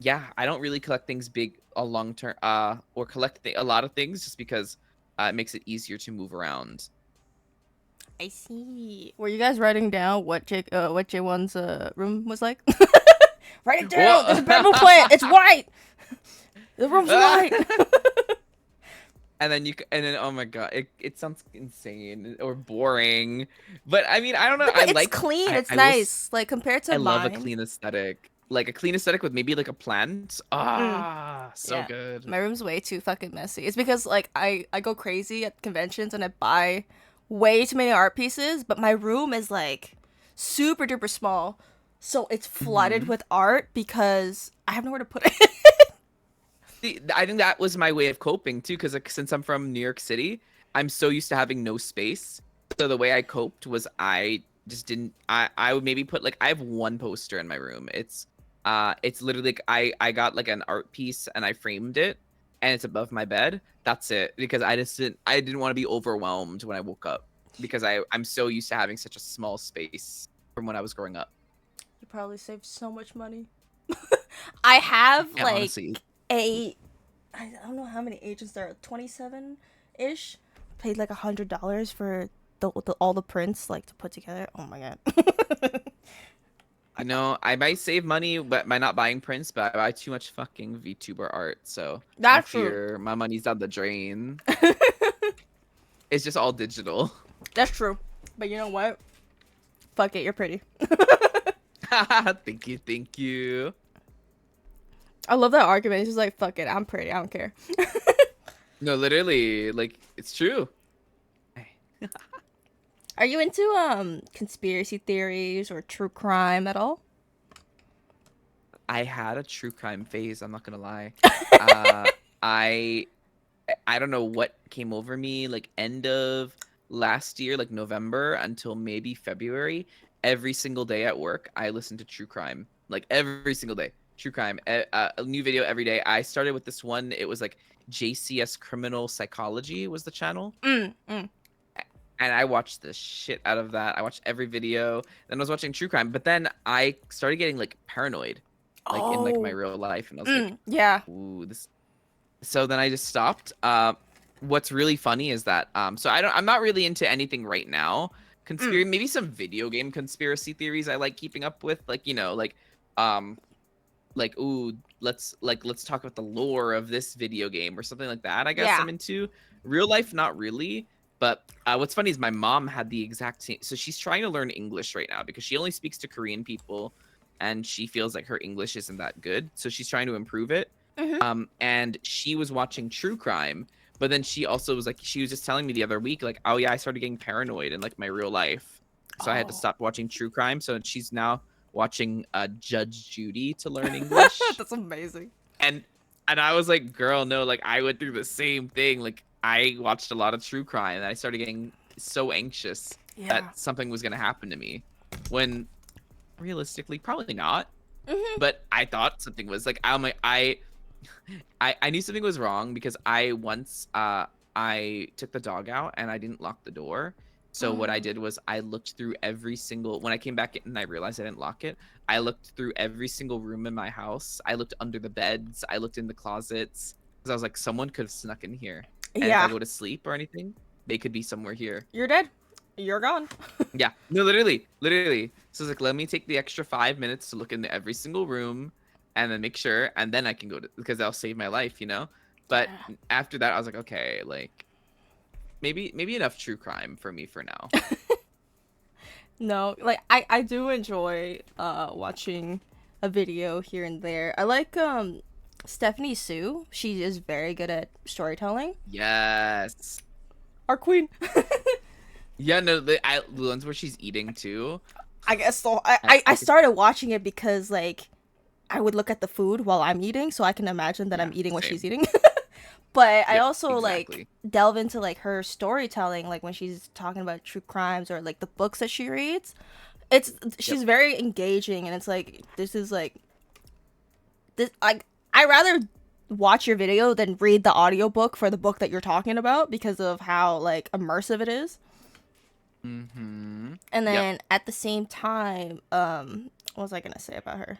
yeah, I don't really collect things big a long term or collect a lot of things just because it makes it easier to move around. I see. Were you guys writing down what J1's room was like? Write it down. There's a Well, bamboo plant. It's white. The room's white. and then oh my god, it sounds insane or boring. But I mean, I don't know. No, but it's clean. It's I will nice. Like compared to I love a mine. clean aesthetic. Like a clean aesthetic with maybe like a plant. Mm, Ah, so yeah. good. My room's way too fucking messy. It's because like I go crazy at conventions and I buy way too many art pieces, but my room is like super duper small. So it's flooded Hmm. with art because I have nowhere to put it. I think that was my way of coping too, because like, since I'm from New York City, I'm so used to having no space. So the way I coped was I just didn't. I would maybe put like I have one poster in my room. It's literally like I got like an art piece and I framed it and it's above my bed. That's it because I didn't want to be overwhelmed when I woke up because I'm so used to having such a small space from when I was growing up. You probably saved so much money. I have And like honestly, a I don't know how many agents there are, 27 ish. Paid like $100 for all the prints like to put together. Oh my god. I might save money but by not buying prints, but I buy too much fucking VTuber art, so I That's true. fear my money's down the drain. It's just all digital. That's true. But you know what? Fuck it, you're pretty. Thank you, thank you. I love that argument. It's just like, fuck it, I'm pretty. I don't care. No, literally, like it's true. Are you into conspiracy theories or true crime at all? I had a true crime phase, I'm not gonna lie. Uh, I I don't know what came over me like end of last year, like November until maybe February. Every single day at work, I listened to true crime. Like every single day, true crime. A new video every day. I started with this one. It was like JCS Criminal Psychology was the channel, Mm, mm. and I watched the shit out of that. I watched every video. Then I was watching true crime, but then I started getting like paranoid, like in like my Oh, real life, and I was like, mm, yeah. "Ooh, this." So then I just stopped. What's really funny is that so I'm not really into anything right now. Mm, Maybe some video game conspiracy theories I like keeping up with, like um ooh, let's talk about the lore of this video game or something like that. I guess yeah. I'm into real life, not really. But what's funny is my mom had the exact same. So she's trying to learn English right now because she only speaks to Korean people, and she feels like her English isn't that good. So she's trying to improve it. Hmm. And she was watching true crime, but then she also was like, she was just telling me the other week, like, oh yeah, I started getting paranoid in like my real life, so I had to Oh, stop watching true crime. So she's now watching Judge Judy to learn English. that's amazing. And I was like, girl, no, like I went through the same thing. Like I watched a lot of true crime and I started getting so anxious that Yeah. something was gonna happen to me. When realistically, probably not. Hmm. But I thought something was like I'm like I knew something was wrong because I once I took the dog out and I didn't lock the door. So what I did was I looked through every single when I came back in and I realized I didn't lock it. I looked through every single room in my house. I looked under the beds. I looked in the closets because I was like, someone could have snuck in here. And if I Yeah. go to sleep or anything, they could be somewhere here. You're dead. You're gone. Yeah, no, literally, literally. So it's like, let me take the extra 5 minutes to look into every single room, and then make sure, and then I can go to because that'll save my life, you know. But Yeah. after that, I was like, okay, like maybe enough true crime for me for now. No, like I do enjoy watching a video here and there. I like Stephanie Sue. She is very good at storytelling. Yes. Our queen. Yeah, no, the ones where she's eating too. I guess so. I, I, I I I could, started watching it because like I would look at the food while I'm eating, so I can imagine that I'm yeah, eating what she's same. eating. But I Yep, also like exactly. delve into like her storytelling, like when she's talking about true crimes or like the books that she reads. It's Yep. she's very engaging, and it's like this is like this like I rather watch your video than read the audiobook for the book that you're talking about because of how like immersive it is. Mm-hmm. And Yep. then at the same time, what was I gonna say about her?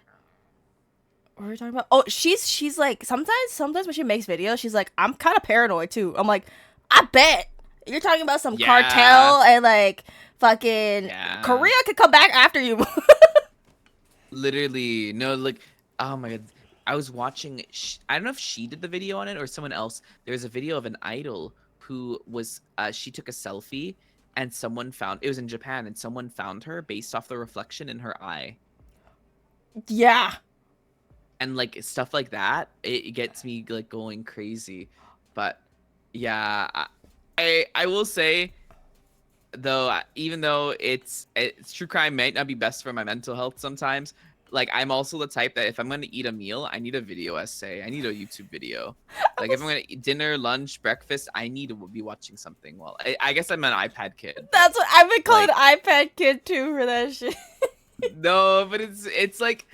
What were we talking about? Oh, she's like sometimes when she makes videos, she's like, I'm kind of paranoid too. I'm like, I bet you're talking about some Yeah. cartel and like fucking Yeah. Korea could come back after you. Literally, no, like, oh my god. I was watching, I don't know if she did the video on it or someone else. There's a video of an idol who was, she took a selfie and someone found, it was in Japan and someone found her based off the reflection in her eye. Yeah. And like stuff like that, it gets me like going crazy. But yeah, I will say though, even though it's true crime might not be best for my mental health sometimes. Like I'm also the type that if I'm gonna eat a meal, I need a video essay. I need a YouTube video. I Like if I'm was, gonna eat dinner, lunch, breakfast, I need to be watching something. Well, I guess I'm an iPad kid, but that's what I've been calling like iPad kid too for that shit. no, but it's like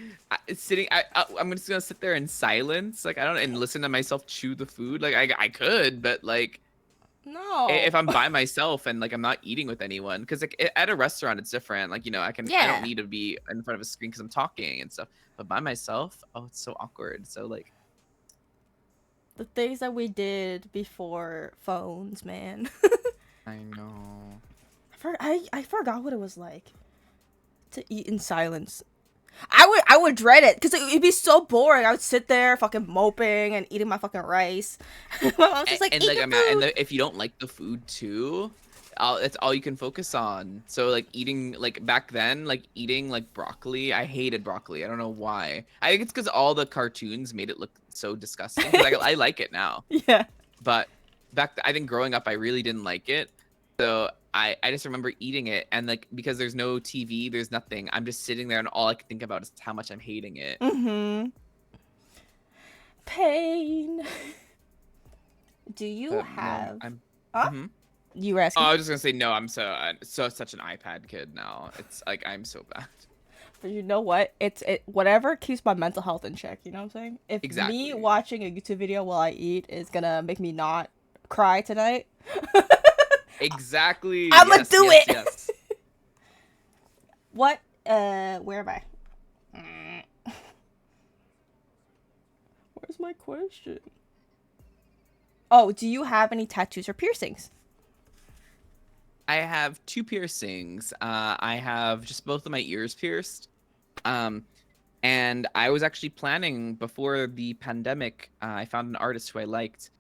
it's sitting. I'm just gonna sit there in silence, like I don't and listen to myself chew the food. Like I could, but like No. if I'm by myself and like I'm not eating with anyone, because like at a restaurant it's different. Like I don't Yeah. need to be in front of a screen because I'm talking and stuff. But by myself, oh, it's so awkward. So like The things that we did before phones, man. I know. I forgot what it was like to eat in silence. I would dread it because it'd be so boring. I would sit there fucking moping and eating my fucking rice. My mom's just like, And eat like your I mean, food. if you don't like the food too, it's all you can focus on. So like eating like back then, like eating like broccoli, I hated broccoli. I don't know why. I think it's because all the cartoons made it look so disgusting. Because I like it now, Yeah. but I think growing up, I really didn't like it. So I just remember eating it, and like because there's no TV, there's nothing. I'm just sitting there, and all I can think about is how much I'm hating it. Mm-hmm. Pain. Do you But no, have? I'm. Huh? Mhm. You were Oh, asking? I was just gonna say no. I'm such an iPad kid now. It's like I'm so bad. But you know what? It whatever keeps my mental health in check. You know what I'm saying? If me Exactly. watching a YouTube video while I eat is gonna make me not cry tonight, Exactly. I'ma Yes. do Yes. it. Yes. What? Where am I? Where's my question? Oh, do you have any tattoos or piercings? I have two piercings. I have just both of my ears pierced. Um, and I was actually planning before the pandemic. I found an artist who I liked.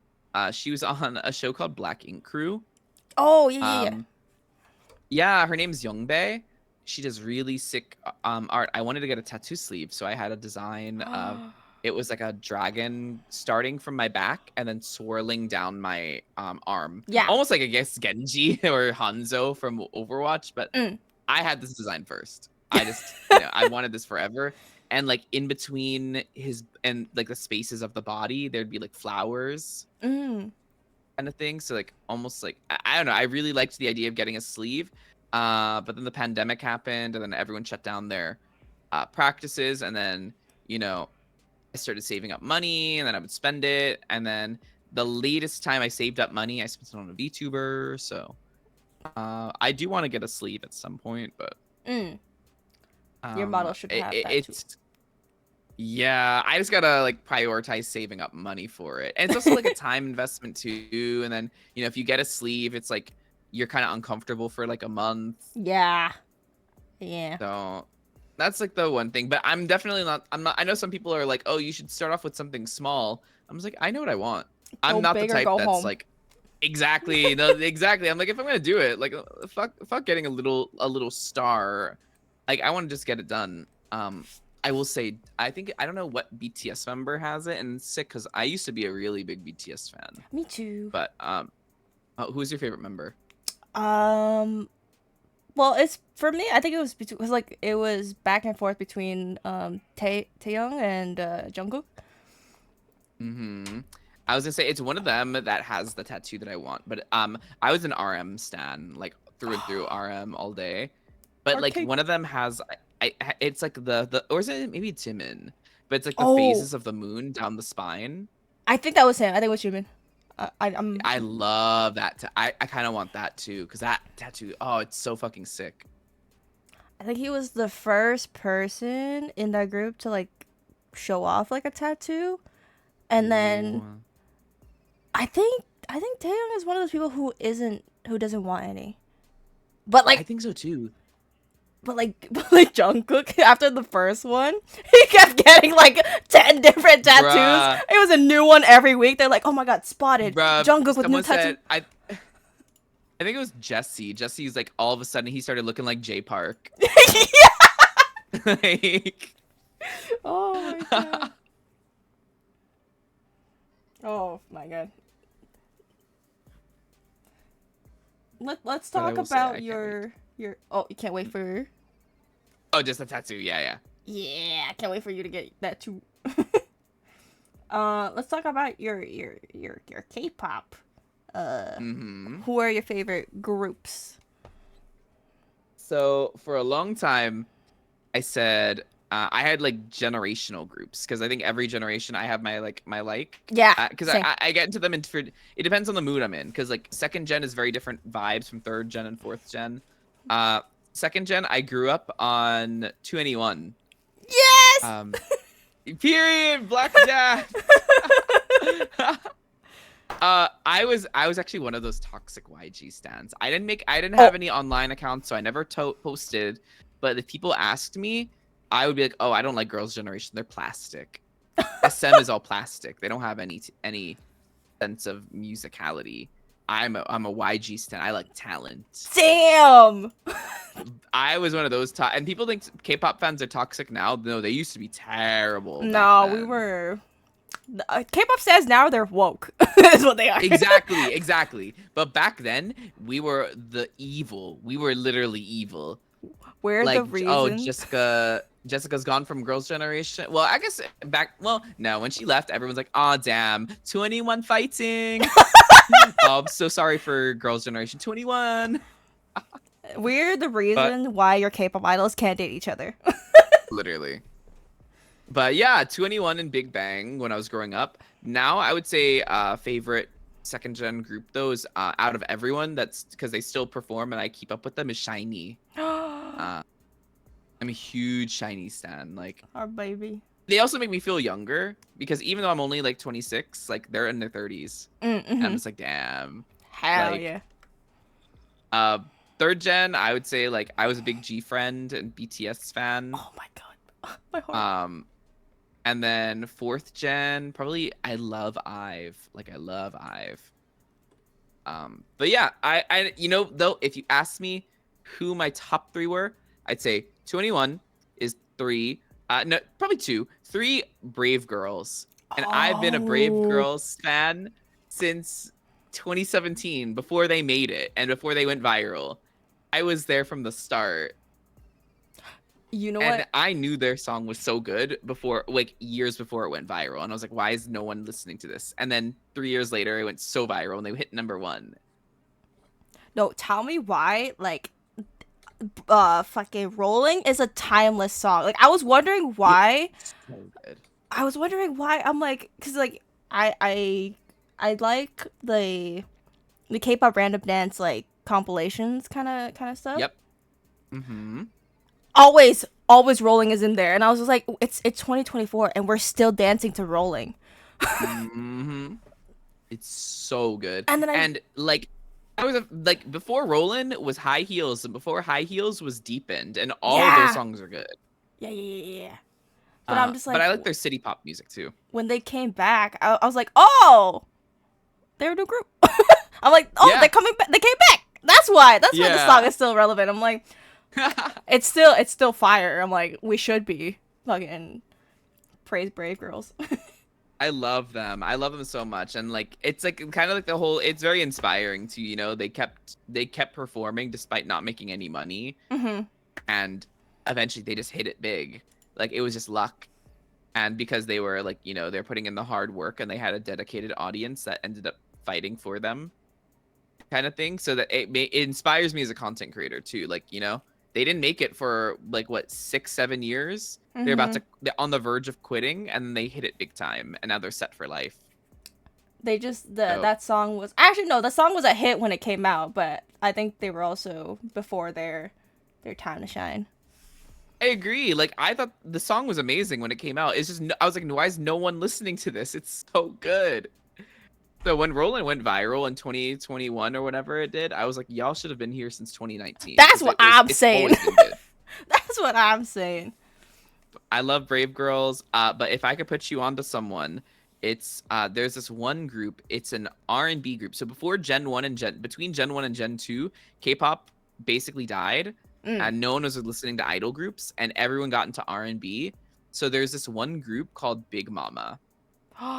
She was on a show called Black Ink Crew. Oh yeah yeah Um, Yeah, her name's Youngbae. She does really sick art. I wanted to get a tattoo sleeve, so I had a design of yeah. it was like a dragon starting from my back and then swirling down my arm. Yeah. Almost like I guess Genji or Hanzo from Overwatch, but Mm. I had this design first. I just, I wanted this forever. And like in between his and like the spaces of the body, there'd be like flowers Mm. kind of thing. So like almost like I don't know. I really liked the idea of getting a sleeve. But then the pandemic happened, and then everyone shut down their practices, and then you know I started saving up money, and then I would spend it, and then the latest time I saved up money, I spent it on a VTuber. So I do want to get a sleeve at some point, but Mm. Your model should have that too. it's yeah, I just gotta like prioritize saving up money for it. And it's also like a time investment too. And then, if you get a sleeve, it's like you're kind of uncomfortable for like a month. Yeah. Yeah. So that's like the one thing. But I'm not I know some people are like, oh, you should start off with something small. I'm just like, I know what I want. I'm Go not the big or type go that's home. like exactly, no, exactly. I'm like, if I'm gonna do it, like fuck getting a little star. Like I want to just get it done. I will say, I don't know what BTS member has it, and it's sick because I used to be a really big BTS fan. Me too. But who's your favorite member? Um. Well, it's for me. I think it was between. It was like it was back and forth between Taeyoung and Jungkook. Mm-hmm. I was gonna say it's one of them that has the tattoo that I want, but I was an RM stan, like through and through RM all day. But Our like cake. one of them has, it's like the or is it maybe it's Jimin, but it's like the Oh, phases of the moon down the spine. I think that was him. I think it was Jimin. I'm. I love that. I kind of want that too, because that tattoo, oh, it's so fucking sick. I think he was the first person in that group to like show off like a tattoo, and then Ooh. I think Taeyong is one of those people who doesn't want any. But I like think so too. but like Jungkook after the first one, he kept getting like 10 different tattoos. Bruh, It was a new one every week. They're like, "Oh my god, spotted bruh. Jungkook with new Someone tattoo." said I think it was Jesse. Jesse's like all of a sudden he started looking like Jay Park. Like, Oh my god. Oh my god. let's But I talk will say about I can't wait. your. Oh, you can't wait for. Oh, just a tattoo. Yeah, yeah. Yeah, I can't wait for you to get that too. Let's talk about your K-pop. Uh, Mm-hmm. who are your favorite groups? So for a long time, I said I had like generational groups because I think every generation I have my Yeah, because same. I get into them and for it depends on the mood I'm in because like second gen is very different vibes from third gen and fourth gen. Uh, second gen I grew up on 2NE1. Yes. Um, period. Black Jazz. I was actually one of those toxic YG stans. I didn't have Oh, any online accounts, so I never posted. But if people asked me, I would be like, "Oh, I don't like Girls' Generation. They're plastic. SM is all plastic. They don't have any sense of musicality. I'm a YG stan. I like talent. damn. I was one of those and people think K-pop fans are toxic now. No, they used to be terrible back No, we then. were. K-pop stars now they're woke. Is what they are. Exactly, exactly. But back then, we were the evil. We were literally evil. We're the Like, oh, reason. Jessica's gone from Girls' Generation. Well, I guess well, no, when she left, everyone's like, "Oh, damn, 21 fighting." Oh, I'm so sorry for Girls' Generation 21. We're the But reason why your K-pop idols can't date each other. literally. But yeah, 21 and Big Bang when I was growing up. Now I would say favorite second gen group those out of everyone that's because they still perform and I keep up with them is Shiny. Uh, I'm a huge Shiny stan. Like Our baby. they also make me feel younger because even though I'm only like 26, like they're in their 30s. And I'm Mm-hmm. just like, damn. Hell Like yeah. uh third gen, I would say like I was a big G Friend and BTS fan. Oh my god. My heart. Um And then fourth gen, probably I love Ive. Like I love Ive. But yeah, I though, if you ask me who my top three were, I'd say 21 is three. No, probably two. Three Brave Girls. And I've been a Brave Oh. Girls fan since 2017, before they made it and before they went viral. I was there from the start. You know And what? I knew their song was so good before, like years before it went viral. And I was like, why is no one listening to this? And then 3 years later, it went so viral and they hit number one. No, tell me why. Like, fucking "Rolling" is a timeless song. Like, I was wondering why. It's so good. I was wondering why. I'm like, cause like I like the K-pop random dance like compilations kind of stuff. Yep. Mm-hmm. Always "Rolling" is in there, and I was just like, it's 2024 and we're still dancing to "Rolling." Mm-hmm. It's so good. And then I And like I was like before Rollin' was High Heels and before High Heels was Deepened and all of those yeah songs are good. yeah. But I'm just But like I like their city pop music too. when they came back, I was like, oh, they're a new group. I'm like, oh, they're Yeah. coming back. They came back. That's why. That's why the song Yeah. is still relevant. I'm like, it's still fire. I'm like, we should be fucking praise Brave Girls. I love them. I love them so much. And like it's like kind of like the whole it's very inspiring to, they kept performing despite not making any money hmm and eventually they just hit it big. Like it was just luck. And because they were like, they're putting in the hard work and they had a dedicated audience that ended up fighting for them kind of thing so that it inspires me as a content creator too. Like, they didn't make it for like what 6 7 years. hmm They're on the verge of quitting and then they hit it big time and now they're set for life. They just So that song was actually no, the song was a hit when it came out, but I think they were also before their time to shine. I agree. Like I thought the song was amazing when it came out. It's just I was like, why is no one listening to this? It's so good. So when Roland went viral in 2021 or whatever it did, I was like, y'all should have been here since 2019 That's because what I'm it's saying. always been good. That's what I'm saying. I love Brave Girls. But if I could put you onto someone, it's there's this one group. It's an R&B group. So before Gen 1 and between Gen 1 and Gen 2, K-pop basically died Mm. and no one was listening to idol groups and everyone got into R&B. So there's this one group called Big Mama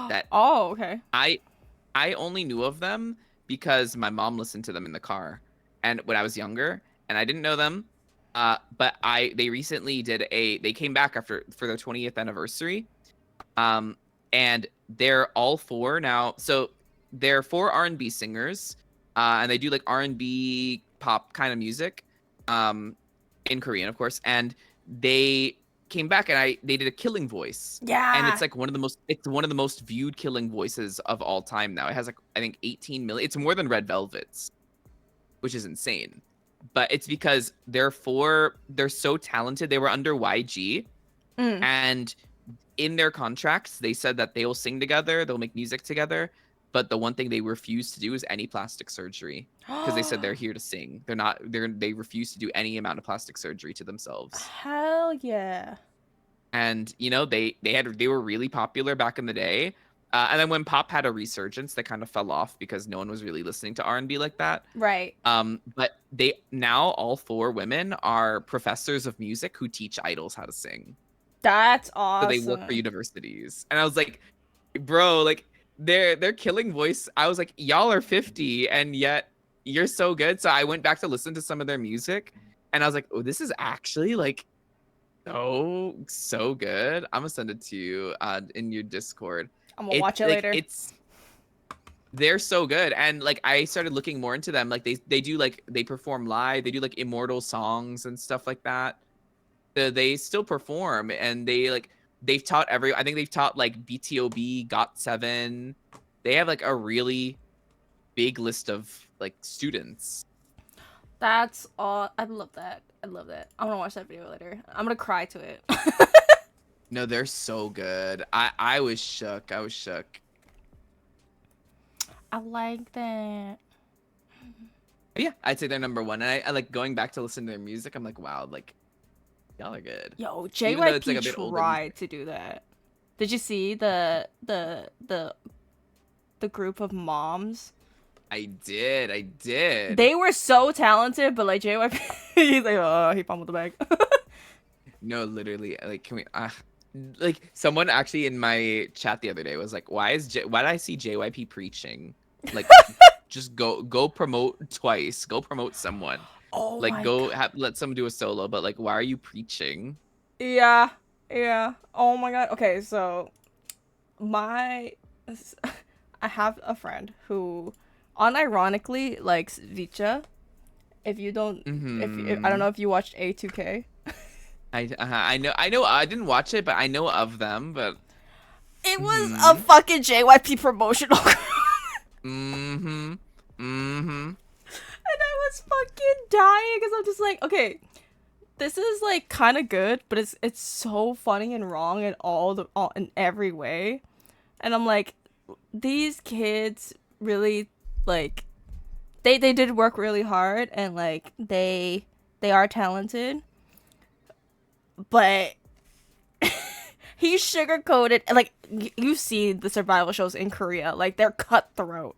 that Oh, okay. I I only knew of them because my mom listened to them in the car. and when I was younger, and I didn't know them. But they recently they came back for their 20th anniversary. Um, and they're all four now. So they're four R&B singers, and they do like R&B pop kind of music, um, in Korean, of course. And they came back and they did a killing voice, and Yeah. it's one of the most viewed killing voices of all time now. It has like I think 18 million. It's more than Red Velvet's, which is insane. But it's because they're so talented. They were under YG, Mm. and in their contracts, they said that they will sing together, they'll make music together, but the one thing they refuse to do is any plastic surgery because they said they're here to sing. They refuse to do any amount of plastic surgery to themselves. Hell yeah. And they were really popular back in the day. And then when pop had a resurgence, they kind of fell off because no one was really listening to R&B like that. Right. But they now all four women are professors of music who teach idols how to sing. That's So they work for awesome. universities. And I was like, bro, like they're killing voice. I was like, y'all are 50 and yet you're so good. So I went back to listen to some of their music and I was like, oh, this is actually like so good. I'm gonna send it to you in your Discord. I'm gonna It's watch it like later. they're so good. And like I started looking more into them. Like they do like they perform live, they do like immortal songs and stuff like that. They still perform and I think they've taught like BTOB, Got7. They have like a really big list of like students. That's all. I love that. I love that. I'm gonna watch that video later. I'm gonna cry to it. No, they're so good. I was shook. I was shook. I like that. But yeah, I'd say they're number one. And I like going back to listen to their music. I'm like, wow, like y'all are good. Yo, Even though it's like JYP a bit older tried music. to do that. Did you see the group of moms? I did. I did. They were so talented, but like JYP, he's like, oh, he fumbled the bag. No, literally, like, can we? Like, someone actually in my chat the other day was like, why did I see JYP preaching? Like, just go promote twice. Go promote someone. Oh Like, my god. let someone do a solo. But like, why are you preaching? Yeah, yeah. Oh my god. Okay, so my I have a friend who unironically likes Vicha. If you don't, if I don't Mm-hmm. know if you watched A2K. I know. I didn't watch it, but I know of them. But It was a mm-hmm. fucking JYP promotional. Mm-hmm. Mm-hmm. And I was fucking dying because I'm just like, okay, this is like kind of good, but it's so funny and wrong in all in every way. And I'm like, these kids really like they did work really hard and like they are talented, but he sugarcoated like you see the survival shows in Korea, like they're cutthroat.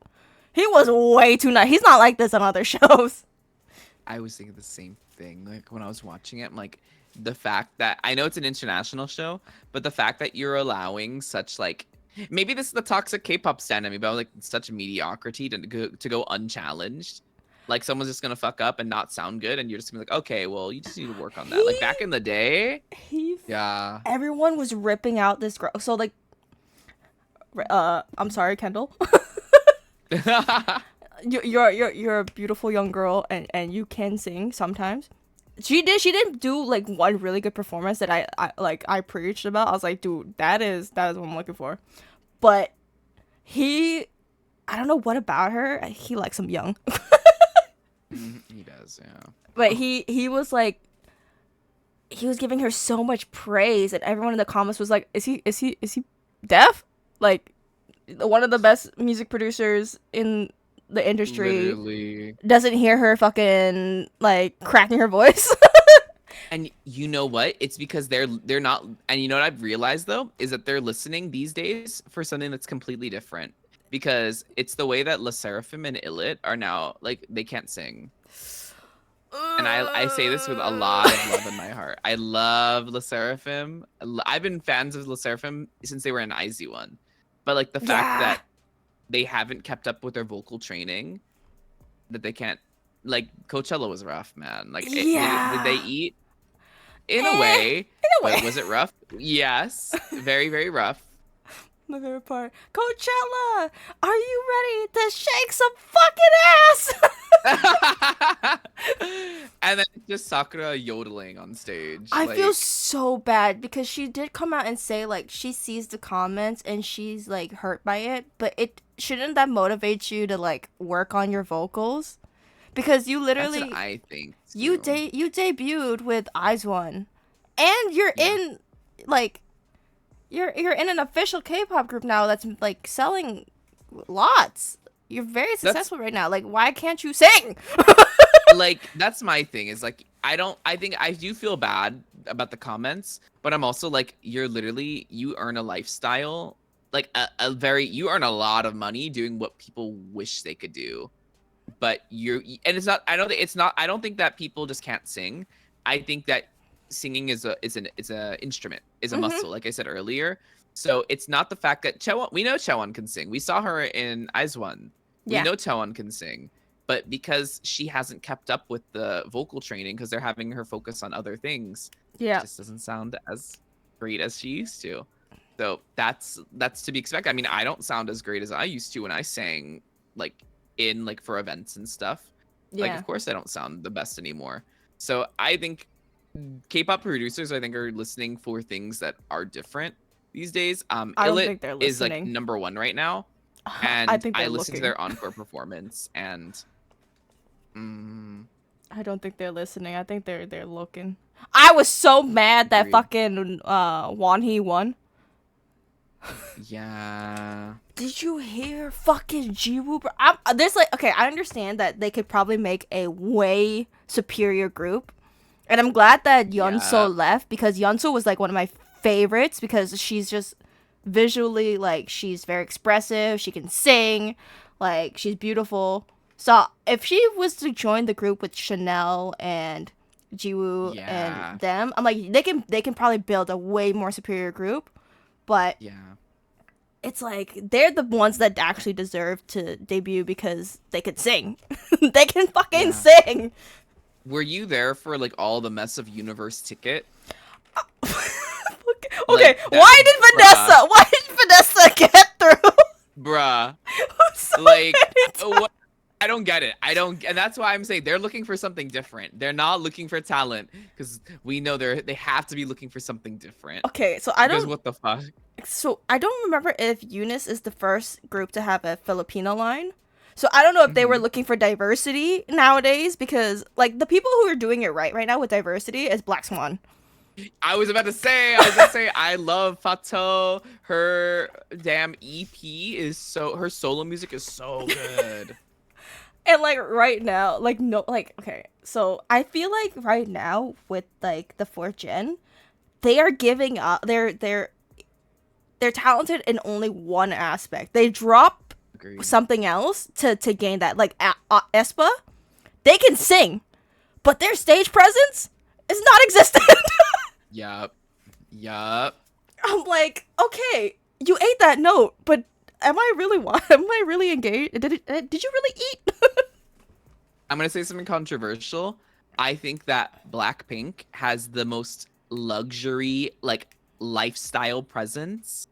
He was way too nice. He's not like this on other shows. I was thinking the same thing. Like when I was watching it, I'm like the fact that I know it's an international show, but the fact that you're allowing such like maybe this is the toxic K-pop stand in me, but like such mediocrity to go unchallenged. Like someone's just gonna fuck up and not sound good, and you're just gonna be like, okay, well, you just need to work on that. He Like back in the day, he yeah. everyone was ripping out this girl. So like I'm sorry, Kendall. You're a beautiful young girl and you can sing sometimes. She didn't do like one really good performance that I preached about. I was like, dude, that is what I'm looking for. But he I don't know what about her. He likes him young. He does, yeah. But he was like he was giving her so much praise and everyone in the comments was like, is he deaf? Like one of the best music producers in the industry Literally. doesn't hear her fucking like cracking her voice. And you know what? It's because they're not. And you know what I've realized though is that they're listening these days for something that's completely different. Because it's the way that La Seraphim and Illit are now like they can't sing. And I say this with a lot of love in my heart. I love La Seraphim. I've been fans of La Seraphim since they were in IZ*ONE. But like the fact Yeah. that they haven't kept up with their vocal training, that they can't like Coachella was rough, man. Like, did they Yeah. eat in a Eh, way, in a but way. was it rough? Yes, very, very rough. My favorite part. Coachella, are you ready to shake some fucking ass? And then just Sakura yodeling on stage, I feel like so bad because she did come out and say like she sees the comments and she's like hurt by it, but it shouldn't that motivate you to like work on your vocals? Because you that's what literally I think too. you debuted with Eyes One, and you're Yeah, in like you're in an official K-pop group now that's like selling lots. You're very that's successful right now. Like, why can't you sing? like that's my thing is like I think I do feel bad about the comments, but I'm also like you earn a lifestyle, like a very you earn a lot of money doing what people wish they could do. But and it's not I don't think that people just can't sing. I think that singing is a instrument, is a Mhm. muscle, like I said earlier. So it's not the fact that Chewon, we know Chewon can sing. We saw her in One. We Yeah. know Chewon can sing. But because she hasn't kept up with the vocal training because they're having her focus on other things, she Yeah. just doesn't sound as great as she used to. So that's to be expected. I mean, I don't sound as great as I used to when I sang like in like for events and stuff. Like, Yeah. of course I don't sound the best anymore. So I think K-pop producers, I think, are listening for things that are different these days. I don't Illit think they're is like listening. number 1 right now, I and think I they're listened to looking. their encore performance, and mm, I don't think they're listening. I think they're looking. I was so mad that agreed. fucking Wonhee won. Yeah, Did you hear fucking Jiwoo? I'm, there's like okay, I understand that they could probably make a way superior group, and I'm glad that yeah, Yeonso left because Yeonso was like one of my favorites because she's just visually like she's very expressive. She can sing, like she's beautiful. So if she was to join the group with Chanel and Jiwoo and yeah, them, I'm like they can probably build a way more superior group. But yeah, it's like they're the ones that actually deserve to debut because they could sing. They can fucking yeah. sing. Were you there for like all the mess of Universe Ticket? Okay, Like that, bruh, Why did Vanessa get through? bruh. So Like, many times. what? I don't get it. I don't, and that's why I'm saying they're looking for something different. They're not looking for talent because we know they have to be looking for something different. Okay, Because what the fuck? so I don't remember if Eunice is the first group to have a Filipino line. So I don't know if they were Hmm. looking for diversity nowadays because like the people who are doing it right now with diversity is Black Swan. I was about to say, I love Fato. Her damn EP is so, her solo music is so good. And like right now, like no, like okay. So I feel like right now with like the fourth gen, they are giving up. They're talented in only one aspect. They drop Agreed. something else to gain that. Like Espa, they can sing, but their stage presence is non-existent. Yup. Yup. I'm like, okay, you ate that note, but am I really am I really engaged? Did you really eat? I'm gonna say something controversial. I think that Blackpink has the most luxury, like lifestyle presence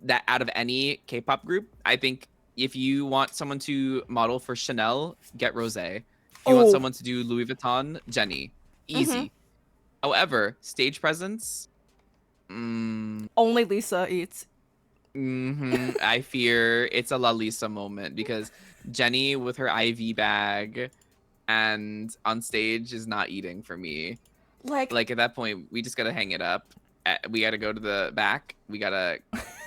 that out of any K-pop group. I think if you want someone to model for Chanel, get Rose. If you want Oh, someone to do Louis Vuitton, Jenny. mm-hmm. Easy. However, stage presence, mm, Only Lisa eats. I fear it's a La Lisa moment because Jenny with her IV bag and on stage is not eating for me. Like, Like at that point, we just gotta hang it up. We gotta go to the back. We gotta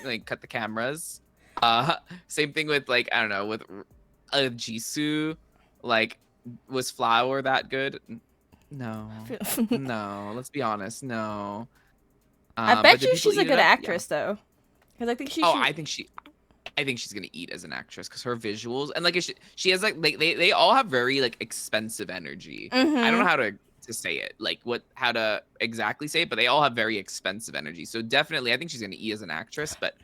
like cut the cameras. Uh, Same thing with like I don't know with Jisoo. Like, was Flower that good? No, no. Let's be honest. No. I But bet did you people she's a eat it good up? Yeah. actress though, because I think she Oh, should. I think she's gonna eat as an actress because her visuals and like she has like they all have very like expensive energy. I don't know Mm-hmm. how to say it, like what how to exactly say it, but they all have very expensive energy. So definitely, I think she's gonna eat as an actress. But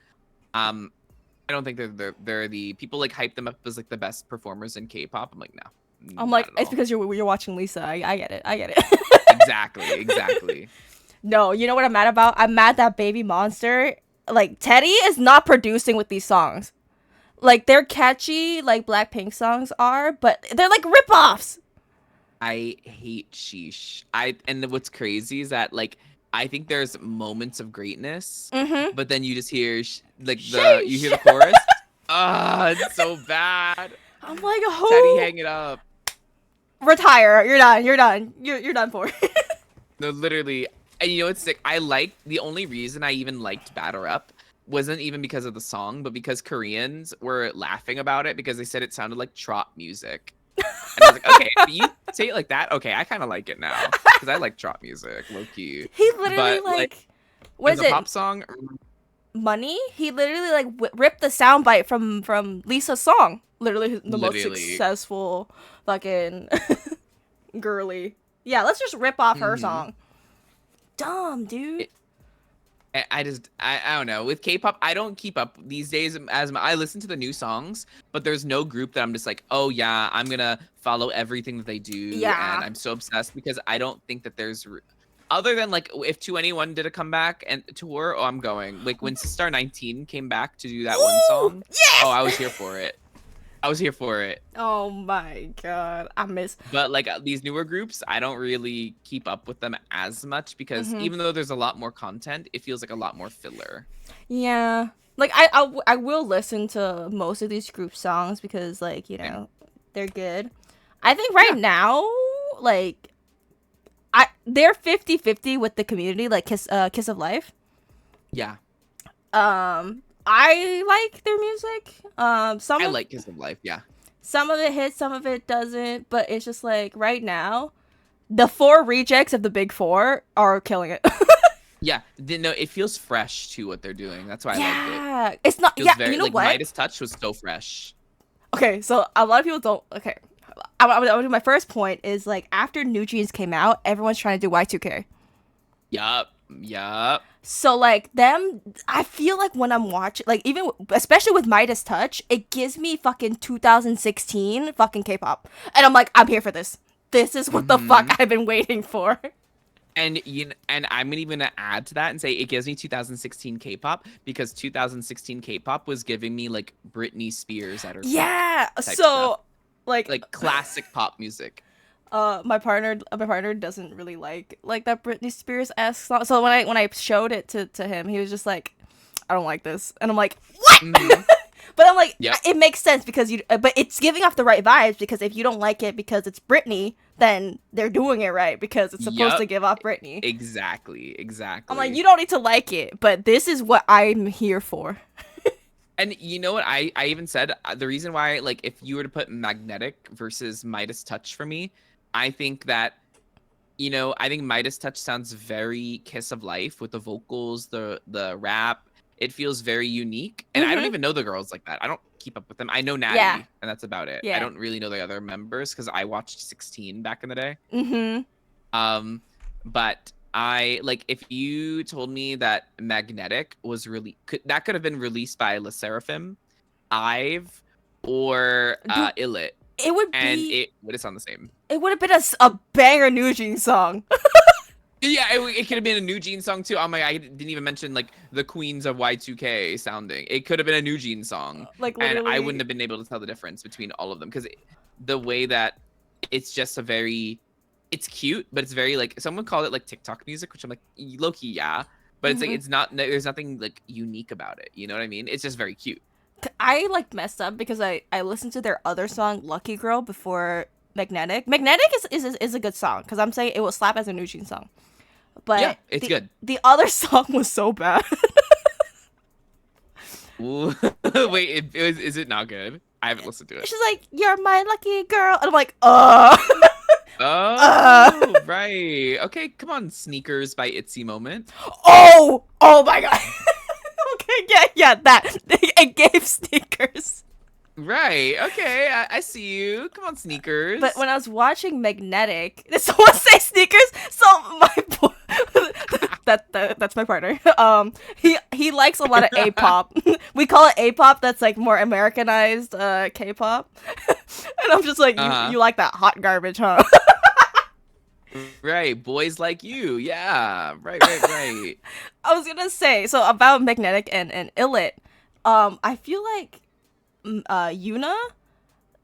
I don't think they're the people like hype them up as like the best performers in K-pop. I'm like, no, I'm not like, at it's all. because you're watching Lisa. I get it. I get it. Exactly, exactly. No, you know what I'm mad about? I'm mad that Baby Monster, like Teddy, is not producing with these songs. Like they're catchy, like Blackpink songs are, but they're like rip-offs. I hate sheesh. I and what's crazy is that like I think there's moments of greatness, Mm-hmm. but then you just hear you hear Sheesh. the chorus. Ah, it's so bad. I'm like, Teddy, who? hang it up. Retire. You're done. You're done. You're done for. No, literally. And you know what's sick? The only reason I even liked Batter Up wasn't even because of the song, but because Koreans were laughing about it because they said it sounded like trot music. And I was like, okay, if you say it like that, okay, I kind of like it now because I like trot music, low key. He literally But like like, what as is a it? pop song, Money. He literally like ripped the soundbite from Lisa's song. Literally the most literally, successful fucking girly. Yeah, let's just rip off her hmm song. Dumb, dude. I don't know. With K-pop, I don't keep up these days I listen to the new songs, but there's no group that I'm just like, oh yeah, I'm gonna follow everything that they do, and Yeah. I'm so obsessed because I don't think that other than like if 2NE1 did a comeback and tour, oh, I'm going. Like when Star 19 came back to do that one Ooh, song, oh, I was yes. here for it. I was here for it. Oh my god, I miss. But like these newer groups, I don't really keep up with them as much because Hmm. even though there's a lot more content, it feels like a lot more filler. Yeah, like I will listen to most of these group songs because like Same. they're good. I think right Yeah. now like they're 50-50 with the community like Kiss of Life. Yeah. I like their music. I like Kiss of Life. Yeah. Some of it hits, some of it doesn't, but it's just like right now the four rejects of the big four are killing it. Yeah. No, it feels fresh to what they're doing. That's why I liked it. Yeah, it's not. Feels Yeah, you very know like what? Midas Touch was so fresh. Okay, so a lot of people don't. Okay, I'm gonna do my first point is like after New Jeans came out, everyone's trying to do Y2K. Yup. Yup. So like them, I feel like when I'm watching, like even especially with Midas Touch, it gives me fucking 2016 fucking K-pop, and I'm like, I'm here for this. This is what the fuck Hmm. I've been waiting for. And I'm even gonna add to that and say it gives me 2016 K-pop because 2016 K-pop was giving me like Britney Spears at her peak Yeah. type stuff, So like like classic pop music. my partner doesn't really like that Britney Spears esque song. So when I showed it to him, he was just like, I don't like this, and I'm like, what? Hmm. But I'm like, Yep. it makes sense because but it's giving off the right vibes because if you don't like it because it's Britney, then they're doing it right because it's supposed Yep. to give off Britney. Exactly. I'm like, Exactly. you don't need to like it, but this is what I'm here for. And you know what? I even said the reason why, like, if you were to put Magnetic versus Midas Touch for me, I think that, I think Midas Touch sounds very Kiss of Life with the vocals, the rap. It feels very unique. And I don't Mm-hmm. even know the girls like that. I don't keep up with them. I know Yeah. Natty, and that's about it. I Yeah. don't really know the other members because I watched 16 back in the day. Mm-hmm. But I like if you told me that Magnetic was really that could have been released by Le Seraphim, Ive, or Dude, Illit, it would and be it would have sounded the same. it would have been a banger New Jeans song. Yeah, it could have been a New Jeans song too. Oh my, I didn't even mention like the Queens of Y2K sounding. It could have been a New Jeans song, Like and I literally. wouldn't have been able to tell the difference between all of them because the way that it's just it's cute, but it's very like someone called it like TikTok music, which I'm like low key, yeah, but it's like Hmm. it's not. There's nothing like unique about it. You know what I mean? It's just very cute. I like messed up because I listened to their other song Lucky Girl before Magnetic. Magnetic is a good song because I'm saying it will slap as a New Jeans song. Yeah, But it's good. the other song was so bad. Ooh. Wait, is it not good? I haven't listened to it. She's like, "You're my lucky girl," and I'm like, uh. Oh, right. Okay, come on, Sneakers by Itzy Moment. Oh my god. Okay, yeah, that it gave Sneakers. Right. Okay, I see you. Come on, But Sneakers. when I was watching Magnetic, did someone say Sneakers? So my That's my partner. He likes a lot of A-pop. We call it A-pop. That's like more Americanized K-pop. And I'm just like, Uh-huh. you like that hot garbage, huh? Right. Boys like you. Yeah. Right. I was gonna say so about Magnetic and Illit. I feel like Yuna,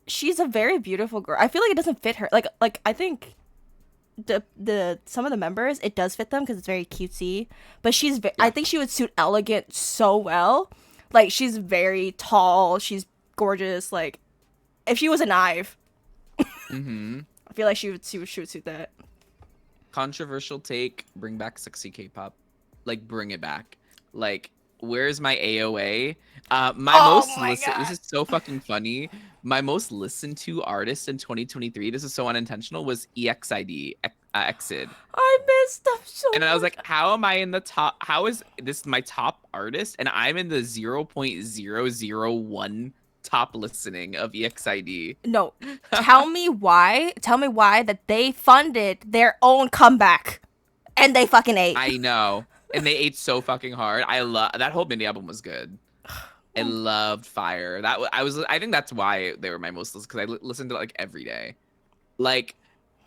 she's a very beautiful girl. I feel like it doesn't fit her. Like I think the some of the members it does fit them because it's very cutesy, but I Yeah. think she would suit elegant so well. Like she's very tall, she's gorgeous. Like if she was an Ive, Mm-hmm. I feel like she would suit that. Controversial take, bring back sexy K-pop. Like bring it back. Like where's my AOA? My Oh most my listen, this god, is so fucking funny. My most listened to artist in 2023, this is so unintentional, was EXID, Exid. I missed them so And I was much. like, how am I in the top? How is this my top artist? And I'm in the 0.001 top listening of EXID. No, tell me why. Tell me why that they funded their own comeback and they fucking ate. I know. And they ate so fucking hard. I love that whole mini album was good. I loved Fire. I think that's why they were my most listened because I listened to it like every day. Like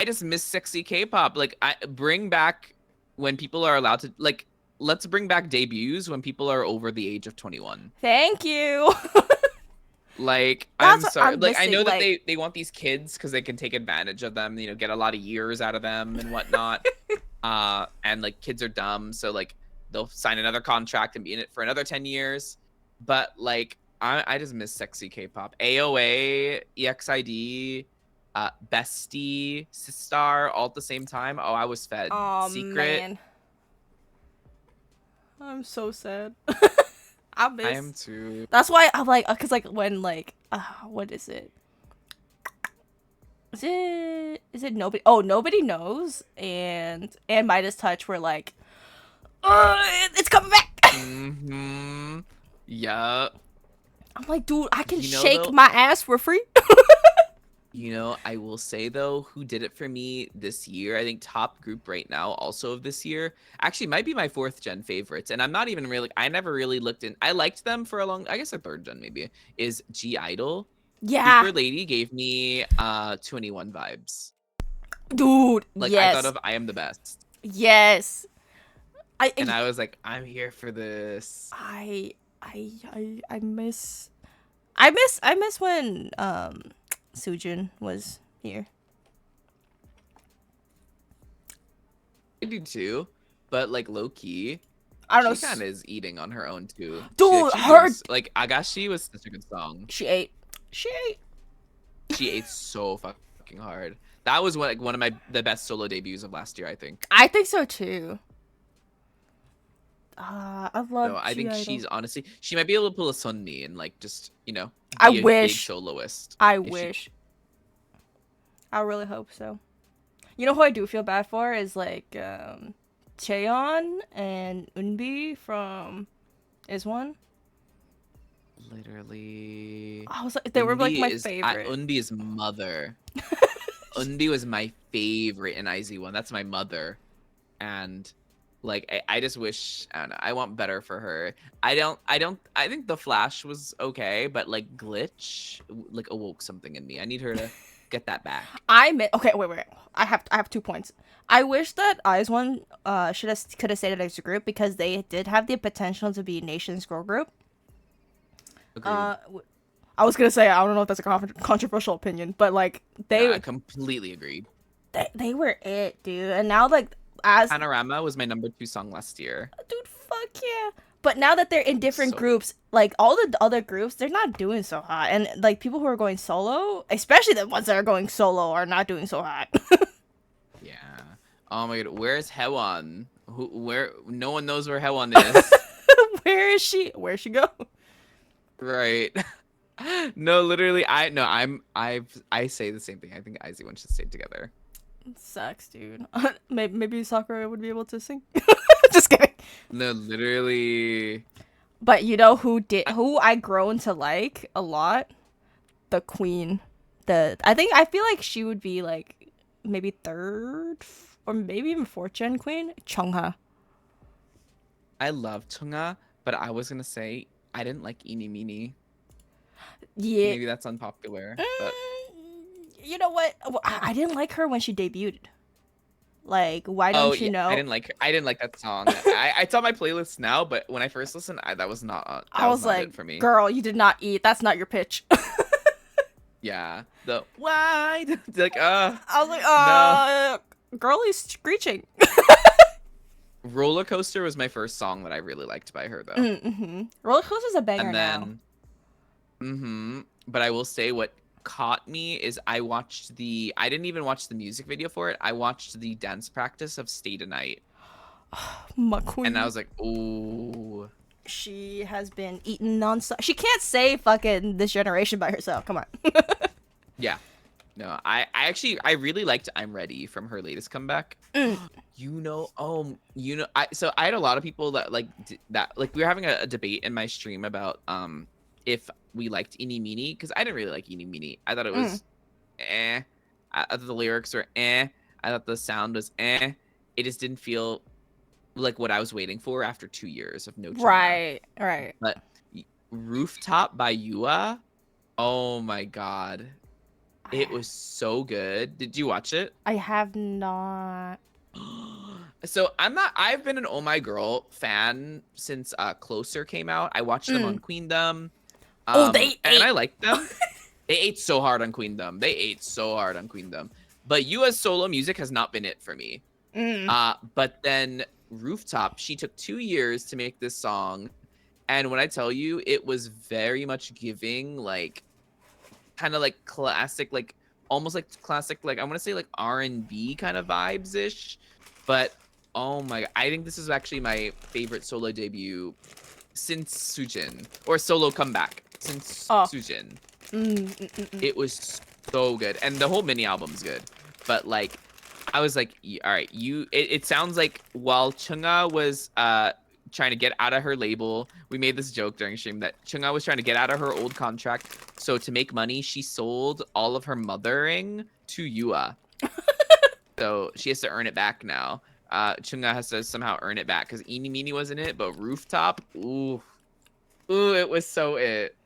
I just miss sexy K-pop. Like I bring back when people are allowed to like let's bring back debuts when people are over the age of 21. Thank you. Like That's I'm what sorry. I'm Like I missing. know that Like they want these kids because they can take advantage of them, get a lot of years out of them and whatnot. And like kids are dumb, so like they'll sign another contract and be in it for another 10 years. But like I just miss sexy K-pop. AOA, EXID, Bestie, Sistar all at the same time. Oh, I was fed. oh Secret. man, I'm so sad. I I am miss. too. That's why I'm like, cause like when like, what is it? Is it nobody? Oh, nobody knows. And Midas Touch were like, it's coming back. Mm-hmm. Yeah. I'm like, dude, I can shake Though, my ass for free. I will say though, who did it for me this year? I think top group right now, also of this year, actually might be my fourth gen favorites. And I'm not even really, I never really looked in. I liked them for a long, I guess a third gen maybe. Is G Idol. Yeah, Super Lady gave me 21 vibes. dude. Like I thought Yes, of I am the best, yes. and I was like, I'm here for this. I, I miss. I miss when Sujin was here. I do too, but like low key. I don't know. She kind of is eating on her own too. Dude, She's doing her like Agashi was such a good song. she ate. She ate. She ate so fucking hard. That was one of the best solo debuts of last year, I think. I think so too. I So love I G think Idol. she's honestly she might be able to pull a Sunmi and like just I be a big wish. soloist I if she. wish. I really hope so. You know who I do feel bad for is like Cheon and Unbi from Is One. Literally, I was like, they were like my favorite. Unbi is mother. Unbi was my favorite in IZ1. That's my mother, and like I just wish I don't know. I want better for her. I think the Flash was okay, but like Glitch like awoke something in me. I need her to get that back. Okay, wait. I have 2 points. I wish that Eyes One could have stayed as a group because they did have the potential to be Nation's girl group. Agreed. I was gonna say I don't know if that's a controversial opinion, but like No, I completely agreed. they were it, dude. And now like as Panorama was my number 2 song last year. dude, fuck yeah. But now that they're in different So groups, like all the other groups, they're not doing so hot. And like people who are going solo, especially the ones that are going solo, are not doing so hot. yeah. Oh my god, where's Hewon? Where no one knows where Hewon is. Where is she? Where'd she go? Right. No, literally I say the same thing. I think IZ1 should stay together. Sucks, dude. Maybe Sakura would be able to sing. Just kidding. No, literally. But you know who I grown to like a lot? The queen. I feel like she would be like maybe third or maybe even fourth gen queen. Chungha. I love Tunga, but I was gonna say I didn't like Eeny Meeny. Yeah. Maybe that's unpopular, but You know what? Well, I didn't like her when she debuted. Like, why oh don't you yeah, I know? didn't like I didn't like that song. It's on my playlist now, but when I first listened, that I was was not like, it for me. girl, you did not eat. That's not your pitch. Yeah, the why like I was like, no. girlie's screeching. Roller Coaster was my first song that I really liked by her though. Mm-hmm. Roller Coaster's a banger And now. then but I will say what caught me is I didn't even watch the music video for it. I watched the dance practice of Stay Tonight. My And I queen. was like, "Ooh, She has been eating nonstop. She can't say fucking this generation by herself. Come on. yeah." No, I really liked I'm Ready from her latest comeback. Mm, I had a lot of people that we were having a debate in my stream about if we liked Eeny Meeny because I didn't really like Eeny Meeny. I thought it mm. was eh. I thought the lyrics were eh. I thought the sound was eh. It just didn't feel like what I was waiting for after 2 years of no Chunga. Right, right. But Rooftop by Yua, oh my god. It was so good. Did you watch it? I have not. So I've been an Oh My Girl fan since Closer came out. I watched them on Mm. Queendom. Oh, they And I ate. liked them. They ate so hard on Queendom. They ate so hard on Queendom. But Yua's solo music has not been it for me. Mm. But then Rooftop, she took 2 years to make this song. And when I tell you, it was very much giving like kind of like classic, like almost like classic, like I want to say like R&B kind of vibes ish. But oh my, I think this is actually my favorite solo debut since Sujin or solo comeback since Oh. Sujin. Mm. It was so good, and the whole mini album's good. But like, I was like, all right, it sounds like while Chunga was trying to get out of her label, we made this joke during stream that Chunga was trying to get out of her old contract. So to make money, she sold all of her mothering to Yua. So she has to earn it back now. Chunga has to somehow earn it back because Eeny Meeny wasn't it, but Rooftop, ooh, it was so it.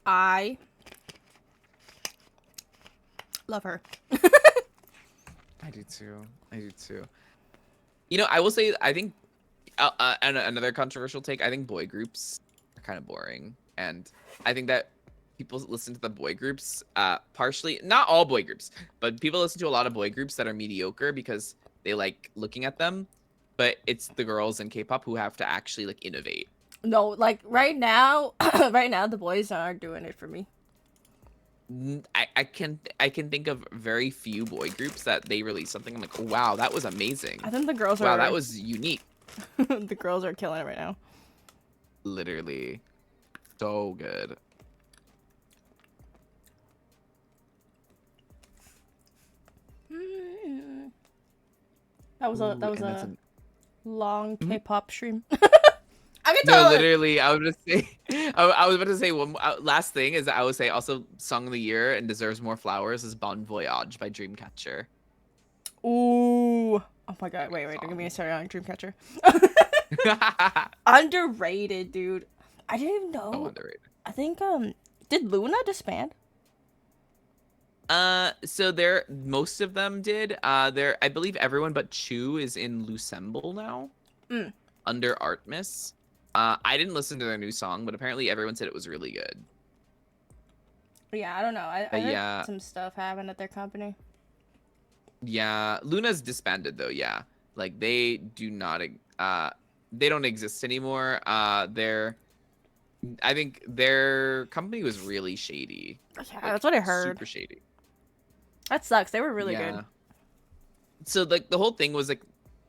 I love her. I do too. I do too. I will say, I think another controversial take. I think boy groups are kind of boring, and I think that people listen to the boy groups, partially not all boy groups, but people listen to a lot of boy groups that are mediocre because they like looking at them. But it's the girls in K-pop who have to actually like innovate. No, like right now, right now the boys aren't doing it for me. I can think of very few boy groups that they release something. I'm like, oh, wow, that was amazing. I think the girls Wow, are that was unique. the girls are killing it right now. Literally, so good. That Ooh, was and that's a long Mhm. K-pop stream. I can No, tell. literally, I was gonna say, I was about to say one last thing is I would say also song of the year and deserves more flowers is Bon Voyage by Dreamcatcher. Ooh. Oh my god, Great wait, don't give me a song. story on Dreamcatcher. Underrated, dude. I didn't even So know. underrated. I think did Luna disband? So there, most of them did. I believe everyone but Chu is in Lusemble now Mm. under Artemis. I didn't listen to their new song, but apparently everyone said it was really good. Yeah, I don't know. I heard Yeah, some stuff happened at their company. yeah. Luna's disbanded though. Yeah, like they do not. They don't exist anymore. I think their company was really shady, Yeah, like that's what I heard. super shady. That sucks. They were really good. Yeah. So like the whole thing was like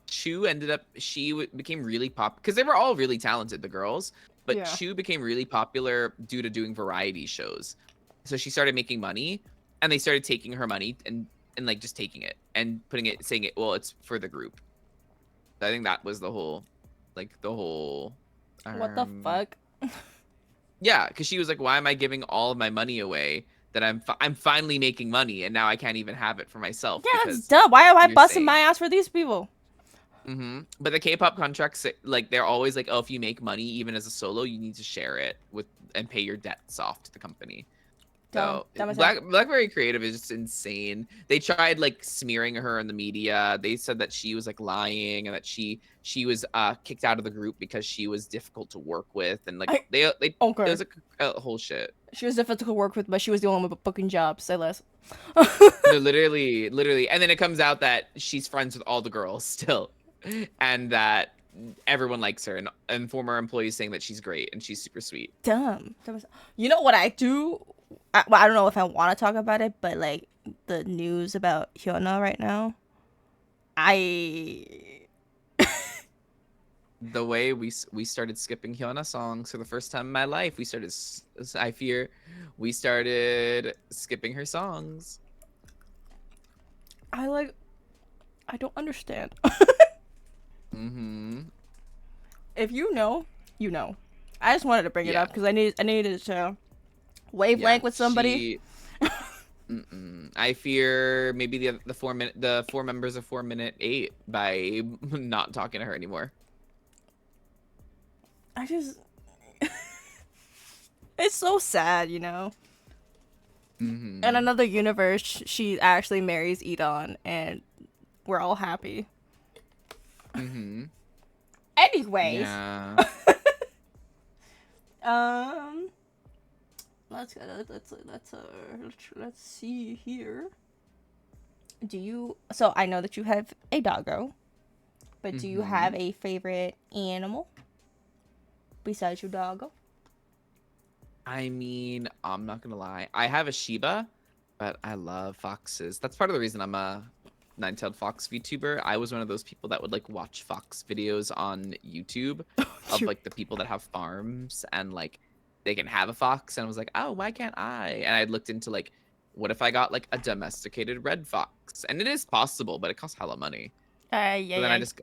Chu ended up became really pop because they were all really talented, the girls, but Yeah. Chu became really popular due to doing variety shows. So she started making money, and they started taking her money and like just taking it and putting it, saying it, well, it's for the group. I think that was the whole What the um fuck? yeah, because she was like, why am I giving all of my money away that I'm finally making money and now I can't even have it for myself Yeah, that's because dumb. Why am I you're busting my saying ass for these people? But the K-pop contracts, like they're always like, oh, if you make money even as a solo, you need to share it with and pay your debts off to the company. Dumb, So dumb as hell. Blackberry Creative is just insane. They tried like smearing her in the media. They said that she was like lying and that she was kicked out of the group because she was difficult to work with and like I they it okay. was a whole shit. She was difficult to work with, but she was the only one with booking jobs. Say less. No, literally, and then it comes out that she's friends with all the girls still, and that everyone likes her, and former employees saying that she's great and she's super sweet. Dumb. Dumb as- You know what I do? Well, I don't know if I want to talk about it, but like the news about Hyuna right now. I The way we started skipping Hyuna songs for the first time in my life, I fear we started skipping her songs. I like. I don't understand. Mm-hmm. If you know, you know. I just wanted to bring it Yeah, up because I needed to yeah. wavelength with somebody. She. I fear maybe the four members of 4 Minute 8 by not talking to her anymore. I just. It's so sad, you know. In Mm-hmm. another universe, she actually marries Edon, and we're all happy. Mm-hmm. Anyways, Yeah. um, let's see here. Do you? So I know that you have a doggo, but do you Mm-hmm. have a favorite animal besides your doggo? I mean, I'm not gonna lie. I have a Shiba, but I love foxes. That's part of the reason I'm a nine-tailed fox VTuber. I was one of those people that would like watch fox videos on YouTube of You like the people that have farms and like they can have a fox. And I was like, oh, why can't I? And I looked into like, what if I got like a domesticated red fox? And it is possible, but it costs hella money. yeah, So then I yeah. just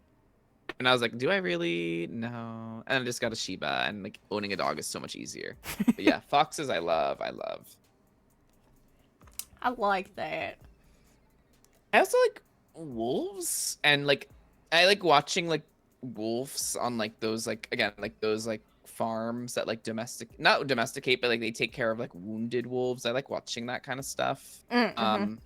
and I was like, do I really? No. And I just got a Shiba, and like owning a dog is so much easier. But yeah, foxes I love. I love. I like that. I also like wolves, and like I like watching like wolves on like those like again like those like farms that like not domesticate, but like they take care of like wounded wolves. I like watching that kind of stuff. Mm-hmm. Um,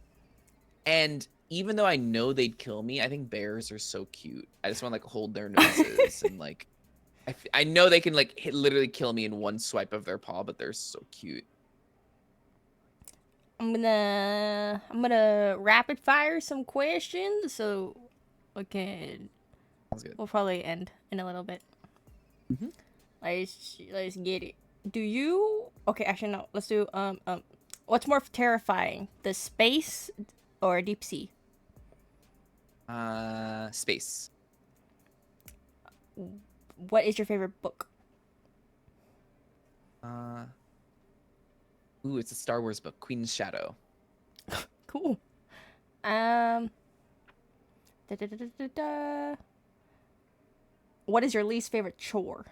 and even though I know they'd kill me, I think bears are so cute. I just want to like hold their noses and like I know they can like literally kill me in one swipe of their paw, but they're so cute. I'm gonna rapid fire some questions so we can Sounds good. we'll probably end in a little bit. Hmm. Let's get it. Do you okay, actually no, let's do what's more terrifying? The space or deep sea? Space. What is your favorite book? Uh, ooh, it's a Star Wars book, Queen's Shadow. Cool. Um da, da, da, da, da, da. What is your least favorite chore?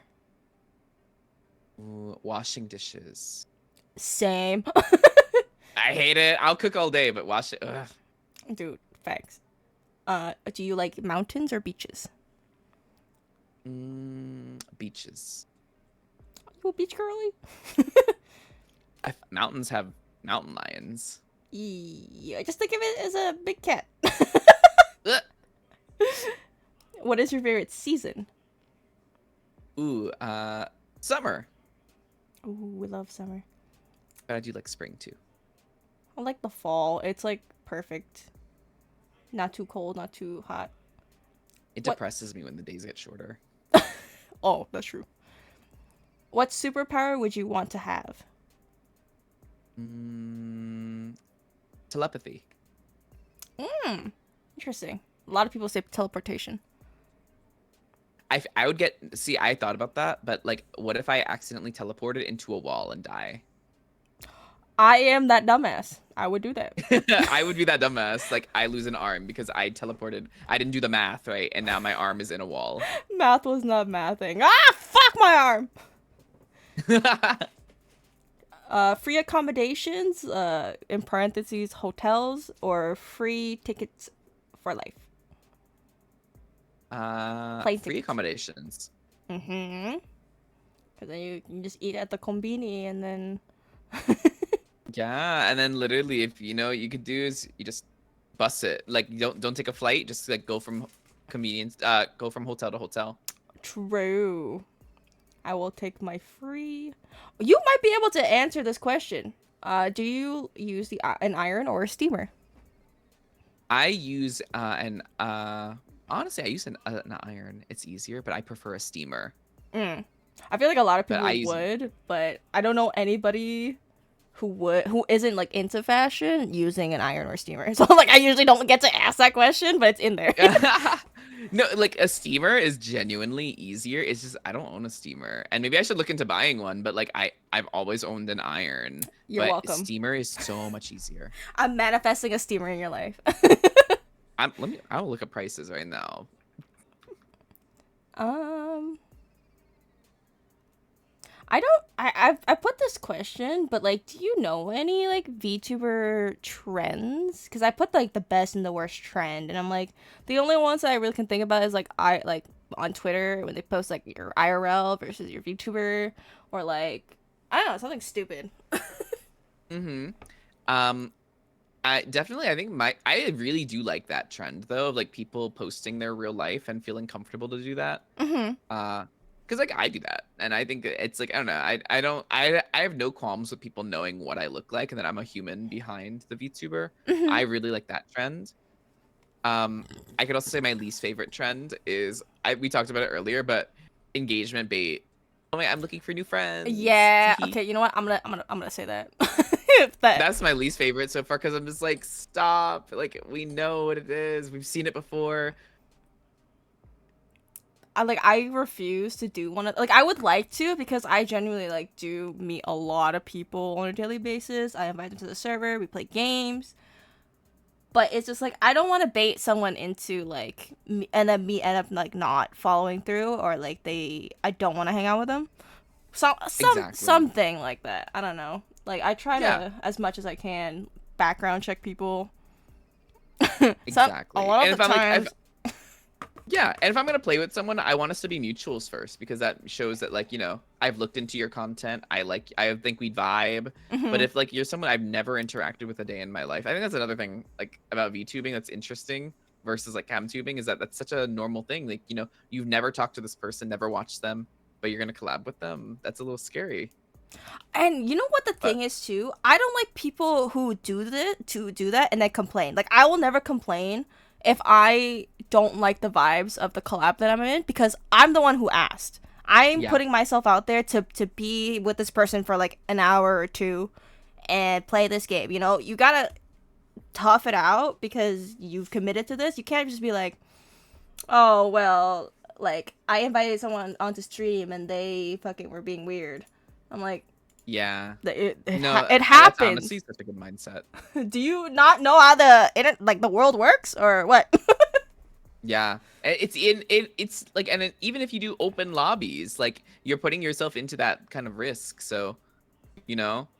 Ooh, washing dishes. Same. I hate it. I'll cook all day, but wash it. Ugh. Dude, facts. Do you like mountains or beaches? Beaches. You a beach girly? Mountains have mountain lions. Yeah, just think of it as a big cat. Ugh. What is your favorite season? Ooh, summer. Ooh, we love summer. But I do like spring too. I like the fall. It's like perfect. Not too cold, not too hot. It What? depresses me when the days get shorter. Oh, that's true. What superpower would you want to have? Mm, telepathy. Interesting. A lot of people say teleportation. I would get see. I thought about that, but like, what if I accidentally teleported into a wall and die? I am that dumbass. I would do that. I would be that dumbass. Like, I lose an arm because I teleported. I didn't do the math right, and now my arm is in a wall. Math was not mathing. Ah, fuck my arm. Free accommodations, in parentheses, hotels, or free tickets for life. Plane Free tickets. accommodations. Mm-hmm. Because then you can just eat at the combini and then. Yeah, and then literally, if you know, you could do is you just bus it. Like you don't take a flight. Just like go from hotel to hotel. True. I will take my free. You might be able to answer this question. Do you use an iron or a steamer? I use an honestly, I use an iron. It's easier, but I prefer a steamer. Mm. I feel like a lot of But I people use would, but I don't know anybody who isn't like into fashion using an iron or steamer. So like I usually don't get to ask that question, but it's in there. no, like a steamer is genuinely easier. It's just I don't own a steamer, and maybe I should look into buying one. But like I've always owned an iron, You're but welcome. steamer is so much easier. I'm manifesting a steamer in your life. I'll look at prices right now. um I put this question, but like, do you know any like VTuber trends? Because I put like the best and the worst trend, and I'm like, the only ones that I really can think about is like I like on Twitter when they post like your IRL versus your VTuber, or like I don't know, something stupid. Mm-hmm. Um, I think I really do like that trend though, of like people posting their real life and feeling comfortable to do that. Mm-hmm. Because like I do that, and I think it's like I don't know, I have no qualms with people knowing what I look like and that I'm a human behind the VTuber. Mm-hmm. I really like that trend. Um, I could also say my least favorite trend is we talked about it earlier, but engagement bait. Oh my, I'm looking for new friends. Yeah. Teehee. Okay. You know what? I'm gonna say that. that That's my least favorite so far because I'm just like, stop. Like, we know what it is. We've seen it before. I refuse to do one of like I would like to because I genuinely like do meet a lot of people on a daily basis. I invite them to the server, we play games. But it's just like I don't want to bait someone into like and then me end up like not following through or like I don't want to hang out with them. Exactly. Something like that. I don't know. Like I try Yeah, to as much as I can background check people. A exactly. lot of And the if I'm like, if times. yeah, and if I'm gonna play with someone, I want us to be mutuals first because that shows that like, I've looked into your content. I think we vibe. But Mhm. if like you're someone I've never interacted with a day in my life, I think that's another thing like about VTubing that's interesting versus like camtubing is that that's such a normal thing. Like, you've never talked to this person, never watched them, but you're gonna collab with them. That's a little scary. And you know what the But thing is too? I don't like people who do that and then complain. Like I will never complain if I don't like the vibes of the collab that I'm in because I'm the one who asked. I'm yeah, putting myself out there to be with this person for like an hour or two and play this game. You know, you gotta tough it out because you've committed to this. You can't just be like, oh well, like I invited someone onto stream and they fucking were being weird. I'm like, yeah. it No, it that's honestly happens. such a good mindset. Do you not know how like the world works or what? Yeah. It's like even if you do open lobbies, like you're putting yourself into that kind of risk. So,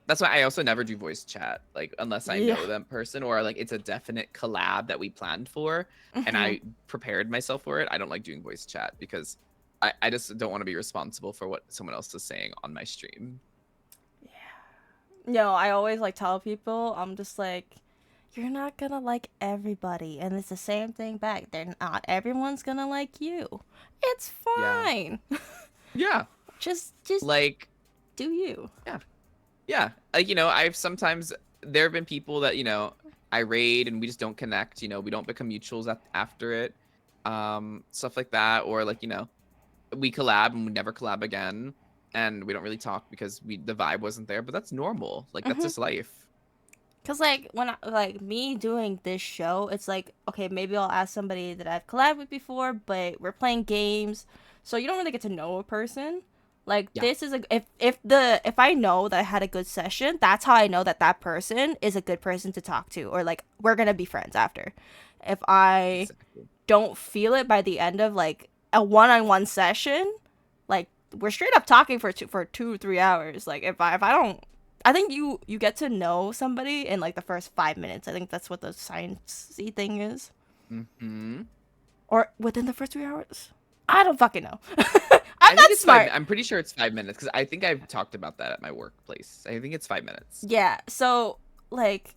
that's why I also never do voice chat, like unless I Yeah. know that person or like it's a definite collab that we planned for and Hmm. I prepared myself for it. I don't like doing voice chat because I just don't want to be responsible for what someone else is saying on my stream. No, I always like tell people I'm just like, you're not gonna like everybody, and it's the same thing back. They're not everyone's gonna like you. It's Yeah. fine. Yeah. Just Like, do you. yeah. Yeah. Like, I've sometimes there have been people that, I raid and we just don't connect, we don't become mutuals after it. Stuff like that. Or like, we collab and we never collab again. And we don't really talk because the vibe wasn't there. But that's normal. Like that's Hmm. just life. Cause like like me doing this show, it's like okay, maybe I'll ask somebody that I've collabed with before, but we're playing games, so you don't really get to know a person. Like Yeah, this is a if I know that I had a good session, that's how I know that that person is a good person to talk to, or like we're gonna be friends after. If I exactly. don't feel it by the end of like a one-on-one session, like we're straight up talking for 2 3 hours. Like if I don't, I think you get to know somebody in like the first 5 minutes. I think that's what the sciencey thing is. Hmm. or within the first 3 hours. I don't fucking know. I'm I think not it's 5. smart. I'm pretty sure it's 5 minutes because I think I've talked about that at my workplace. I think it's 5 minutes. Yeah. So like,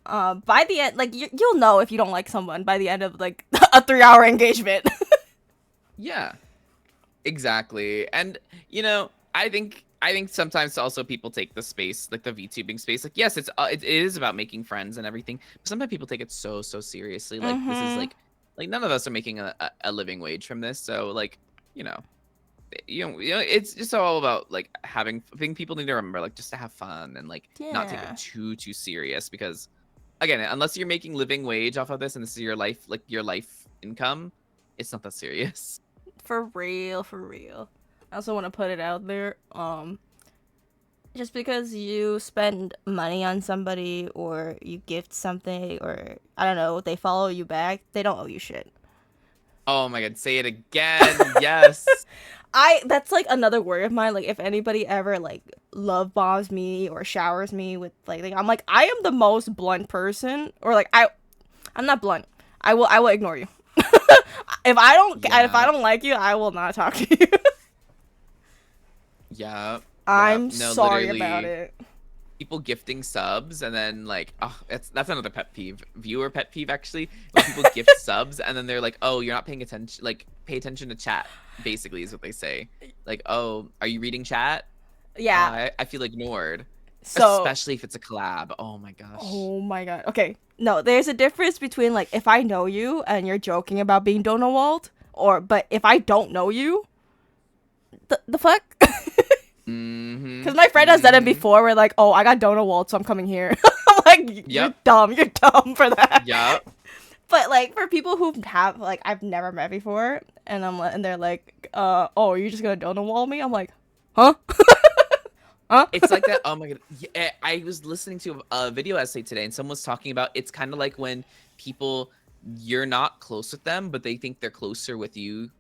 by the end, like you'll know if you don't like someone by the end of like a 3 hour engagement. Yeah, exactly. And I think sometimes also people take the space, like the VTubing space. Like, yes, it is about making friends and everything, but sometimes people take it so seriously. Like, this is Mhm. like none of us are making a living wage from this. So like, you know, it's just all about like having. I think people need to remember like just to have fun and like not take it Yeah. too serious because again, unless you're making living wage off of this and this is your life, like your life income, it's not that serious. For real, for real. I also want to put it out there. Just because you spend money on somebody or you gift something or I don't know, they follow you back, they don't owe you shit. Oh my god, say it again. Yes. I that's like another word of mine. Like if anybody ever like love bombs me or showers me with like I'm like I am the most blunt person or like I'm not blunt. I will ignore you. If I Yeah. don't like you, I will not talk to you. Yeah. Yeah. I'm No, sorry about literally it. people gifting subs and then like oh that's another pet peeve. Viewer pet peeve actually. When people gift subs and then they're like, "Oh, you're not paying attention like pay attention to chat." Basically is what they say. Like, "Oh, are you reading chat?" Yeah. I feel ignored. So, Especially if it's a collab. Oh my gosh. oh my god. Okay. No, there's a difference between like if I know you and you're joking about being Donald, or but if I don't know you, the fuck? Mm-hmm. Because my friend has done it Mm-hmm. before. Where like, oh, I got Donald, so I'm coming here. I'm like, you're Yep. dumb. You're dumb for that. Yep. But like for people who have like I've never met before, and they're like, oh, you're just gonna Donald wall me? I'm like, huh? Huh? It's like that. Oh my god. Yeah, I was listening to a video essay today, and someone was talking about it's kind of like when people you're not close with them, but they think they're closer with you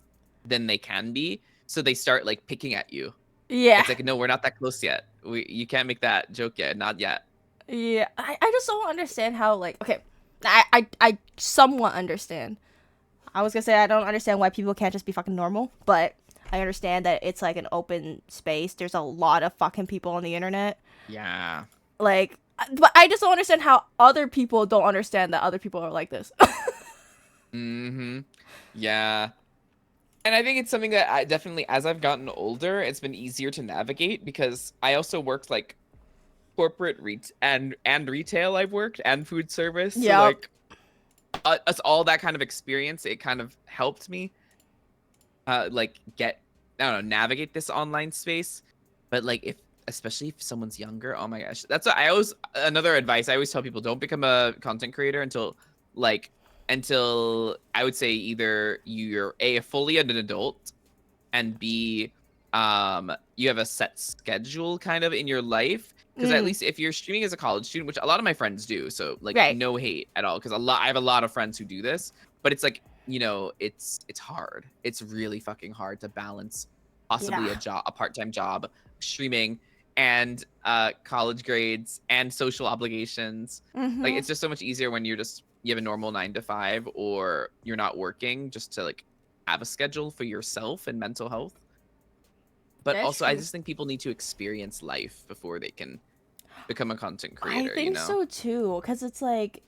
than they can be, so they start like picking at you. Yeah. It's like, no, we're not that close yet. You can't make that joke yet, not yet. Yeah. I just don't understand how like okay. I somewhat understand. I was gonna say I don't understand why people can't just be fucking normal, but I understand that it's like an open space. There's a lot of fucking people on the internet. Yeah. Like, but I just don't understand how other people don't understand that other people are like this. Mm-hmm. Yeah. And I think it's something that I definitely, as I've gotten older, it's been easier to navigate because I also worked like corporate and retail. I've worked and food service, so Yep. like us all that kind of experience, it kind of helped me like get I don't know navigate this online space. But like if especially if someone's younger, oh my gosh, that's what I always another advice I always tell people: don't become a content creator like until I would say either you're a fully an adult and B, you have a set schedule kind of in your life. Because at Mm, least if you're streaming as a college student, which a lot of my friends do, so like right. no hate at all, because I have a lot of friends who do this, but it's like it's hard. It's really fucking hard to balance Yeah. possibly a part-time job, streaming, and college grades and social obligations. Like Mhm. it's just so much easier when you have a normal 9 to 5 or you're not working just to like have a schedule for yourself and mental health. But That's also, I true. just think people need to experience life before they can become a content I creator, you think know? so too, because it's like,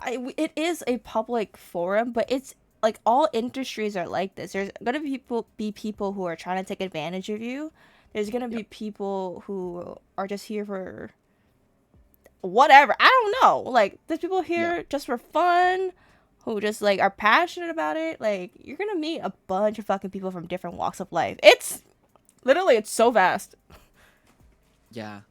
it is a public forum, but it's like all industries are like this. There's gonna be people who are trying to take advantage of you. There's gonna be Yep. people who are just here for whatever. I don't know. Like there's people Yeah. here just for fun, who just like are passionate about it. Like you're gonna meet a bunch of fucking people from different walks of life. It's literally it's so vast. Yeah.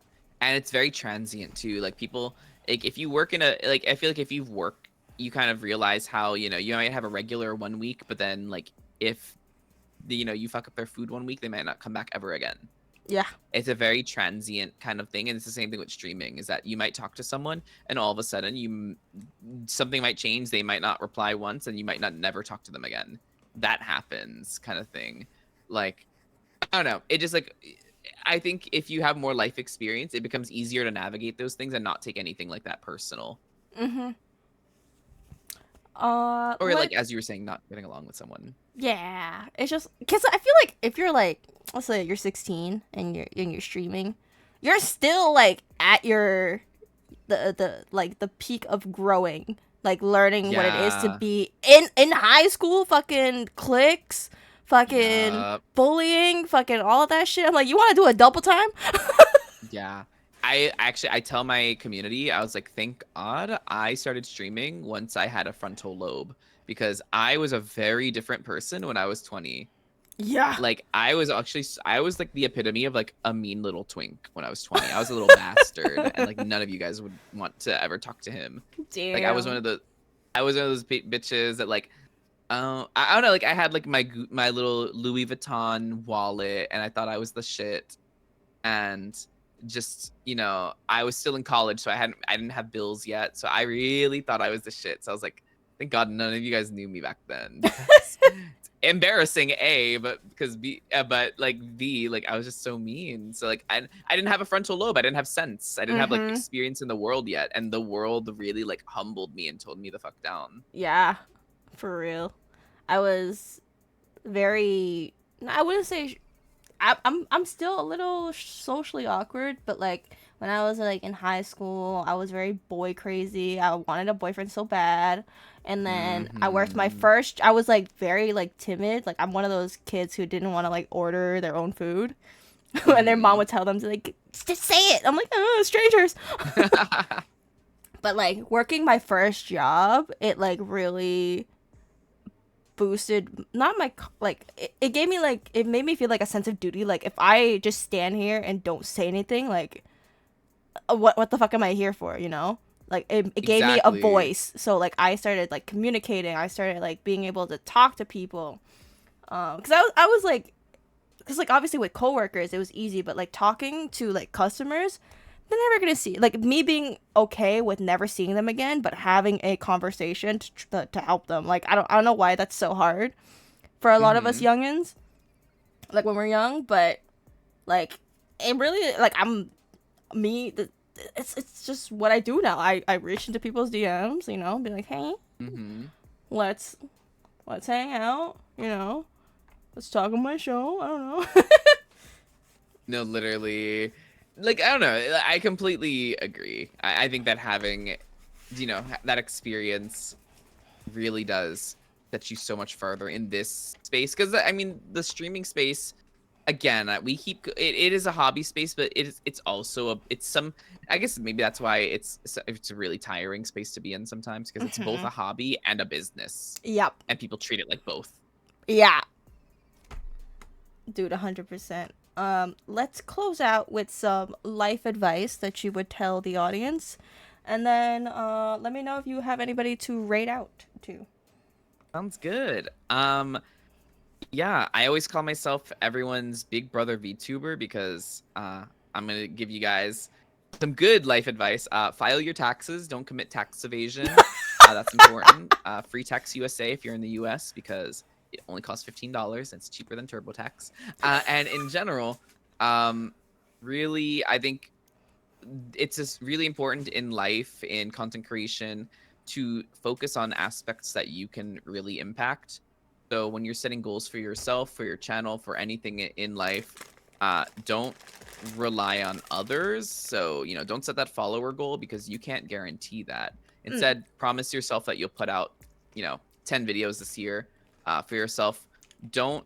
And it's very transient too. Like people like if you work in a like I feel like if you've worked you kind of realize how, you might have a regular 1 week, but then like if you fuck up their food 1 week, they might not come back ever again. Yeah. It's a very transient kind of thing, and it's the same thing with streaming is that you might talk to someone and all of a sudden something might change, they might not reply once and you might not never talk to them again. That happens kind of thing. Like I don't know, it just like I think if you have more life experience it becomes easier to navigate those things and not take anything like that personal. Mhm. Or What? like as you were saying, not getting along with someone. Yeah, it's just because I feel like if you're like, let's say you're 16 and you're streaming, you're still like at your the like the peak of growing, like learning what it is to Yeah. be in high school. Fucking cliques, fucking Yeah. bullying, fucking all of that shit. I'm like, you want to do a double time? Yeah. I tell my community, I was like, thank God I started streaming once I had a frontal lobe because I was a very different person when I was 20. Yeah. Like I was like the epitome of like a mean little twink when I was 20. I was a little bastard and like none of you guys would want to ever talk to him. Like Damn. I was one of those bitches that like I don't know, like I had like my little Louis Vuitton wallet and I thought I was the shit and just I was still in college so I didn't have bills yet so I really thought I was the shit so I was like thank God none of you guys knew me back then because it's embarrassing a but because b but like b like I was just so mean so like I didn't have a frontal lobe I didn't have sense I didn't have like Mhm. experience in the world yet and the world really like humbled me and told me the fuck down. Yeah, for real. I was very. I wouldn't say I'm still a little socially awkward, but like when I was like in high school, I was very boy crazy. I wanted a boyfriend so bad. And then I worked my Hmm. first I was like very like timid. Like I'm one of those kids who didn't want to like order their own food. And their mom Hmm. would tell them to like just say it. I'm like, oh, strangers. But like working my first job, it like really boosted not my like it gave me like it made me feel like a sense of duty, like if I just stand here and don't say anything, like what the fuck am I here for, you know? Like it gave me a Exactly. voice, so like I started like communicating, I started like being able to talk to people, because I was like, because like obviously with coworkers it was easy, but like talking to like customers, they're never gonna see, like me being okay with never seeing them again but having a conversation to help them, like I don't know why that's so hard for a lot of us Hmm. youngins, like when we're young, but like it really like I'm me. It's just what I do now. I reach into people's DMs, you know, be like, hey, Hmm. let's let's hang out, you know, let's talk on my show. I don't know. No, literally. Like, I don't know. I completely agree. I think that having, that experience really does set you so much further in this space. Because, I mean, the streaming space, again, we keep, it is a hobby space, but it's also I guess maybe that's why it's a really tiring space to be in sometimes because it's both Hmm. a hobby and a business. Yep. And people treat it like both. Yeah, dude, 100%. Let's close out with some life advice that you would tell the audience, and then let me know if you have anybody to rate out to. Sounds good. Yeah, I always call myself everyone's big brother VTuber because I'm gonna give you guys some good life advice. File your taxes. Don't commit tax evasion. That's important. Free Tax USA if you're in the US because it only costs $15. It's cheaper than TurboTax. And in general, um, really, I think it's just really important in life, in content creation, to focus on aspects that you can really impact. So when you're setting goals for yourself, for your channel, for anything in life, don't rely on others. So, don't set that follower goal because you can't guarantee that. Mm. Instead, promise yourself that you'll put out, 10 videos this year for yourself. Don't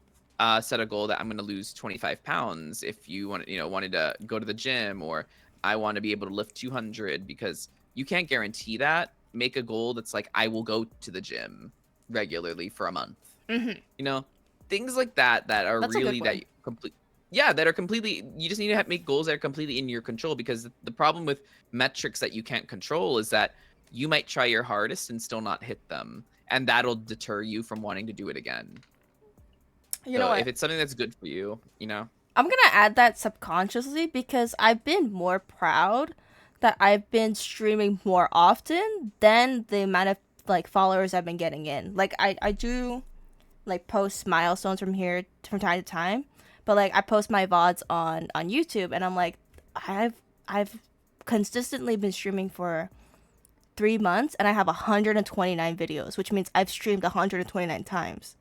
set a goal that I'm going to lose 25 pounds if you wanted to go to the gym, or I want to be able to lift 200, because you can't guarantee that. Make a goal that's like, I will go to the gym regularly for a month. Hmm. You know, things like that are That's a good really one. that are completely, you just need to make goals that are completely in your control, because the problem with metrics that you can't control is that you might try your hardest and still not hit them. And that'll deter you from wanting to do it again. You know So what? if it's something that's good for you. I'm gonna add that subconsciously because I've been more proud that I've been streaming more often than the amount of like followers I've been getting in. Like I do like post milestones from time to time, but like I post my VODs on YouTube, and I'm like I've I've consistently been streaming for 3 months and I have 129 videos, which means I've streamed 129 times.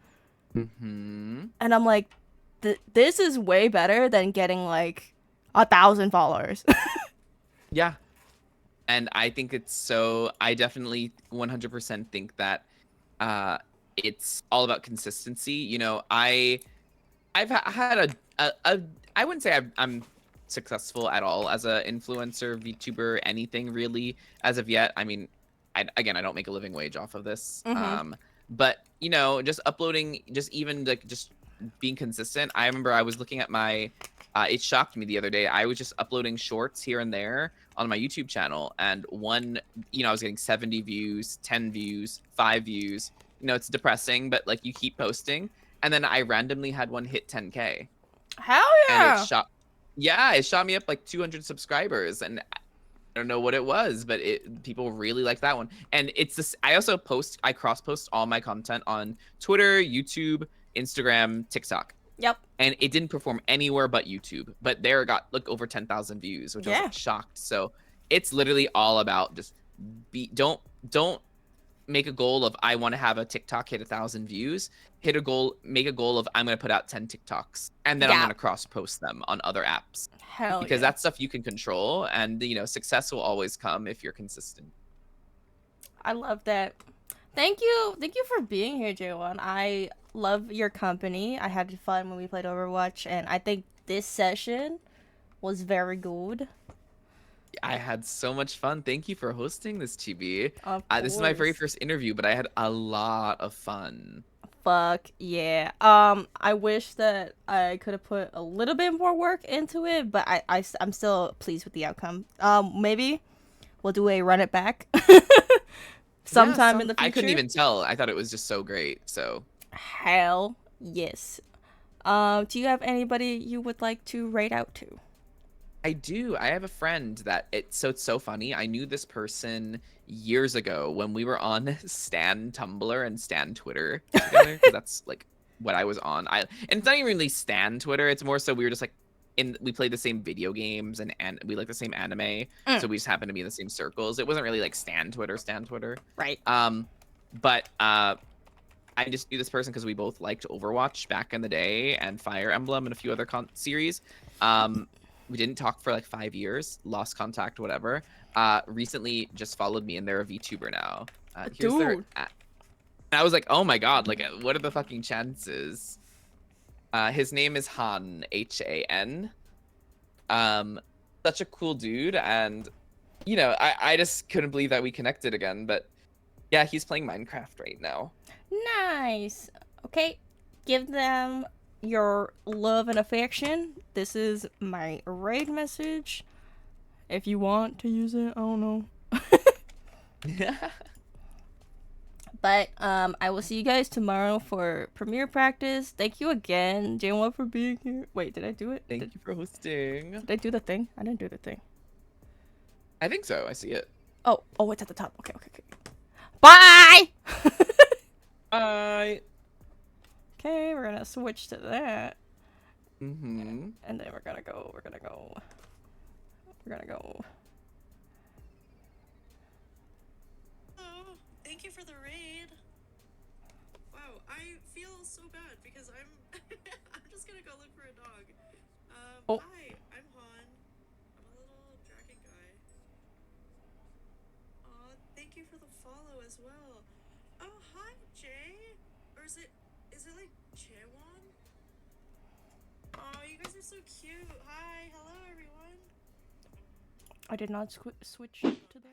Mm-hmm. And I'm like, this is way better than getting like 1,000 followers. Yeah. And I think it's so, I definitely 100% think that uh it's all about consistency. Had a I wouldn't say I'm successful at all as a influencer, VTuber, anything really as of yet. I mean, again, I don't make a living wage off of this. Mm-hmm. But just uploading, just even like just being consistent. I remember I was looking at my it shocked me the other day. I was just uploading shorts here and there on my YouTube channel, and I was getting 70 views, 10 views, 5 views. It's depressing, but like you keep posting, and then I randomly had one hit 10K, Hell and yeah. it shot me up like 200 subscribers, and I don't know what it was, but people really like that one. And it's this. I cross post all my content on Twitter, YouTube, Instagram, TikTok, Yep. and it didn't perform anywhere but YouTube. But there it got like over 10,000 views, which I was Yeah. like shocked. So it's literally all about just don't make a goal of I want to have a TikTok hit 1,000 views. Make a goal of I'm going to put out 10 TikToks, and then I'm Yeah. going to cross post them on other apps, Hell because yeah. that's stuff you can control, and success will always come if you're consistent. I love that. Thank you. Thank you for being here, J1. I love your company. I had fun when we played Overwatch, and I think this session was very good. I had so much fun. Thank you for hosting this, Chibi. Of This is my very course. first interview, but I had a lot of fun. Fuck yeah. I wish that I could have put a little bit more work into it, but I'm still pleased with the outcome. Maybe we'll do a run it back Yeah, sometime in the I couldn't future. even tell. I thought it was just so great. So Hell yes. Do you have anybody you would like to rate out to? I do. I have a friend that it's so funny. I knew this person years ago when we were on Stan Tumblr and Stan Twitter together, because that's like what I was on. And it's not even really Stan Twitter. It's more so we were just like we played the same video games, and we like the same anime, Mm, so we just happened to be in the same circles. It wasn't really like Stan Twitter. right. But I just knew this person because we both liked Overwatch back in the day, and Fire Emblem, and a few other series. We didn't talk for like 5 years, lost contact, whatever. Recently just followed me, and they're a VTuber now. Here's their Dude. and I was like, oh my god, like what are the fucking chances? His name is Han, Han. Such a cool dude, and I just couldn't believe that we connected again. But yeah, he's playing Minecraft right now. Nice. Okay. Give them your love and affection. This is my raid message. If you want to use it, I don't know. Yeah. But I will see you guys tomorrow for premiere practice. Thank you again, J1, for being here. Wait, did I do it? Thank you for hosting. Did I do the thing? I didn't do the thing. I think so. I see it. Oh, it's at the top. Okay. Bye! Bye. Okay, we're gonna switch to that. Mm-hmm. And then we're gonna go. Oh, thank you for the raid. Wow, I feel so bad because I'm I'm just gonna go look for a dog. Oh. Hi, I'm Han. I'm a little dragon guy. Aw, thank you for the follow as well. Oh, hi, Jay. Or is it like Chewon? Oh, you guys are so cute. Hi, hello everyone. I did not switch to that.